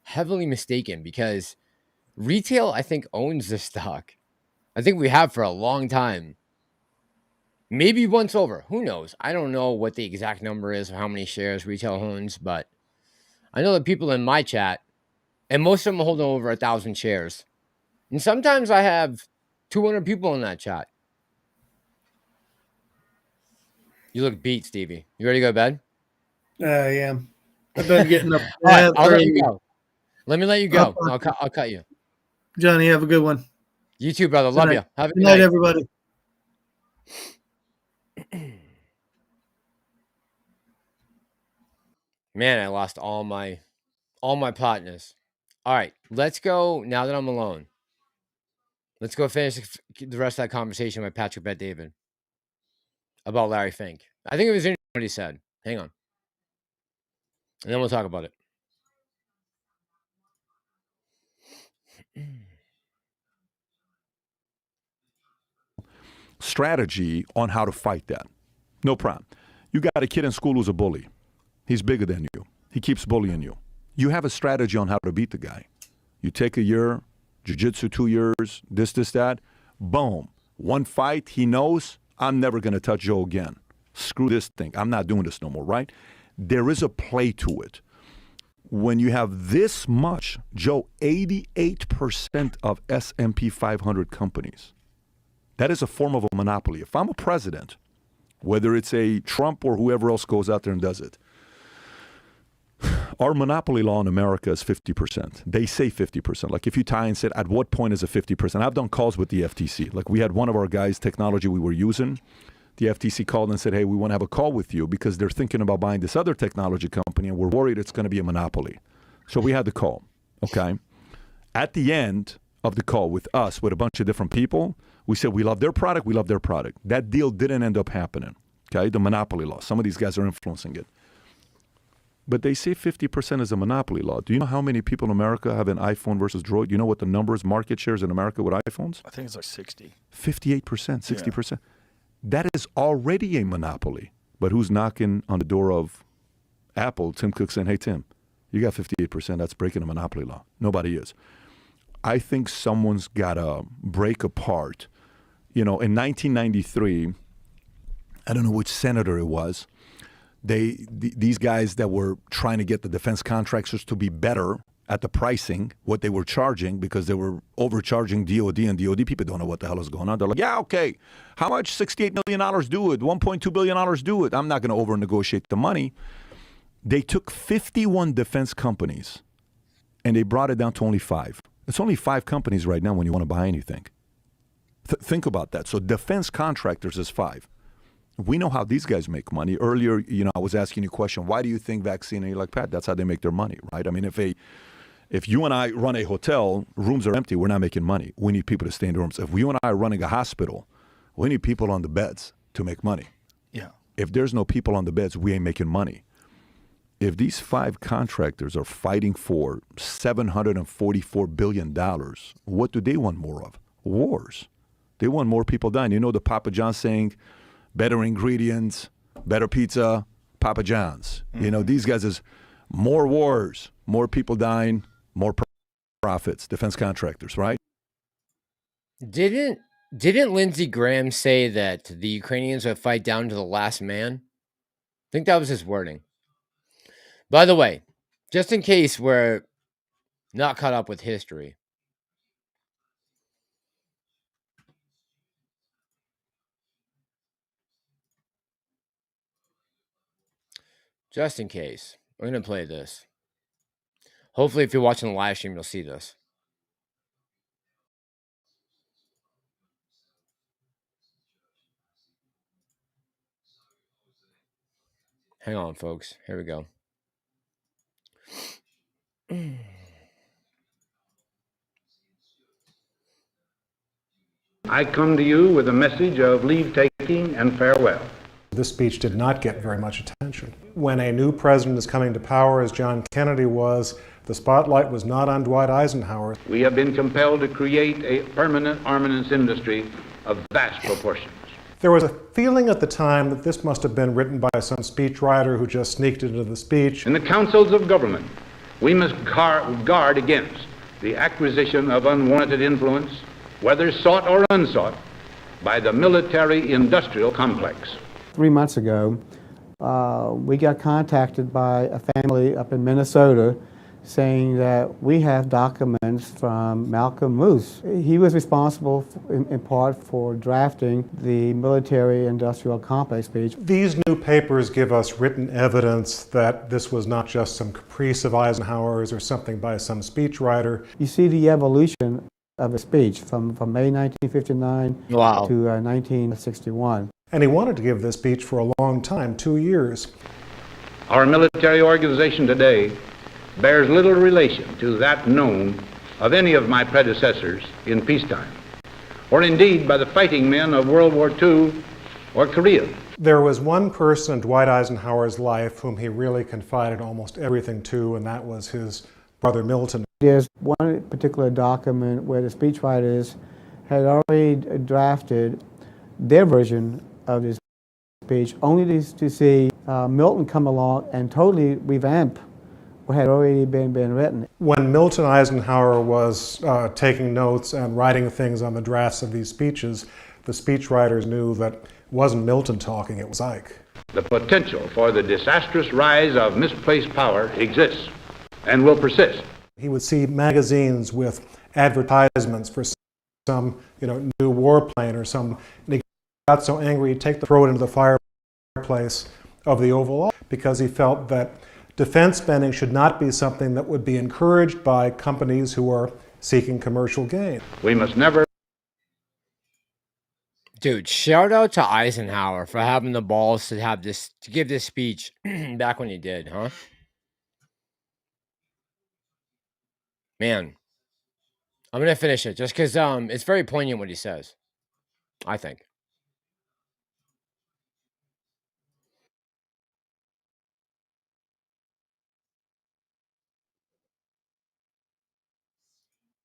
heavily mistaken because retail, I think, owns this stock. I think we have for a long time. Maybe once over. Who knows? I don't know what the exact number is of how many shares retail owns, but I know that people in my chat, and most of them are holding over 1,000 shares. And sometimes I have 200 people in that chat. You look beat, Stevie. You ready to go to bed? I am. I've been getting up. All right, I'll let you early. go. Let me let you go. I'll cut you. Johnny, have a good one. You too, brother. Love you. Have a Good night, everybody. Man, I lost all my partners. All right, let's go. Now that I'm alone, let's go finish the rest of that conversation with Patrick Bet David about Larry Fink. I think it was interesting what he said. Hang on, and then we'll talk about it. Strategy on how to fight that. No problem. You got a kid in school who's a bully. He's bigger than you. He keeps bullying you. You have a strategy on how to beat the guy. You take a year, jiu-jitsu 2 years, this, that. Boom. One fight, he knows, I'm never going to touch Joe again. Screw this thing. I'm not doing this no more, right? There is a play to it. When you have this much, Joe, 88% of S&P 500 companies, that is a form of a monopoly. If I'm a president, whether it's a Trump or whoever else goes out there and does it, our monopoly law in America is 50%. They say 50%. Like if you tie and said, at what point is it 50%? I've done calls with the FTC. Like we had one of our guys' technology we were using. The FTC called and said, hey, we want to have a call with you because they're thinking about buying this other technology company and we're worried it's going to be a monopoly. So we had the call, okay? At the end of the call with us, with a bunch of different people, we said, we love their product, we love their product. That deal didn't end up happening, okay? The monopoly law. Some of these guys are influencing it. But they say 50% is a monopoly law. Do you know how many people in America have an iPhone versus Droid? Do you know what the numbers, market shares in America with iPhones? I think it's like 60. 58%, 60%. Yeah. That is already a monopoly. But who's knocking on the door of Apple? Tim Cook saying, hey, Tim, you got 58%. That's breaking a monopoly law. Nobody is. I think someone's got to break apart. You know, in 1993, I don't know which senator it was, these guys that were trying to get the defense contractors to be better at the pricing, what they were charging, because they were overcharging DOD, and DOD people don't know what the hell is going on. They're like, yeah, okay, how much? $68 million do it, $1.2 billion do it. I'm not going to over-negotiate the money. They took 51 defense companies, and they brought it down to only 5. It's only 5 companies right now when you want to buy anything. Think about that. So defense contractors is 5. We know how these guys make money. Earlier, I was asking you a question, why do you think vaccine? And you're like, Pat, that's how they make their money, right? I mean, if you and I run a hotel, rooms are empty, we're not making money. We need people to stay in the rooms. If you and I are running a hospital, we need people on the beds to make money. Yeah. If there's no people on the beds, we ain't making money. If these 5 contractors are fighting for $744 billion, what do they want more of? Wars. They want more people dying. You know the Papa John saying, better ingredients, better pizza, Papa John's. Mm-hmm. These guys is more wars, more people dying, more profits, defense contractors, right? Didn't Lindsey Graham say that the Ukrainians would fight down to the last man? I think that was his wording. By the way, just in case we're not caught up with history, just in case, we're going to play this. Hopefully, if you're watching the live stream, you'll see this. Hang on, folks. Here we go. I come to you with a message of leave-taking and farewell. This speech did not get very much attention. When a new president is coming to power, as John Kennedy was, the spotlight was not on Dwight Eisenhower. We have been compelled to create a permanent armaments industry of vast proportions. There was a feeling at the time that this must have been written by some speechwriter who just sneaked into the speech. In the councils of government, we must guard against the acquisition of unwarranted influence, whether sought or unsought, by the military-industrial complex. 3 months ago, we got contacted by a family up in Minnesota saying that we have documents from Malcolm Moose. He was responsible in part for drafting the military-industrial complex speech. These new papers give us written evidence that this was not just some caprice of Eisenhower's or something by some speechwriter. You see the evolution of a speech from May 1959 Wow. to 1961. And he wanted to give this speech for a long time, 2 years. Our military organization today bears little relation to that known of any of my predecessors in peacetime, or indeed by the fighting men of World War II or Korea. There was one person in Dwight Eisenhower's life whom he really confided almost everything to, and that was his brother Milton. There's one particular document where the speechwriters had already drafted their version of this speech, only to see Milton come along and totally revamp what had already been written. When Milton Eisenhower was taking notes and writing things on the drafts of these speeches, the speechwriters knew that it wasn't Milton talking, it was Ike. The potential for the disastrous rise of misplaced power exists and will persist. He would see magazines with advertisements for some, new warplane or some, and he got so angry he'd throw it into the fireplace of the Oval Office because he felt that defense spending should not be something that would be encouraged by companies who are seeking commercial gain. We must never... Dude, shout out to Eisenhower for having the balls to give this speech back when he did, huh? Man, I'm gonna finish it just because it's very poignant what he says, I think.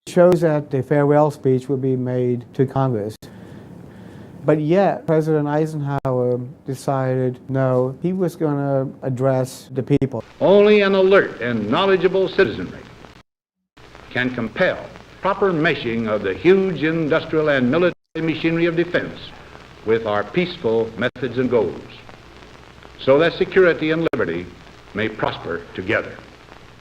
It shows that the farewell speech would be made to Congress. But yet, President Eisenhower decided no, he was going to address the people. Only an alert and knowledgeable citizenry can compel proper meshing of the huge industrial and military machinery of defense with our peaceful methods and goals, so that security and liberty may prosper together.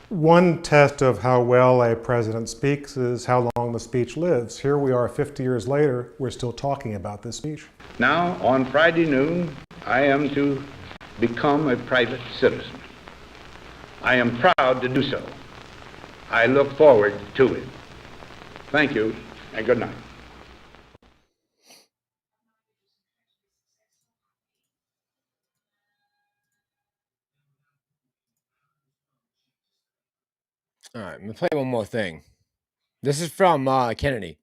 One test of how well a president speaks is how long the speech lives. Here we are 50 years later, we're still talking about this speech. Now, on Friday noon, I am to become a private citizen. I am proud to do so. I look forward to it. Thank you, and good night. All right, I'm gonna play one more thing. This is from Kennedy.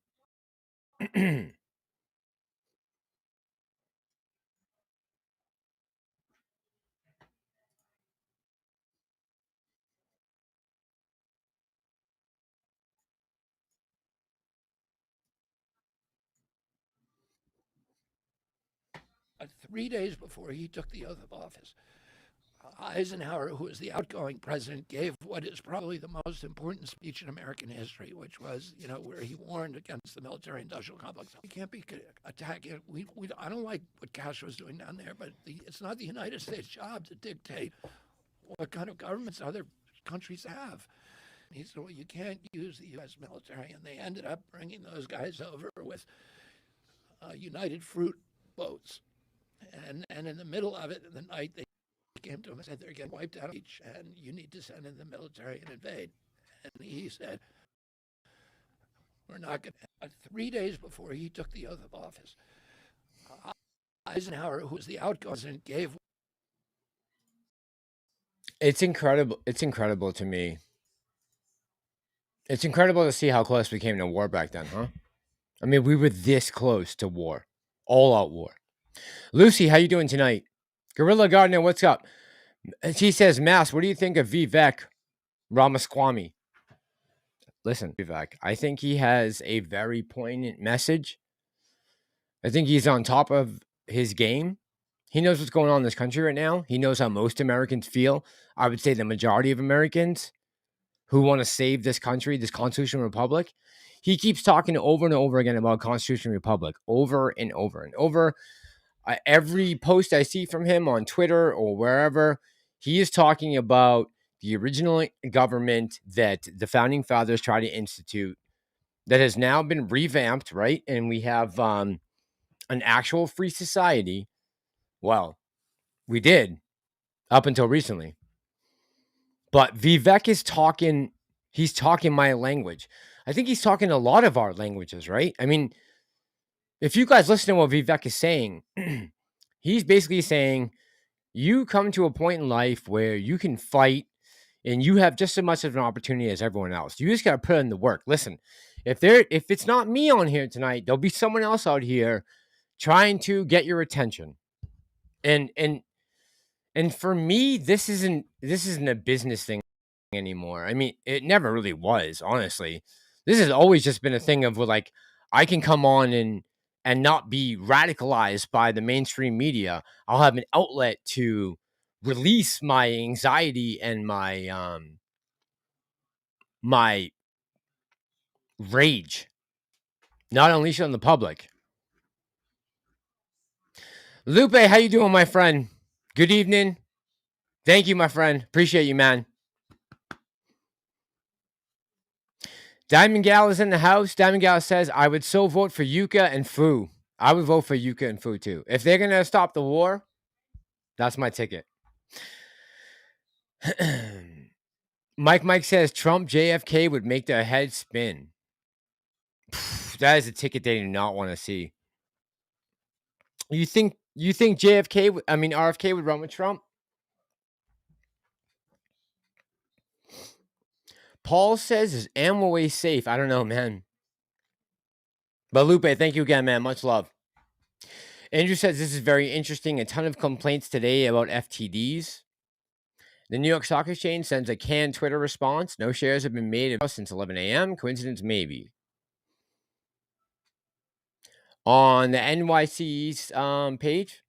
3 days before he took the oath of office, Eisenhower, who was the outgoing president, gave what is probably the most important speech in American history, which was, where he warned against the military-industrial complex. We can't be attacking. I don't like what Castro's doing down there, but it's not the United States' job to dictate what kind of governments other countries have. He said, well, you can't use the U.S. military, and they ended up bringing those guys over with United Fruit boats. And in the middle of it, in the night, they came to him and said, they're getting wiped out each, and you need to send in the military and invade. And he said, we're not going to. 3 days before he took the oath of office, Eisenhower, who was the outgoing president, gave. It's incredible. It's incredible to me. It's incredible to see how close we came to war back then, huh? I mean, we were this close to war. All-out war. Lucy, how you doing tonight? Gorilla Gardner, what's up? She says, Mass, what do you think of Vivek Ramaswamy? Listen, Vivek, I think he has a very poignant message. I think he's on top of his game. He knows what's going on in this country right now. He knows how most Americans feel. I would say the majority of Americans who want to save this country, this constitutional republic. He keeps talking over and over again about constitutional republic, over and over and over. Every post I see from him on Twitter or wherever, he is talking about the original government that the founding fathers tried to institute that has now been revamped, right? And we have an actual free society. Well, we did up until recently. But Vivek is talking, he's talking my language. I think he's talking a lot of our languages, right? I mean, if you guys listen to what Vivek is saying, he's basically saying you come to a point in life where you can fight and you have just as much of an opportunity as everyone else. You just got to put in the work. Listen, if it's not me on here tonight, there'll be someone else out here trying to get your attention. And for me, this isn't a business thing anymore. I mean, it never really was, honestly. This has always just been a thing of like I can come on and not be radicalized by the mainstream media. I'll have an outlet to release my anxiety and my rage, not unleash it on the public. Lupe, how you doing, my friend? Good evening. Thank you, my friend. Appreciate you, man. Diamond Gal is in the house. Diamond Gal says, I would so vote for Yuka and Fu. I would vote for Yuka and Fu too. If they're going to stop the war, that's my ticket. Mike says, Trump JFK would make their head spin. That is a ticket they do not want to see. You think RFK would run with Trump? Paul says, is Amway safe? I don't know, man. But Lupe, thank you again, man. Much love. Andrew says, this is very interesting. A ton of complaints today about FTDs. The New York Stock Exchange sends a canned Twitter response. No shares have been made since 11 a.m. Coincidence? Maybe. On the NYC's page.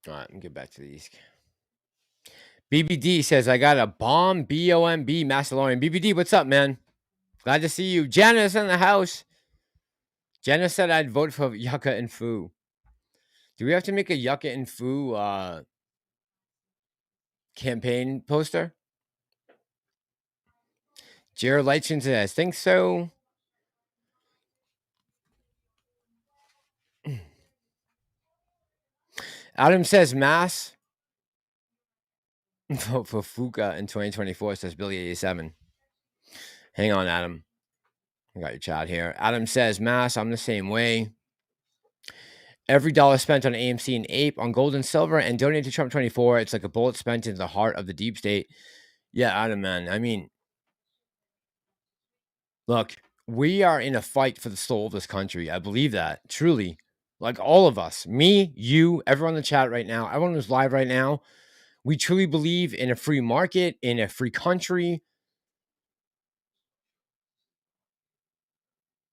All right, let me get back to these. BBD says, I got a bomb, B-O-M-B, Massalorian. BBD, what's up, man? Glad to see you. Jenna's in the house. Jenna said I'd vote for Yucca and Fu. Do we have to make a Yucca and Fu campaign poster? Jared Lightson says, I think so. Adam says, Mass. Vote for Fuka in 2024, says Billy87. Hang on, Adam. I got your chat here. Adam says, Mass, I'm the same way. Every dollar spent on AMC and Ape, on gold and silver, and donated to Trump 24, it's like a bullet spent into the heart of the deep state. Yeah, Adam, man. I mean, look, we are in a fight for the soul of this country. I believe that, truly. Like all of us, me, you, everyone in the chat right now, everyone who's live right now, we truly believe in a free market, in a free country.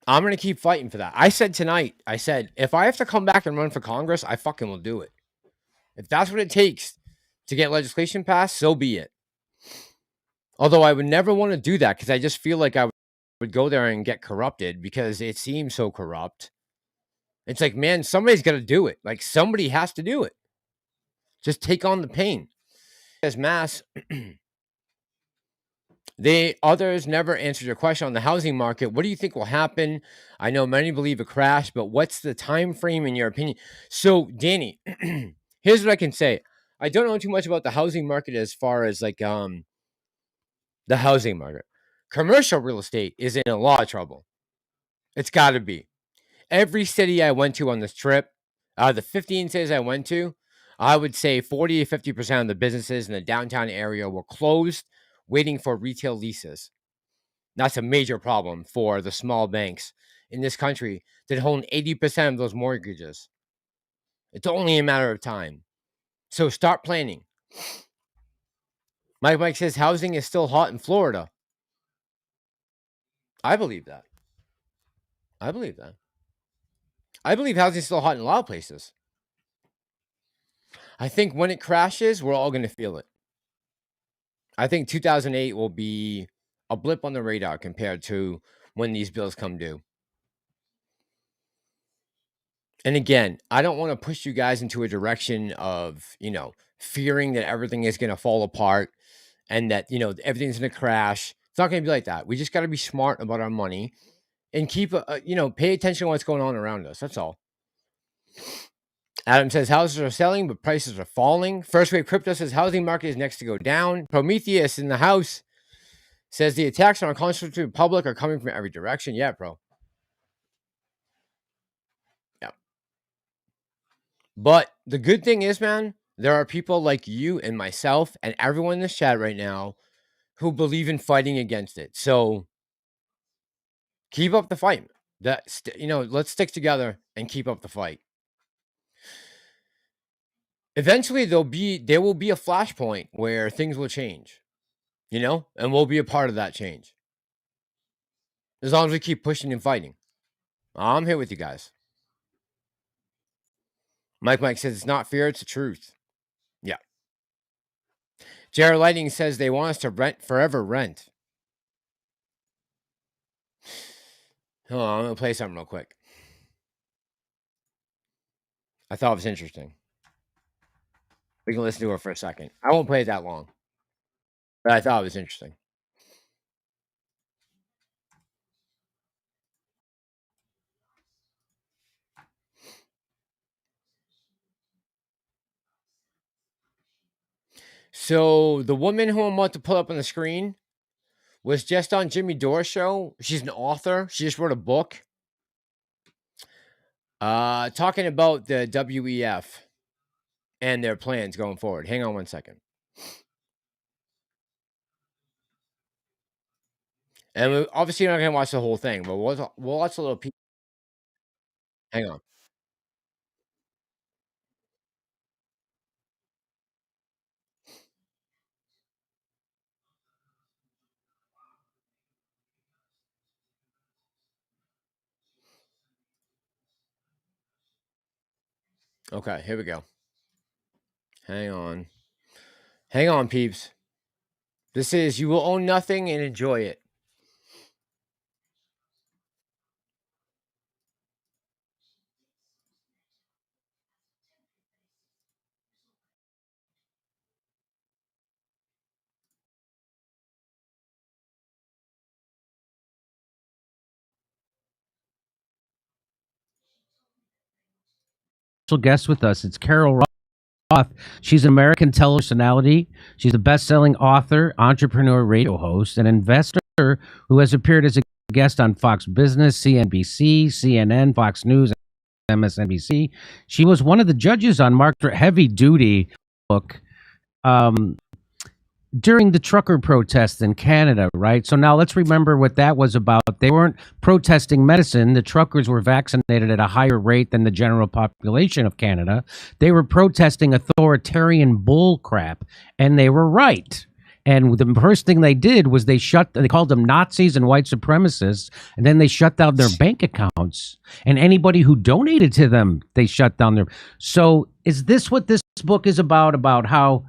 I'm going to keep fighting for that. I said tonight, if I have to come back and run for Congress, I fucking will do it. If that's what it takes to get legislation passed, so be it. Although I would never want to do that because I just feel like I would go there and get corrupted because it seems so corrupt. It's like, man, somebody's got to do it. Like, somebody has to do it. Just take on the pain. As Mass, others never answered your question on the housing market. What do you think will happen? I know many believe a crash, but what's the time frame in your opinion? So, Danny, here's what I can say. I don't know too much about the housing market as far as like the housing market. Commercial real estate is in a lot of trouble. It's got to be. Every city I went to on this trip, the 15 cities I went to, I would say 40 to 50% of the businesses in the downtown area were closed, waiting for retail leases. That's a major problem for the small banks in this country that hold 80% of those mortgages. It's only a matter of time. So start planning. Mike says housing is still hot in Florida. I believe that. I believe housing is still hot in a lot of places. I think when it crashes, we're all going to feel it. I think 2008 will be a blip on the radar compared to when these bills come due. And again, I don't want to push you guys into a direction of, fearing that everything is going to fall apart and that, everything's going to crash. It's not going to be like that. We just got to be smart about our money and keep, pay attention to what's going on around us. That's all. Adam says houses are selling, but prices are falling. First Wave Crypto says housing market is next to go down. Prometheus in the house says the attacks on our constitutional republic are coming from every direction. Yeah, bro. Yeah. But the good thing is, man, there are people like you and myself and everyone in this chat right now who believe in fighting against it. So keep up the fight. Let's stick together and keep up the fight. Eventually, there will be a flashpoint where things will change, and we'll be a part of that change. As long as we keep pushing and fighting. I'm here with you guys. Mike says it's not fear, it's the truth. Yeah. Jared Lighting says they want us to forever rent. Hold on, I'm going to play something real quick. I thought it was interesting. We can listen to it for a second. I won't play it that long. But I thought it was interesting. So the woman who I'm about to pull up on the screen was just on Jimmy Dore's show. She's an author. She just wrote a book talking about the WEF and their plans going forward. Hang on one second. And we obviously not going to watch the whole thing, but we'll watch a little piece. Hang on. Okay, here we go. Hang on. Hang on, peeps. This is You Will Own Nothing and Enjoy It. Guest with us. It's Carol Roth. She's an American personality. She's a best-selling author, entrepreneur, radio host, and investor who has appeared as a guest on Fox Business, CNBC, CNN, Fox News, and MSNBC. She was one of the judges on Mark Heavy Duty book during the trucker protests in Canada, right? So now let's remember what that was about. They weren't protesting medicine. The truckers were vaccinated at a higher rate than the general population of Canada. They were protesting authoritarian bull crap, and they were right. And the first thing they did was they called them Nazis and white supremacists, and then they shut down their bank accounts. And anybody who donated to them, they shut down their. So is this what this book is about? About how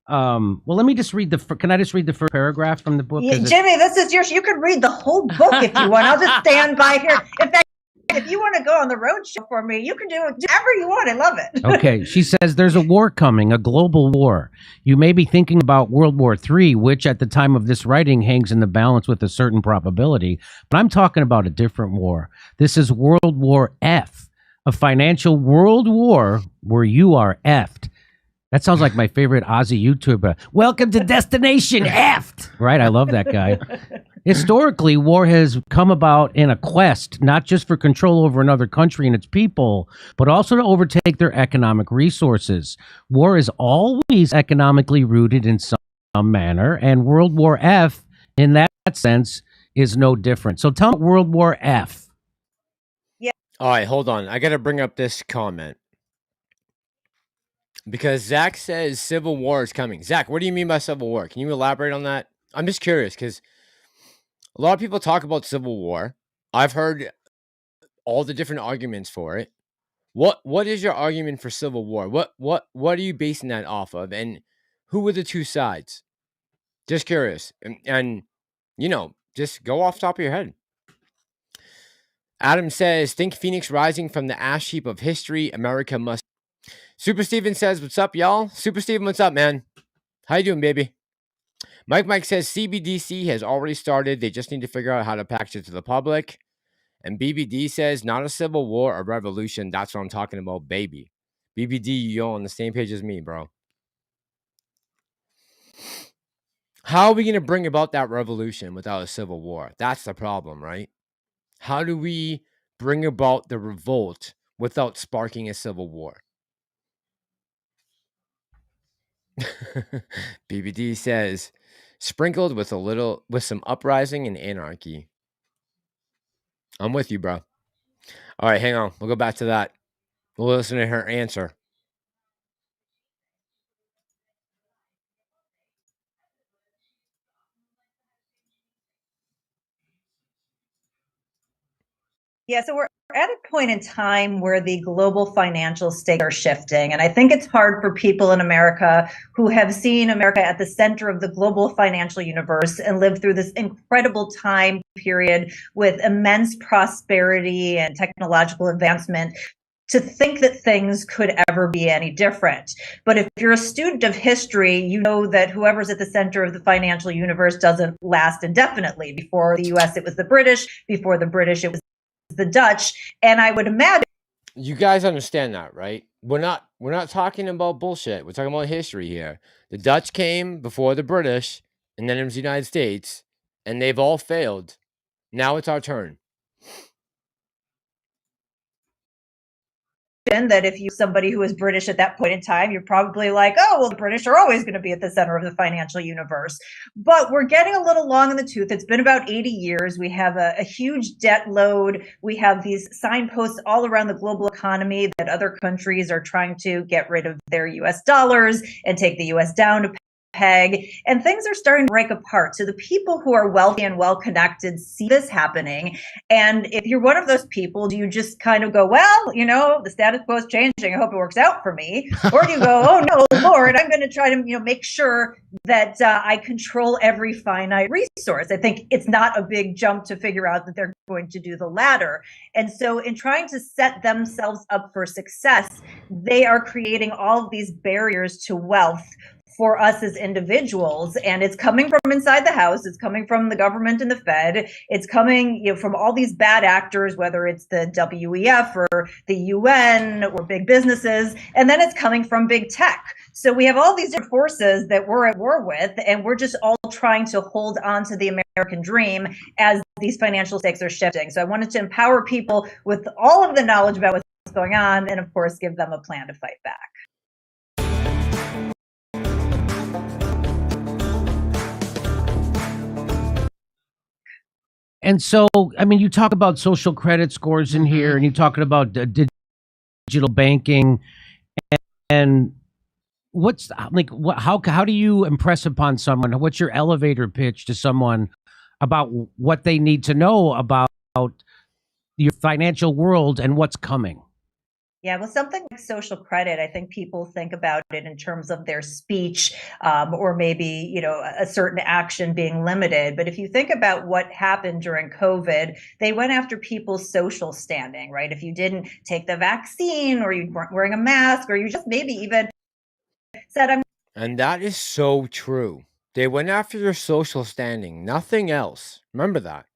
well, let me just read can I just read the first paragraph from the book? Yeah, Jimmy, this is yours. You could read the whole book if you want. I'll just stand by here. In fact, if you want to go on the road show for me, you can do whatever you want. I love it. Okay. She says there's a war coming, a global war. You may be thinking about World War III, which at the time of this writing hangs in the balance with a certain probability. But I'm talking about a different war. This is World War F, a financial world war where you are effed. That sounds like my favorite Aussie YouTuber. Welcome to Destination Effed. Right? I love that guy. Historically, war has come about in a quest, not just for control over another country and its people, but also to overtake their economic resources. War is always economically rooted in some manner, and World War F, in that sense, is no different. So tell me World War F. Yeah. All right, hold on. I got to bring up this comment. Because Zach says civil war is coming. Zach, what do you mean by civil war? Can you elaborate on that? I'm just curious because a lot of people talk about civil war. I've heard all the different arguments for it. What is your argument for civil war? What are you basing that off of? And who were the two sides? Just curious. And just go off the top of your head. Adam says, think Phoenix rising from the ash heap of history. America must. Super Steven says, what's up, y'all? Super Steven, what's up, man? How you doing, baby? Mike says, CBDC has already started. They just need to figure out how to package it to the public. And BBD says, not a civil war, a revolution. That's what I'm talking about, baby. BBD, you're on the same page as me, bro. How are we going to bring about that revolution without a civil war? That's the problem, right? How do we bring about the revolt without sparking a civil war? BBD says, sprinkled with some uprising and anarchy. I'm with you, bro. All right, hang on. We'll go back to that. We'll listen to her answer. Yeah, so we're at a point in time where the global financial stakes are shifting. And I think it's hard for people in America who have seen America at the center of the global financial universe and lived through this incredible time period with immense prosperity and technological advancement to think that things could ever be any different. But if you're a student of history, you know that whoever's at the center of the financial universe doesn't last indefinitely. Before the US, it was the British. Before the British, it was the Dutch. And I would imagine you guys understand that, right? We're not talking about bullshit. We're talking about history here. The Dutch came before the British, and then it was the United States, and they've all failed. Now it's our turn. that if you somebody who was British at that point in time, you're probably like, oh, well, the British are always going to be at the center of the financial universe. But we're getting a little long in the tooth. It's been about 80 years. We have a huge debt load. We have these signposts all around the global economy that other countries are trying to get rid of their US dollars and take the US down to peg, and things are starting to break apart. So the people who are wealthy and well-connected see this happening. And if you're one of those people, do you just kind of go, well, the status quo is changing. I hope it works out for me. Or do you go, oh no, Lord, I'm going to try to, make sure that I control every finite resource. I think it's not a big jump to figure out that they're going to do the latter. And so in trying to set themselves up for success, they are creating all of these barriers to wealth for us as individuals. And it's coming from inside the house. It's coming from the government and the Fed. It's coming from all these bad actors, whether it's the WEF or the UN or big businesses. And then it's coming from big tech. So we have all these different forces that we're at war with, and we're just all trying to hold on to the American dream as these financial stakes are shifting. So I wanted to empower people with all of the knowledge about what's going on and, of course, give them a plan to fight back. And so, you talk about social credit scores in here, and you're talking about digital banking, and what's how do you impress upon someone? What's your elevator pitch to someone about what they need to know about your financial world and what's coming? Yeah, well, something like social credit, I think people think about it in terms of their speech or maybe, a certain action being limited. But if you think about what happened during COVID, they went after people's social standing, right? If you didn't take the vaccine or you weren't wearing a mask or you just maybe even said, And that is so true. They went after your social standing, nothing else. Remember that.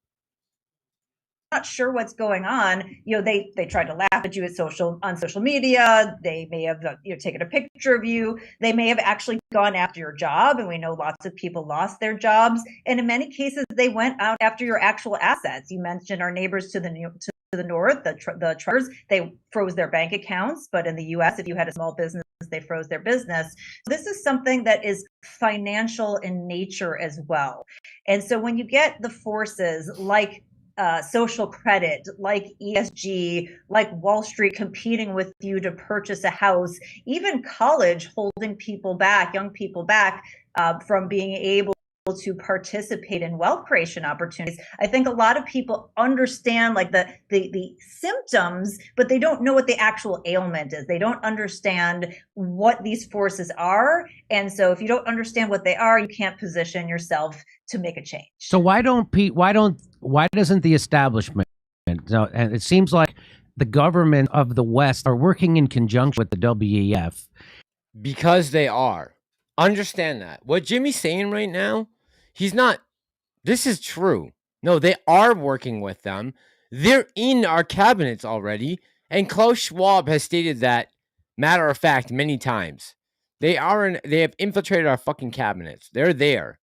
Not sure what's going on, they tried to laugh at you on social media. They may have taken a picture of you. They may have actually gone after your job, and we know lots of people lost their jobs. And in many cases, they went out after your actual assets. You mentioned our neighbors to the north, the truckers. They froze their bank accounts, but in the U.S., if you had a small business, they froze their business. This is something that is financial in nature as well. And so when you get the forces like social credit, like ESG, like Wall Street competing with you to purchase a house, even college holding people back, young people back from being able to participate in wealth creation opportunities. I think a lot of people understand like the symptoms, but they don't know what the actual ailment is. They don't understand what these forces are. And so if you don't understand what they are, you can't position yourself to make a change. So why doesn't the establishment, and it seems like the government of the West are working in conjunction with the WEF? Because they are. Understand that. What Jimmy's saying right now, he's not. This is true. No, they are working with them. They're in our cabinets already. And Klaus Schwab has stated that, matter of fact, many times. They have infiltrated our fucking cabinets. They're there.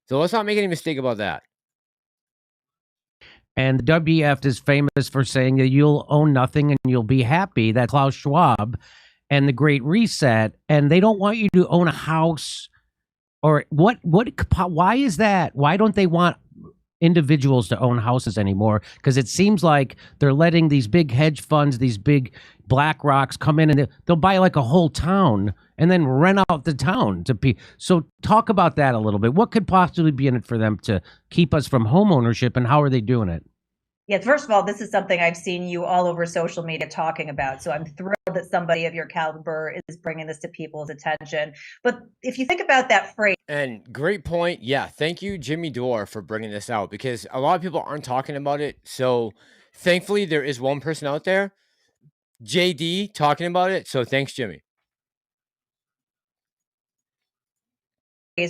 So let's not make any mistake about that. And the WEF is famous for saying that you'll own nothing and you'll be happy. That's Klaus Schwab and the Great Reset. And they don't want you to own a house. Or why is that? Why don't they want individuals to own houses anymore? Because it seems like they're letting these big hedge funds, these big black rocks come in and they'll buy like a whole town and then rent out the town to people. So talk about that a little bit. What could possibly be in it for them to keep us from home ownership, and how are they doing it? Yeah, first of all, this is something I've seen you all over social media talking about. So I'm thrilled that somebody of your caliber is bringing this to people's attention. But if you think about that phrase. And great point. Yeah, thank you, Jimmy Dore, for bringing this out, because a lot of people aren't talking about it. So thankfully, there is one person out there, JD, talking about it. So thanks, Jimmy.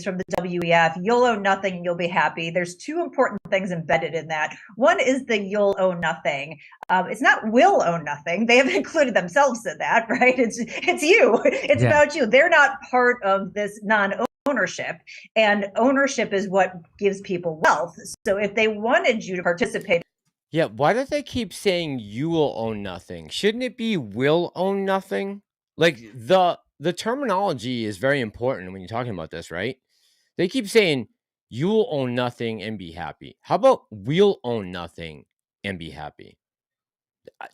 From the WEF, you'll own nothing and you'll be happy. There's two important things embedded in that. One is the you'll own nothing. It's not will own nothing. They have included themselves in that, right? It's you. It's about you. They're not part of this non-ownership, and ownership is what gives people wealth. So if they wanted you to participate. Yeah, why do they keep saying you will own nothing? Shouldn't it be will own nothing? Like the terminology is very important when you're talking about this, right? They keep saying you'll own nothing and be happy. How about we'll own nothing and be happy?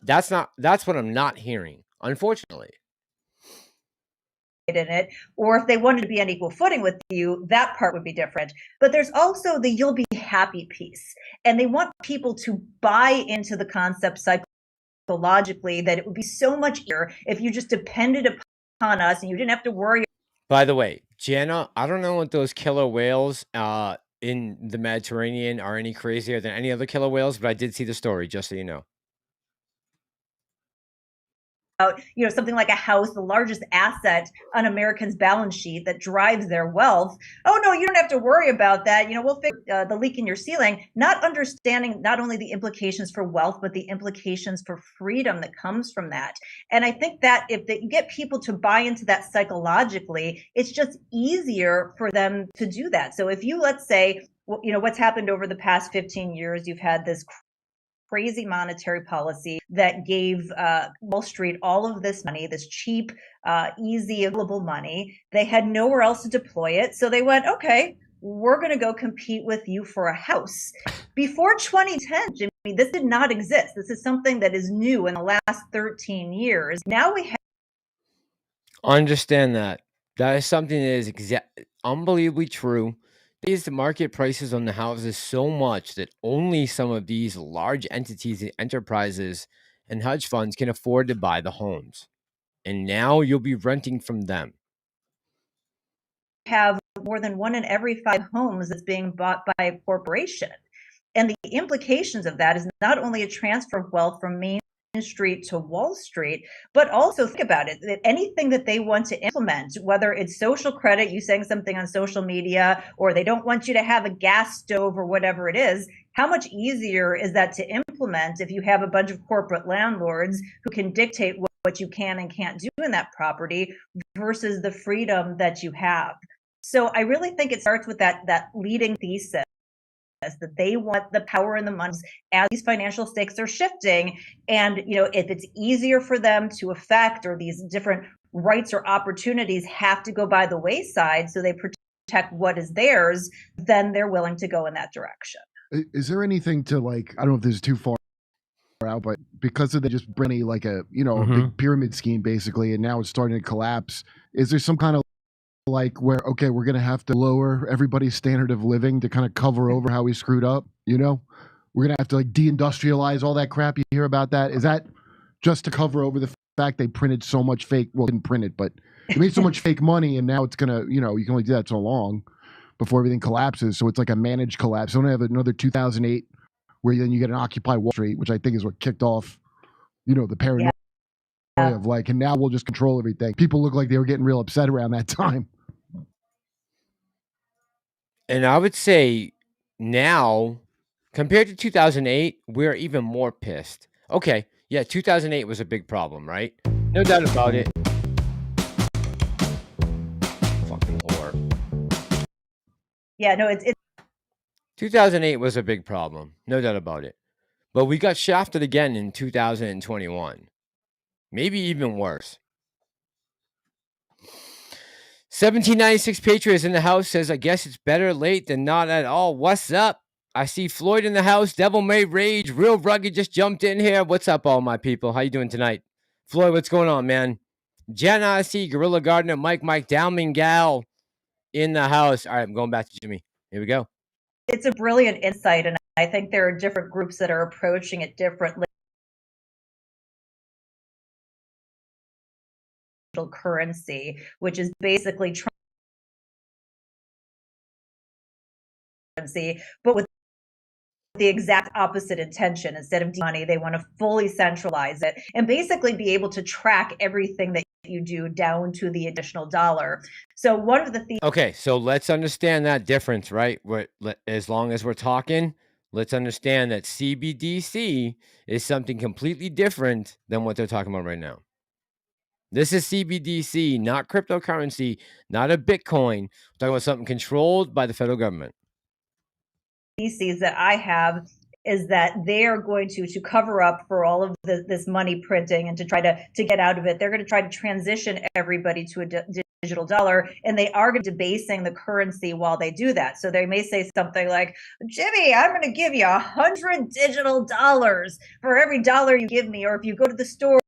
That's what I'm not hearing, unfortunately. In it, or if they wanted to be on equal footing with you, that part would be different. But there's also the you'll be happy piece, and they want people to buy into the concept psychologically that it would be so much easier if you just depended upon us and you didn't have to worry. By the way, Jana, I don't know what those killer whales in the Mediterranean are any crazier than any other killer whales, but I did see the story, just so you know. Something like a house, the largest asset on Americans' balance sheet that drives their wealth. Oh no, you don't have to worry about that. We'll fix the leak in your ceiling. Not understanding not only the implications for wealth, but the implications for freedom that comes from that. And I think that if you get people to buy into that psychologically, it's just easier for them to do that. So if you, let's say, what's happened over the past 15 years, you've had this crazy monetary policy that gave Wall Street all of this money, this cheap, easy, available money. They had nowhere else to deploy it. So they went, okay, we're going to go compete with you for a house. Before 2010, Jimmy, this did not exist. This is something that is new in the last 13 years. Now we have. Understand that. That is something that is unbelievably true. Raise the market prices on the houses so much that only some of these large entities and enterprises and hedge funds can afford to buy the homes. And now you'll be renting from them. Have more than 1 in every 5 homes that's being bought by a corporation. And the implications of that is not only a transfer of wealth from Main Street to Wall Street, but also think about it, that anything that they want to implement, whether it's social credit, you saying something on social media, or they don't want you to have a gas stove or whatever it is, how much easier is that to implement if you have a bunch of corporate landlords who can dictate what you can and can't do in that property versus the freedom that you have? So I really think it starts with that leading thesis that they want the power and the money as these financial stakes are shifting. And, if it's easier for them to affect, or these different rights or opportunities have to go by the wayside so they protect what is theirs, then they're willing to go in that direction. Is there anything to, like, I don't know if this is too far out, but because of the just bringing like a, a big pyramid scheme basically, and now it's starting to collapse, is there some kind of like where, okay, we're going to have to lower everybody's standard of living to kind of cover over how we screwed up, you know? We're going to have to like deindustrialize all that crap. You hear about that? Is that just to cover over the fact they printed so much fake, well, didn't print it, but they made so much fake money, and now it's going to, you know, you can only do that so long before everything collapses. So it's like a managed collapse. Don't have another 2008 where then you get an Occupy Wall Street, which I think is what kicked off, you know, the paranoia of like, and now we'll just control everything. People look like they were getting real upset around that time. And I would say now, compared to 2008, we're even more pissed. Okay, yeah, 2008 was a big problem, right? No doubt about it. Fucking whore. Yeah, no, it's 2008 was a big problem, no doubt about it. But we got shafted again in 2021. Maybe even worse. 1796 Patriots in the house says, I guess it's better late than not at all. What's up? I see Floyd in the house. Devil May Rage. Real Rugged just jumped in here. What's up, all my people? How you doing tonight? Floyd, what's going on, man? Jen, I see Gorilla Gardener, Mike, Downing Gal in the house. All right, I'm going back to Jimmy. Here we go. it's a brilliant insight, and I think there are different groups that are approaching it differently. Currency, which is basically currency, but with the exact opposite intention. Instead of money, they want to fully centralize it and basically be able to track everything that you do down to the additional dollar. So one of the Okay, so let's understand that difference, right? As long as we're talking, let's understand that CBDC is something completely different than what they're talking about right now. This is CBDC, not cryptocurrency, not a Bitcoin. We're talking about something controlled by the federal government. theses that I have is that they are going to cover up for all of this money printing and to try to get out of it. They're going to try to transition everybody to a digital dollar, and they are debasing the currency while they do that. So they may say something like, Jimmy, I'm going to give you 100 digital dollars for every dollar you give me. Or if you go to the store,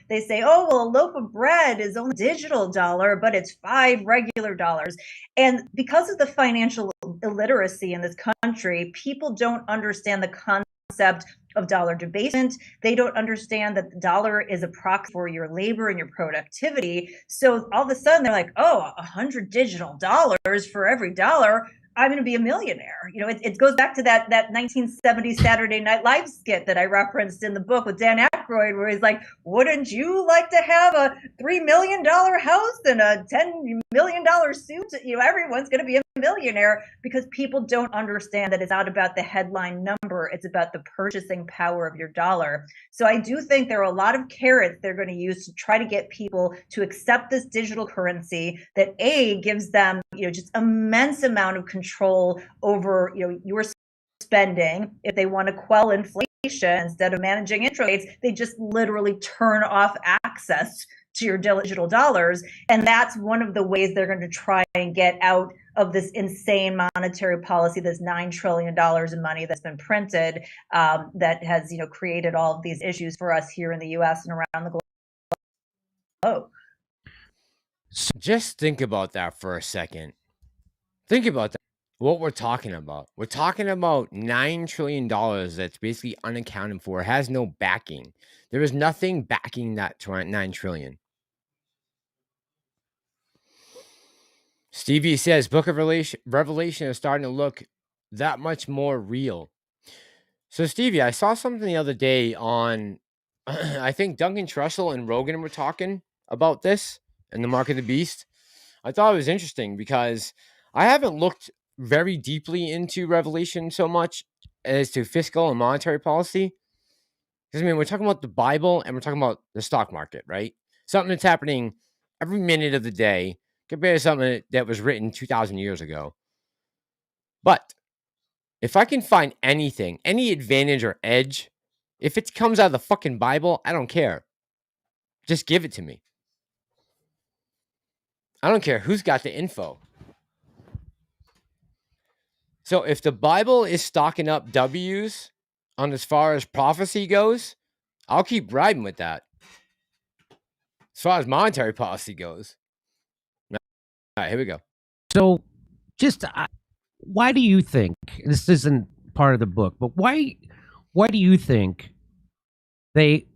they say, oh, well, a loaf of bread is only digital dollar, but it's 5 regular dollars. And because of the financial illiteracy in this country, people don't understand the concept of dollar debasement. They don't understand that the dollar is a proxy for your labor and your productivity. So all of a sudden they're like, oh, 100 digital dollars for every dollar, I'm going to be a millionaire. You know, it goes back to that 1970s Saturday Night Live skit that I referenced in the book with Dan Aykroyd, where he's like, wouldn't you like to have a $3 million house and a $10 million suit? You know, everyone's going to be a millionaire, because people don't understand that it's not about the headline number. It's about the purchasing power of your dollar. So I do think there are a lot of carrots they're going to use to try to get people to accept this digital currency that gives them, you know, just immense amount of control over, you know, your spending. If they want to quell inflation instead of managing interest rates, they just literally turn off access to your digital dollars. And that's one of the ways they're going to try and get out of this insane monetary policy, this $9 trillion in money that's been printed, that has, you know, created all of these issues for us here in the US and around the globe. Just think about that for a second. Think about that. What we're talking about. We're talking about $9 trillion that's basically unaccounted for. It has no backing. There is nothing backing that $9 trillion. Stevie says Book of Revelation is starting to look that much more real. So Stevie, I saw something the other day on, I think Duncan Trussell and Rogan were talking about this in the Mark of the Beast. I thought it was interesting because I haven't looked very deeply into Revelation so much as to fiscal and monetary policy. Because, I mean, we're talking about the Bible and we're talking about the stock market, right? Something that's happening every minute of the day compared to something that was written 2,000 years ago. But if I can find anything, any advantage or edge, if it comes out of the fucking Bible, I don't care. Just give it to me. I don't care who's got the info. So if the Bible is stocking up W's on as far as prophecy goes, I'll keep riding with that. As far as monetary policy goes, right, here we go. So, just why do you think this isn't part of the book? But why do you think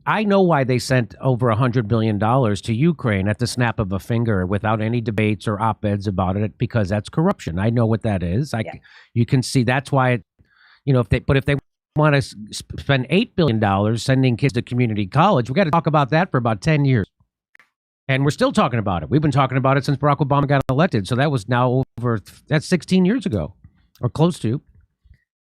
I know why they sent over $100 billion to Ukraine at the snap of a finger without any debates or op-eds about it, because that's corruption. I know what that is. You can see that's why, if they want to spend $8 billion sending kids to community college, we got to talk about that for about 10 years. And we're still talking about it. We've been talking about it since Barack Obama got elected. So that was that's 16 years ago or close to.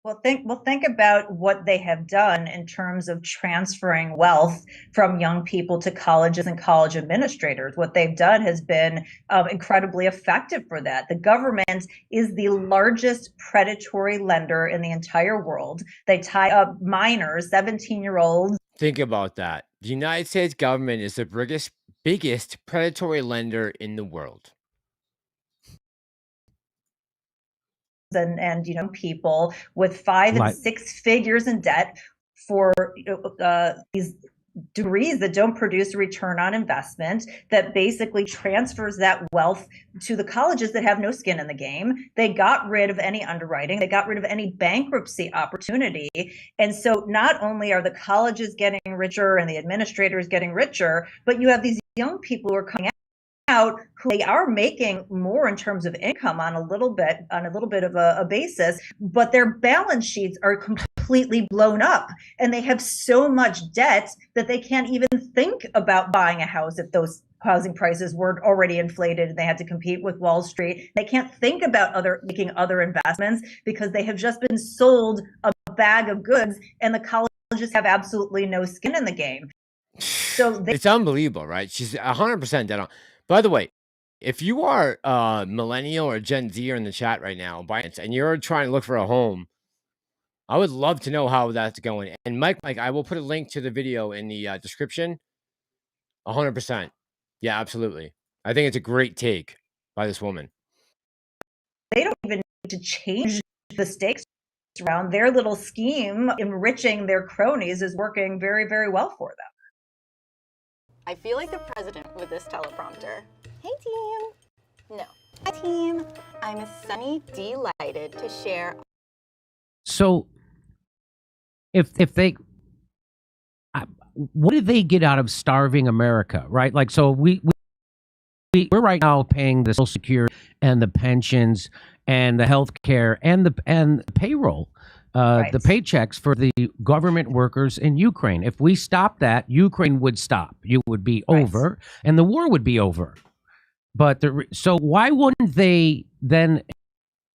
Well, think about what they have done in terms of transferring wealth from young people to colleges and college administrators. What they've done has been incredibly effective for that. The government is the largest predatory lender in the entire world. They tie up minors, 17-year-olds. Think about that. The United States government is the biggest predatory lender in the world. And people with 5 and 6 figures in debt for these degrees that don't produce a return on investment, that basically transfers that wealth to the colleges that have no skin in the game. They got rid of any underwriting. They got rid of any bankruptcy opportunity. And so not only are the colleges getting richer and the administrators getting richer, but you have these young people who are coming out who they are making more in terms of income on a little bit of a basis, but their balance sheets are completely blown up, and they have so much debt that they can't even think about buying a house if those housing prices were already inflated and they had to compete with Wall Street. They can't think about making other investments because they have just been sold a bag of goods, and the colleges have absolutely no skin in the game. So it's unbelievable, right? She's 100% dead on. By the way, if you are millennial or Gen Z in the chat right now, and you're trying to look for a home, I would love to know how that's going. And Mike, I will put a link to the video in the description. 100%. Yeah, absolutely. I think it's a great take by this woman. They don't even need to change the stakes around. Their little scheme, enriching their cronies, is working very, very well for them. I feel like the president with this teleprompter. Hey team. No. Hi team. I'm Sunny delighted to share. So if they, what did they get out of starving America, right? Like, so we're right now paying the Social Security and the pensions and the health care and the payroll. The paychecks for the government workers in Ukraine. If we stop that, Ukraine would stop. You would be over, and the war would be over. But so why wouldn't they then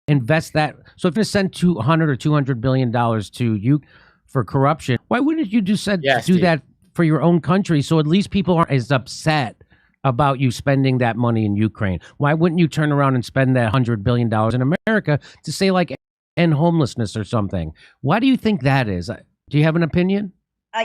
invest that? So if they send $200 or $200 billion to you for corruption, why wouldn't you do that for your own country? So at least people aren't as upset about you spending that money in Ukraine. Why wouldn't you turn around and spend that $100 billion in America to say, like, end homelessness or something? Why do you think that is? Do you have an opinion?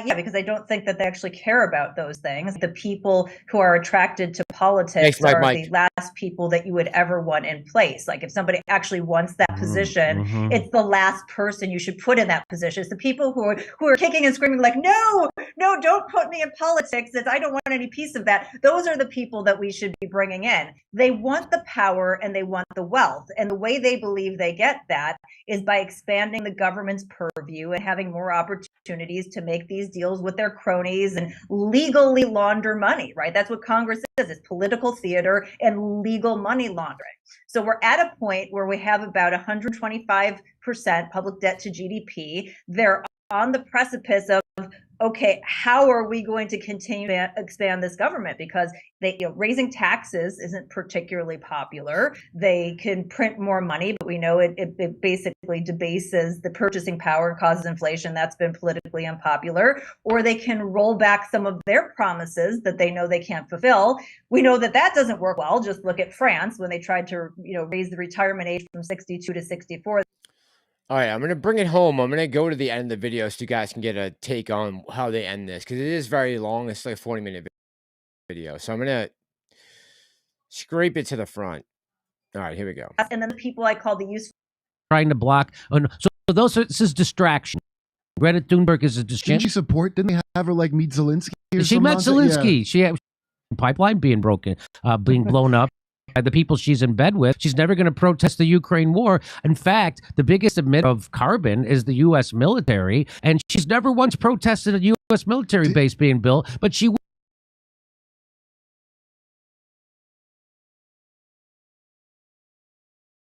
Yeah, because I don't think that they actually care about those things. The people who are attracted to politics are the last people that you would ever want in place. Like, if somebody actually wants that position, it's the last person you should put in that position. It's the people who are kicking and screaming like, no, don't put me in politics. I don't want any piece of that. Those are the people that we should be bringing in. They want the power and they want the wealth. And the way they believe they get that is by expanding the government's purview and having more opportunities to make these deals with their cronies and legally launder money, right? That's what Congress is. It's political theater and legal money laundering. So we're at a point where we have about 125% public debt to GDP. They're on the precipice of, okay, how are we going to continue to expand this government? Because raising taxes isn't particularly popular. They can print more money, but we know it basically debases the purchasing power and causes inflation. That's been politically unpopular. Or they can roll back some of their promises that they know they can't fulfill. We know that doesn't work well. Just look at France when they tried to raise the retirement age from 62 to 64. All right, I'm going to bring it home. I'm going to go to the end of the video so you guys can get a take on how they end this, because it is very long. It's like a 40-minute video. So I'm going to scrape it to the front. All right, here we go. And then the people I call the useful. Trying to block. Oh, no. So this is distraction. Greta Thunberg is a distraction. Didn't she support? Didn't they have her like meet Zelensky? She met Zelensky. Yeah. She had pipeline being broken, being blown up. by the people she's in bed with. She's never going to protest the Ukraine war. In fact, the biggest emitter of carbon is the U.S. military, and she's never once protested a U.S. military base being built, but she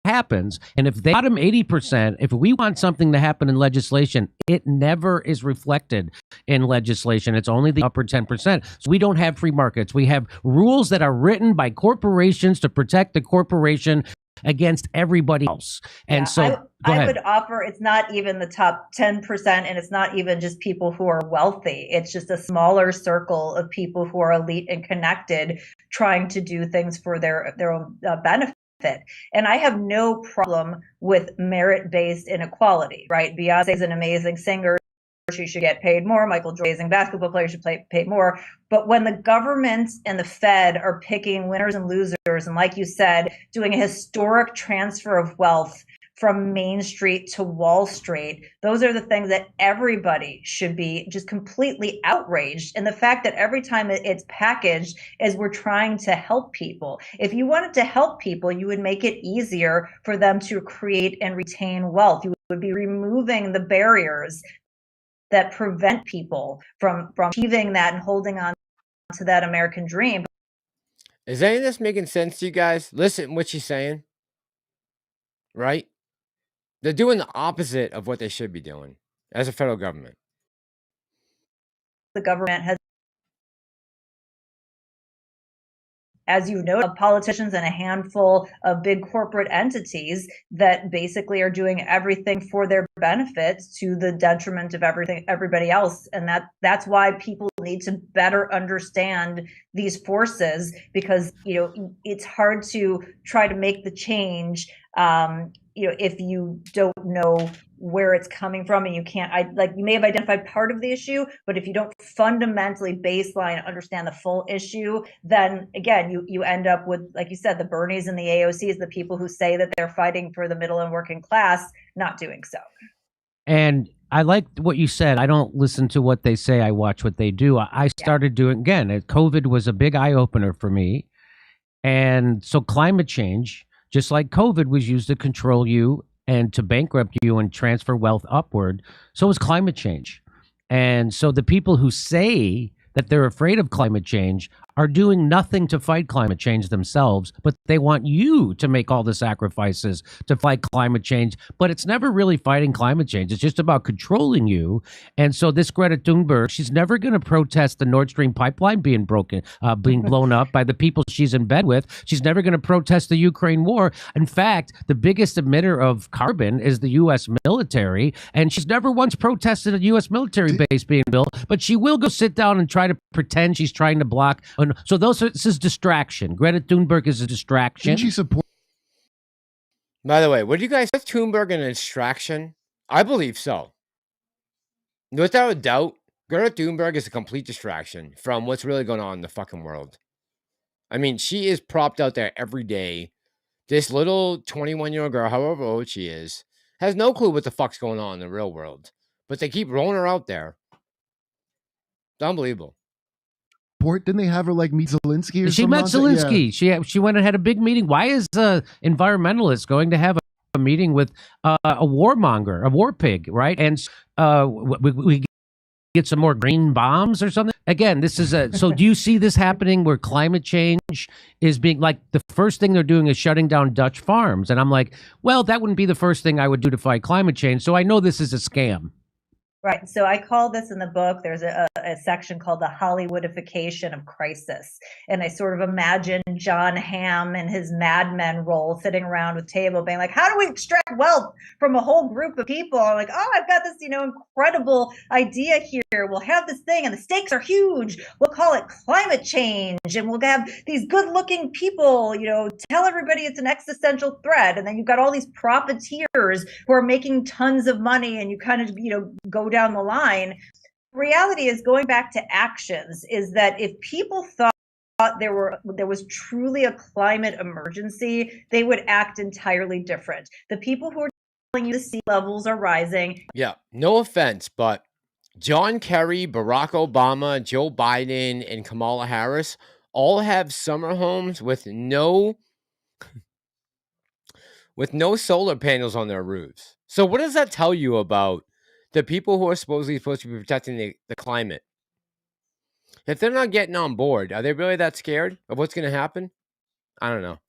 happens. And if they bottom 80%, if we want something to happen in legislation, it never is reflected in legislation. It's only the upper 10%. So we don't have free markets. We have rules that are written by corporations to protect the corporation against everybody else. And I would offer it's not even the top 10%, and it's not even just people who are wealthy. It's just a smaller circle of people who are elite and connected, trying to do things for their own benefit. And I have no problem with merit-based inequality, right? Beyonce is an amazing singer. She should get paid more. Michael Jordan, amazing basketball player, should pay more. But when the government and the Fed are picking winners and losers, and like you said, doing a historic transfer of wealth from Main Street to Wall Street, those are the things that everybody should be just completely outraged. And the fact that every time it's packaged as we're trying to help people. If you wanted to help people, you would make it easier for them to create and retain wealth. You would be removing the barriers that prevent people from achieving that and holding on to that American dream. Is any of this making sense to you guys? Listen to what she's saying. Right? They're doing the opposite of what they should be doing as a federal government. The government has, as you know, politicians and a handful of big corporate entities that basically are doing everything for their benefits to the detriment of everybody else. And that's why people need to better understand these forces, because it's hard to try to make the change if you don't know where it's coming from, and you can't, you may have identified part of the issue, but if you don't fundamentally baseline understand the full issue, then again, you end up with, like you said, the Bernies and the AOCs, the people who say that they're fighting for the middle and working class, not doing so. And I like what you said. I don't listen to what they say. I watch what they do. I started doing, again, COVID was a big eye opener for me. And so climate change, just like COVID was used to control you and to bankrupt you and transfer wealth upward, so is climate change. And so the people who say that they're afraid of climate change are doing nothing to fight climate change themselves, but they want you to make all the sacrifices to fight climate change. But it's never really fighting climate change. It's just about controlling you. And so this Greta Thunberg, she's never going to protest the Nord Stream pipeline being blown up by the people she's in bed with. She's never going to protest the Ukraine war. In fact, the biggest emitter of carbon is the U.S. military. And she's never once protested a U.S. military base being built, but she will go sit down and try to pretend she's trying to block. So this is distraction. Greta Thunberg is a distraction. Didn't she support? By the way, what do you guys think? Thunberg an distraction? I believe so. Without a doubt, Greta Thunberg is a complete distraction from what's really going on in the fucking world. I mean, she is propped out there every day. This little 21-year-old girl, however old she is, has no clue what the fuck's going on in the real world. But they keep rolling her out there. It's unbelievable. Didn't they have her meet Zelensky or something? She met Zelensky. Yeah. She went and had a big meeting. Why is a environmentalist going to have a meeting with a warmonger, a war pig, right? And we get some more green bombs or something. Again, this is so do you see this happening where climate change is being the first thing they're doing is shutting down Dutch farms? And I'm like, well, that wouldn't be the first thing I would do to fight climate change. So I know this is a scam. Right. So I call this in the book, there's a section called the Hollywoodification of crisis. And I sort of imagine John Hamm in his Mad Men role sitting around with table being like, how do we extract wealth from a whole group of people? I'm like, oh, I've got this, incredible idea here. We'll have this thing and the stakes are huge. We'll call it climate change. And we'll have these good looking people, tell everybody it's an existential threat. And then you've got all these profiteers who are making tons of money, and you kind of, go down the line. Reality is, going back to actions, is that if people thought there was truly a climate emergency, they would act entirely different. The people who are telling you the sea levels are rising. Yeah, no offense, but John Kerry, Barack Obama, Joe Biden, and Kamala Harris all have summer homes with no with no solar panels on their roofs. So what does that tell you about the people who are supposed to be protecting the climate? If they're not getting on board, are they really that scared of what's going to happen? I don't know.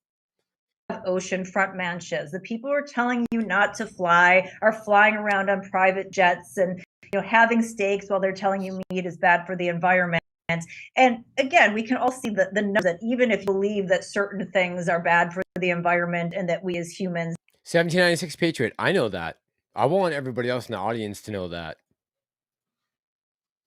Oceanfront mansions. The people who are telling you not to fly are flying around on private jets and having steaks while they're telling you meat is bad for the environment. And again, we can all see the numbers that even if you believe that certain things are bad for the environment and that we as humans 1796 Patriot. I know that. I want everybody else in the audience to know that.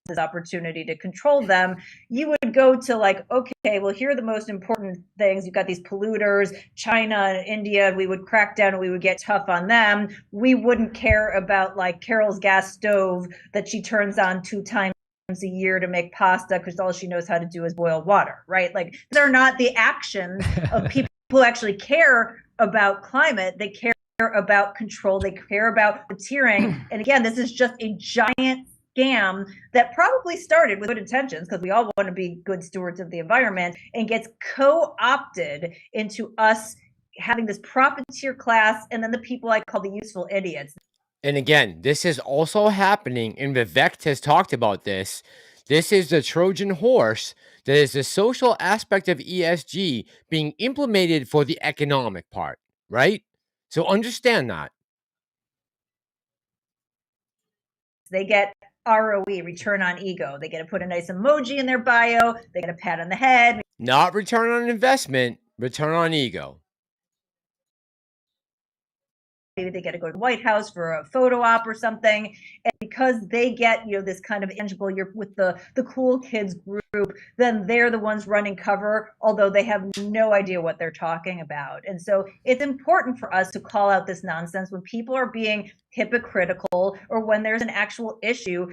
this opportunity to control them, you would go to like, okay, well, here are the most important things. You've got these polluters, China and India, we would crack down and we would get tough on them. We wouldn't care about like Carol's gas stove that she turns on 2 times a year to make pasta because all she knows how to do is boil water, right? Like they're not the actions of people who actually care about climate. They care about control. They care about profiteering. And again, this is just a giant scam that probably started with good intentions because we all want to be good stewards of the environment and gets co-opted into us having this profiteer class and then the people I call the useful idiots. And again, this is also happening, and Vivek has talked about this. This is the Trojan horse that is the social aspect of ESG being implemented for the economic part, right? So understand that. They get ROE, return on ego. They get to put a nice emoji in their bio. They get a pat on the head. Not return on investment, return on ego. Maybe they get to go to the White House for a photo op or something. And because they get, this kind of tangible, you're with the cool kids group, then they're the ones running cover, although they have no idea what they're talking about. And so it's important for us to call out this nonsense when people are being hypocritical or when there's an actual issue,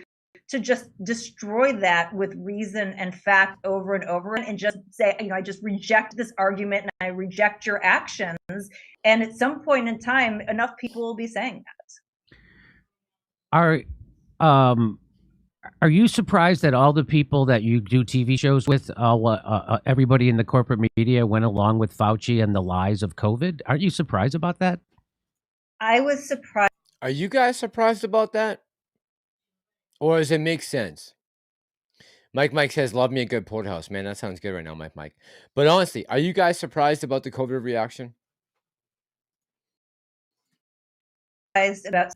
to just destroy that with reason and fact over and over and just say, I just reject this argument and I reject your actions. And at some point in time, enough people will be saying that. Are you surprised that all the people that you do TV shows with, everybody in the corporate media went along with Fauci and the lies of COVID? Aren't you surprised about that? I was surprised. Are you guys surprised about that? Or does it make sense? Mike says, love me a good porterhouse. Man, that sounds good right now, Mike. But honestly, are you guys surprised about the COVID reaction? About,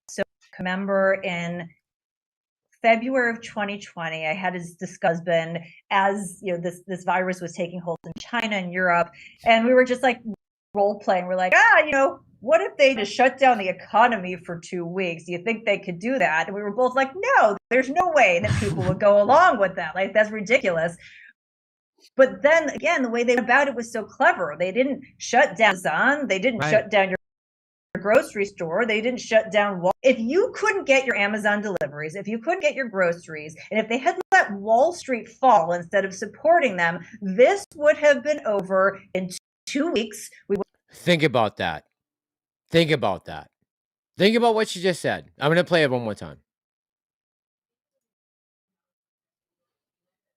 so remember in February of 2020, I had this husband as this virus was taking hold in China and Europe, and we were just like role playing. We're like, what if they just shut down the economy for 2 weeks? Do you think they could do that? And we were both like, no, there's no way that people would go along with that. Like, that's ridiculous. But then again, the way they went about it was so clever. They didn't shut down Amazon. They didn't shut down your grocery store. They didn't shut down Wall. If you couldn't get your Amazon deliveries, if you couldn't get your groceries, and if they had let Wall Street fall instead of supporting them, this would have been over in 2 weeks. Think about that. Think about that. Think about what you just said. I'm going to play it one more time.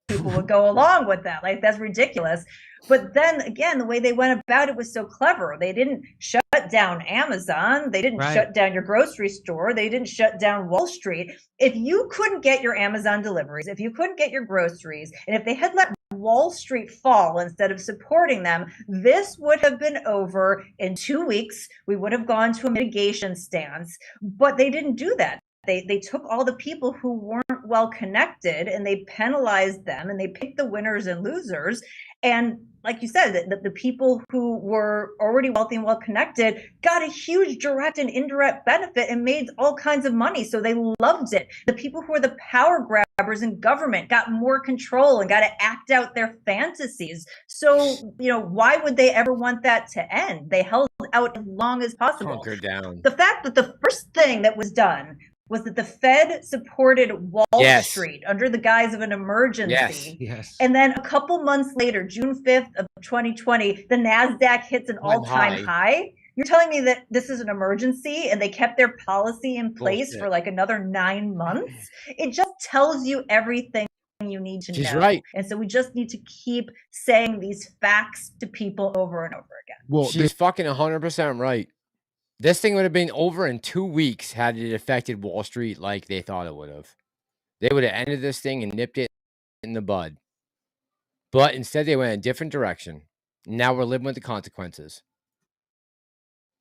People would go along with that. Like, that's ridiculous. But then again, the way they went about it was so clever. They didn't shut down Amazon. They didn't shut down your grocery store. They didn't shut down Wall Street. If you couldn't get your Amazon deliveries, if you couldn't get your groceries, and if they had let Wall Street fall instead of supporting them, this would have been over in 2 weeks. We would have gone to a mitigation stance, but they didn't do that. They took all the people who weren't well connected and they penalized them and they picked the winners and losers. And like you said, the people who were already wealthy and well connected got a huge direct and indirect benefit and made all kinds of money. So they loved it. The people who were the power grabbers in government got more control and got to act out their fantasies. So, why would they ever want that to end? They held out as long as possible. Hunker down. The fact that the first thing that was done was that the Fed supported Wall Street under the guise of an emergency. Yes. And then a couple months later, June 5th of 2020, the NASDAQ hits an all-time high. You're telling me that this is an emergency and they kept their policy in place for like another 9 months? It just tells you everything you need to She's know. right. And so we just need to keep saying these facts to people over and over again. Well, She's fucking 100% right. This thing would have been over in 2 weeks had it affected Wall Street like they thought it would have. They would have ended this thing and nipped it in the bud. But instead, they went a different direction. Now we're living with the consequences.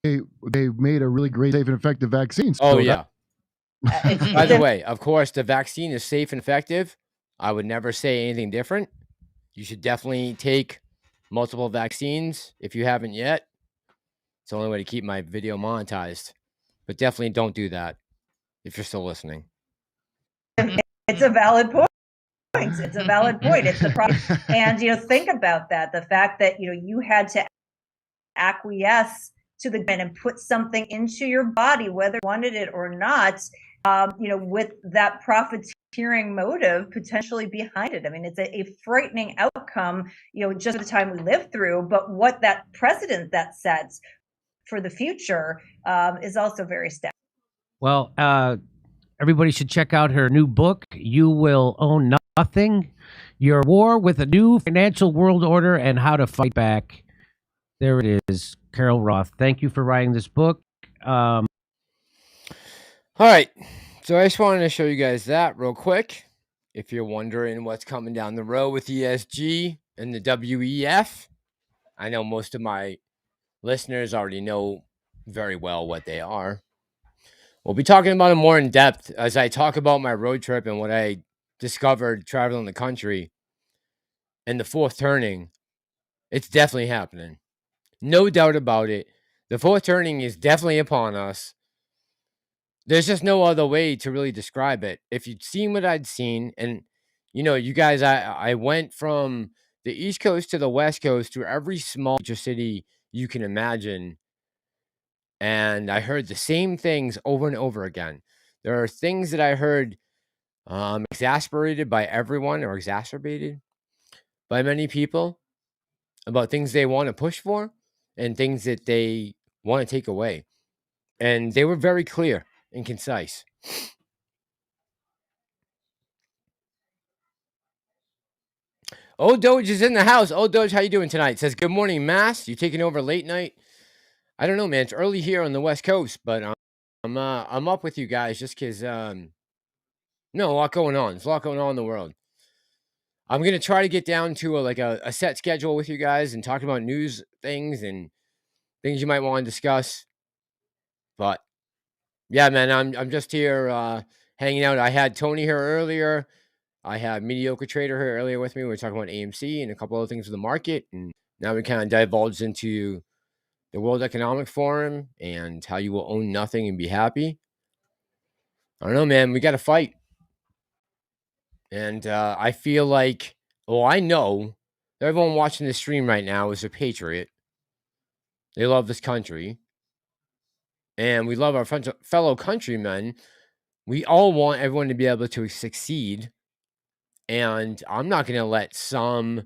they made a really great, safe, and effective vaccine. Oh, So yeah. By the way, of course, the vaccine is safe and effective. I would never say anything different. You should definitely take multiple vaccines if you haven't yet. It's the only way to keep my video monetized. But definitely don't do that if you're still listening. It's a valid point. It's a valid point. It's the problem. And, think about that. The fact that, you had to acquiesce to the and put something into your body, whether you wanted it or not, with that profiteering motive potentially behind it. I mean, it's a frightening outcome, just the time we live through, but what that precedent that sets for the future is also very sad. Well, everybody should check out her new book, You Will Own Nothing, Your War with a New Financial World Order and How to Fight Back. There it is, Carol Roth. Thank you for writing this book. All right. So I just wanted to show you guys that real quick. If you're wondering what's coming down the road with ESG and the WEF, I know most of my listeners already know very well what they are. We'll be talking about it more in depth as I talk about my road trip and what I discovered traveling the country. And the fourth turning, it's definitely happening. No doubt about it. The fourth turning is definitely upon us. There's just no other way to really describe it. If you'd seen what I'd seen, and you guys, I went from the East Coast to the West Coast to every small major city you can imagine. And I heard the same things over and over again. There are things that I heard exasperated by everyone or exacerbated by many people about things they want to push for and things that they want to take away. And they were very clear and concise. Old Doge is in the house. Old Doge, how you doing tonight? Says, good morning, Mass. You taking over late night? I don't know, man. It's early here on the West Coast, but I'm up with you guys just because a lot going on. There's a lot going on in the world. I'm gonna try to get down to a set schedule with you guys and talk about news things and things you might want to discuss. But yeah, man, I'm just here hanging out. I had Tony here earlier. I had Mediocre Trader here earlier with me. We were talking about AMC and a couple other things for the market, and now we kind of divulged into the World Economic Forum and how you will own nothing and be happy. I don't know, man. We got to fight. And I feel like, I know everyone watching this stream right now is a patriot. They love this country. And we love our fellow countrymen. We all want everyone to be able to succeed. And I'm not going to let some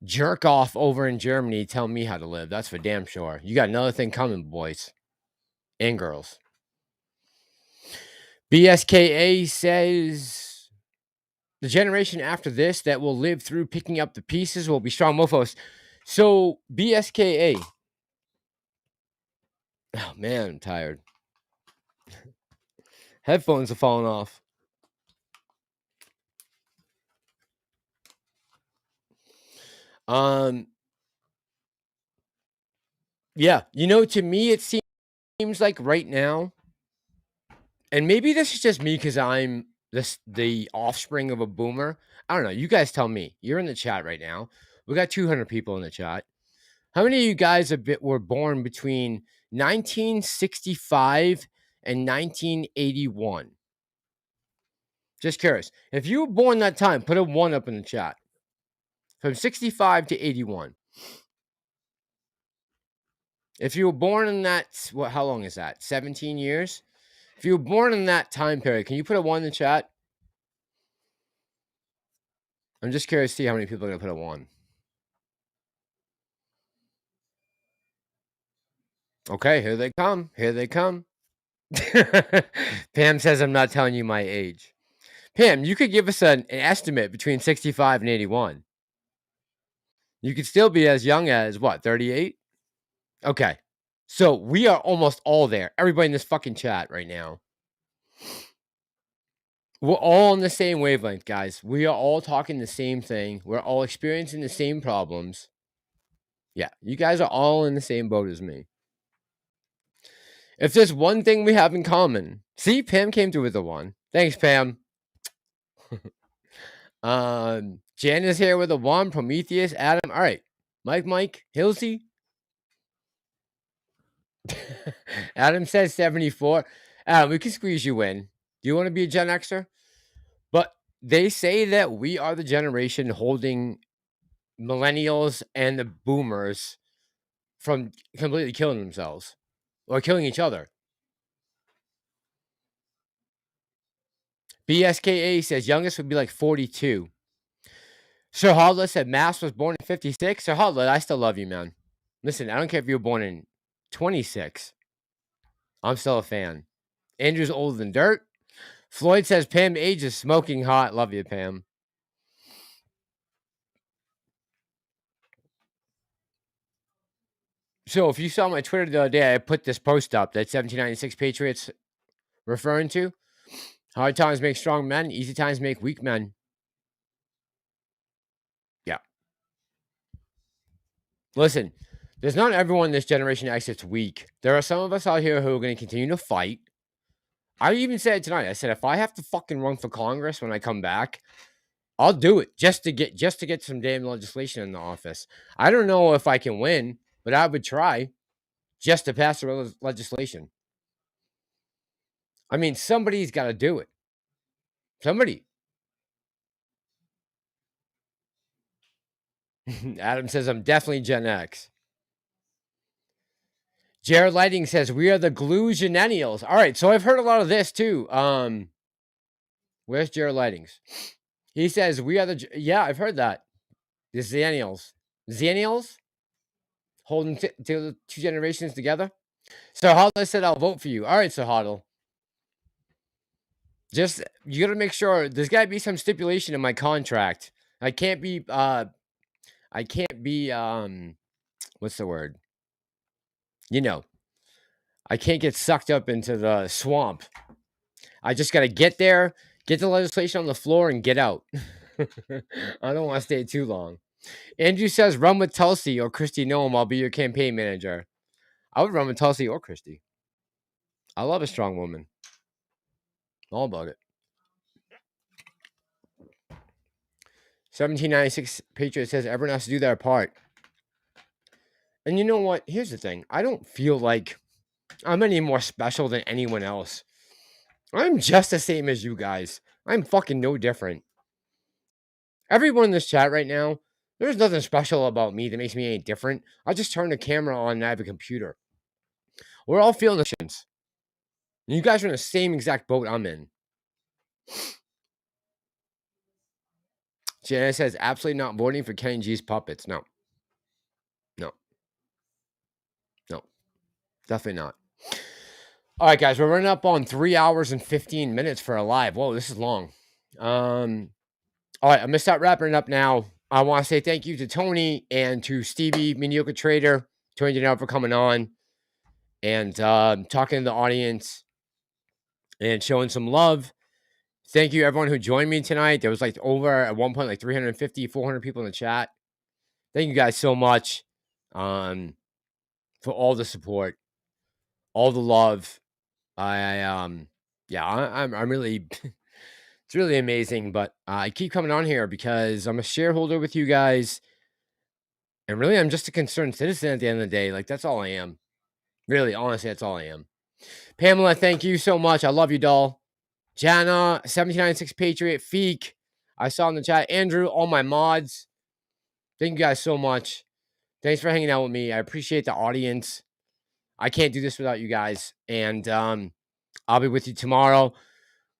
jerk off over in Germany tell me how to live. That's for damn sure. You got another thing coming, boys and girls. BSKA says the generation after this that will live through picking up the pieces will be strong mofos. So BSKA. Oh man, I'm tired. Headphones are falling off. Yeah, to me it seems like right now, and maybe this is just me because I'm the offspring of a boomer. I don't know. You guys tell me. You're in the chat right now. We got 200 people in the chat. How many of you guys were born between 1965 and 1981? Just curious. If you were born that time, put a 1 up in the chat. From 65 to 81. If you were born in that, how long is that? 17 years? If you were born in that time period, can you put a 1 in the chat? I'm just curious to see how many people are going to put a 1. Okay, here they come. Here they come. Pam says I'm not telling you my age. Pam, you could give us an estimate between 65 and 81. You could still be as young as what, 38? Okay. So we are almost all there. Everybody in this fucking chat right now. We're all on the same wavelength, guys. We are all talking the same thing. We're all experiencing the same problems. Yeah, you guys are all in the same boat as me. If there's one thing we have in common, see, Pam came through with the one. Thanks, Pam. Jan is here with a one. Prometheus, Adam. All right, Mike, Hilsey. Adam says 74. Adam, we can squeeze you in. Do you want to be a Gen Xer? But they say that we are the generation holding millennials and the boomers from completely killing themselves or killing each other. BSKA says youngest would be like 42. Sir Hodla said Mass was born in 56. Sir Hodla, I still love you, man. Listen, I don't care if you were born in 26. I'm still a fan. Andrew's older than dirt. Floyd says Pam age is smoking hot. Love you, Pam. So if you saw my Twitter the other day, I put this post up that 1796 Patriots referring to. Hard times make strong men. Easy times make weak men. Yeah. Listen, there's not everyone in this generation X that's weak. There are some of us out here who are going to continue to fight. I even said it tonight. I said, if I have to fucking run for Congress when I come back, I'll do it just to get some damn legislation in the office. I don't know if I can win, but I would try just to pass the legislation. I mean, somebody's got to do it. Somebody. Adam says, I'm definitely Gen X. Jared Lighting says, we are the glue genennials. All right, so I've heard a lot of this too. Where's Jared Lightings? He says, we are the... Yeah, I've heard that. The Xennials. Xennials? Holding the two generations together? So Huddle said, I'll vote for you. All right, so Huddle. Just, you got to make sure, there's got to be some stipulation in my contract. I can't be, what's the word? You know, I can't get sucked up into the swamp. I just got to get there, get the legislation on the floor, and get out. I don't want to stay too long. Andrew says, run with Tulsi or Christy Noam. I'll be your campaign manager. I would run with Tulsi or Christy. I love a strong woman. All about it. 1796 Patriot says, everyone has to do their part. And you know what? Here's the thing. I don't feel like I'm any more special than anyone else. I'm just the same as you guys. I'm fucking no different. Everyone in this chat right now, there's nothing special about me that makes me any different. I just turn the camera on and I have a computer. We're all feeling the shins. You guys are in the same exact boat I'm in. Janice says, absolutely not voting for Kenny G's puppets. No. No. No. Definitely not. All right, guys. We're running up on 3 hours and 15 minutes for a live. Whoa, this is long. All right, I'm going to start wrapping it up now. I want to say thank you to Tony and to Stevie, Mediocre Trader, Tony Denaro for coming on and talking to the audience and showing some love. Thank you, everyone who joined me tonight. There was like over, at one point, like 350, 400 people in the chat. Thank you guys so much for all the support, all the love. I'm really, it's really amazing. But I keep coming on here because I'm a shareholder with you guys. And really, I'm just a concerned citizen at the end of the day. Like, that's all I am. Really, honestly, that's all I am. Pamela, thank you so much. I love you, doll. Jana, 1796 Patriot, Feek. I saw in the chat. Andrew, all my mods. Thank you guys so much. Thanks for hanging out with me. I appreciate the audience. I can't do this without you guys. And I'll be with you tomorrow.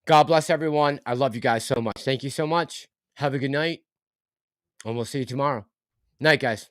God bless everyone. I love you guys so much. Thank you so much. Have a good night. And we'll see you tomorrow. Night, guys.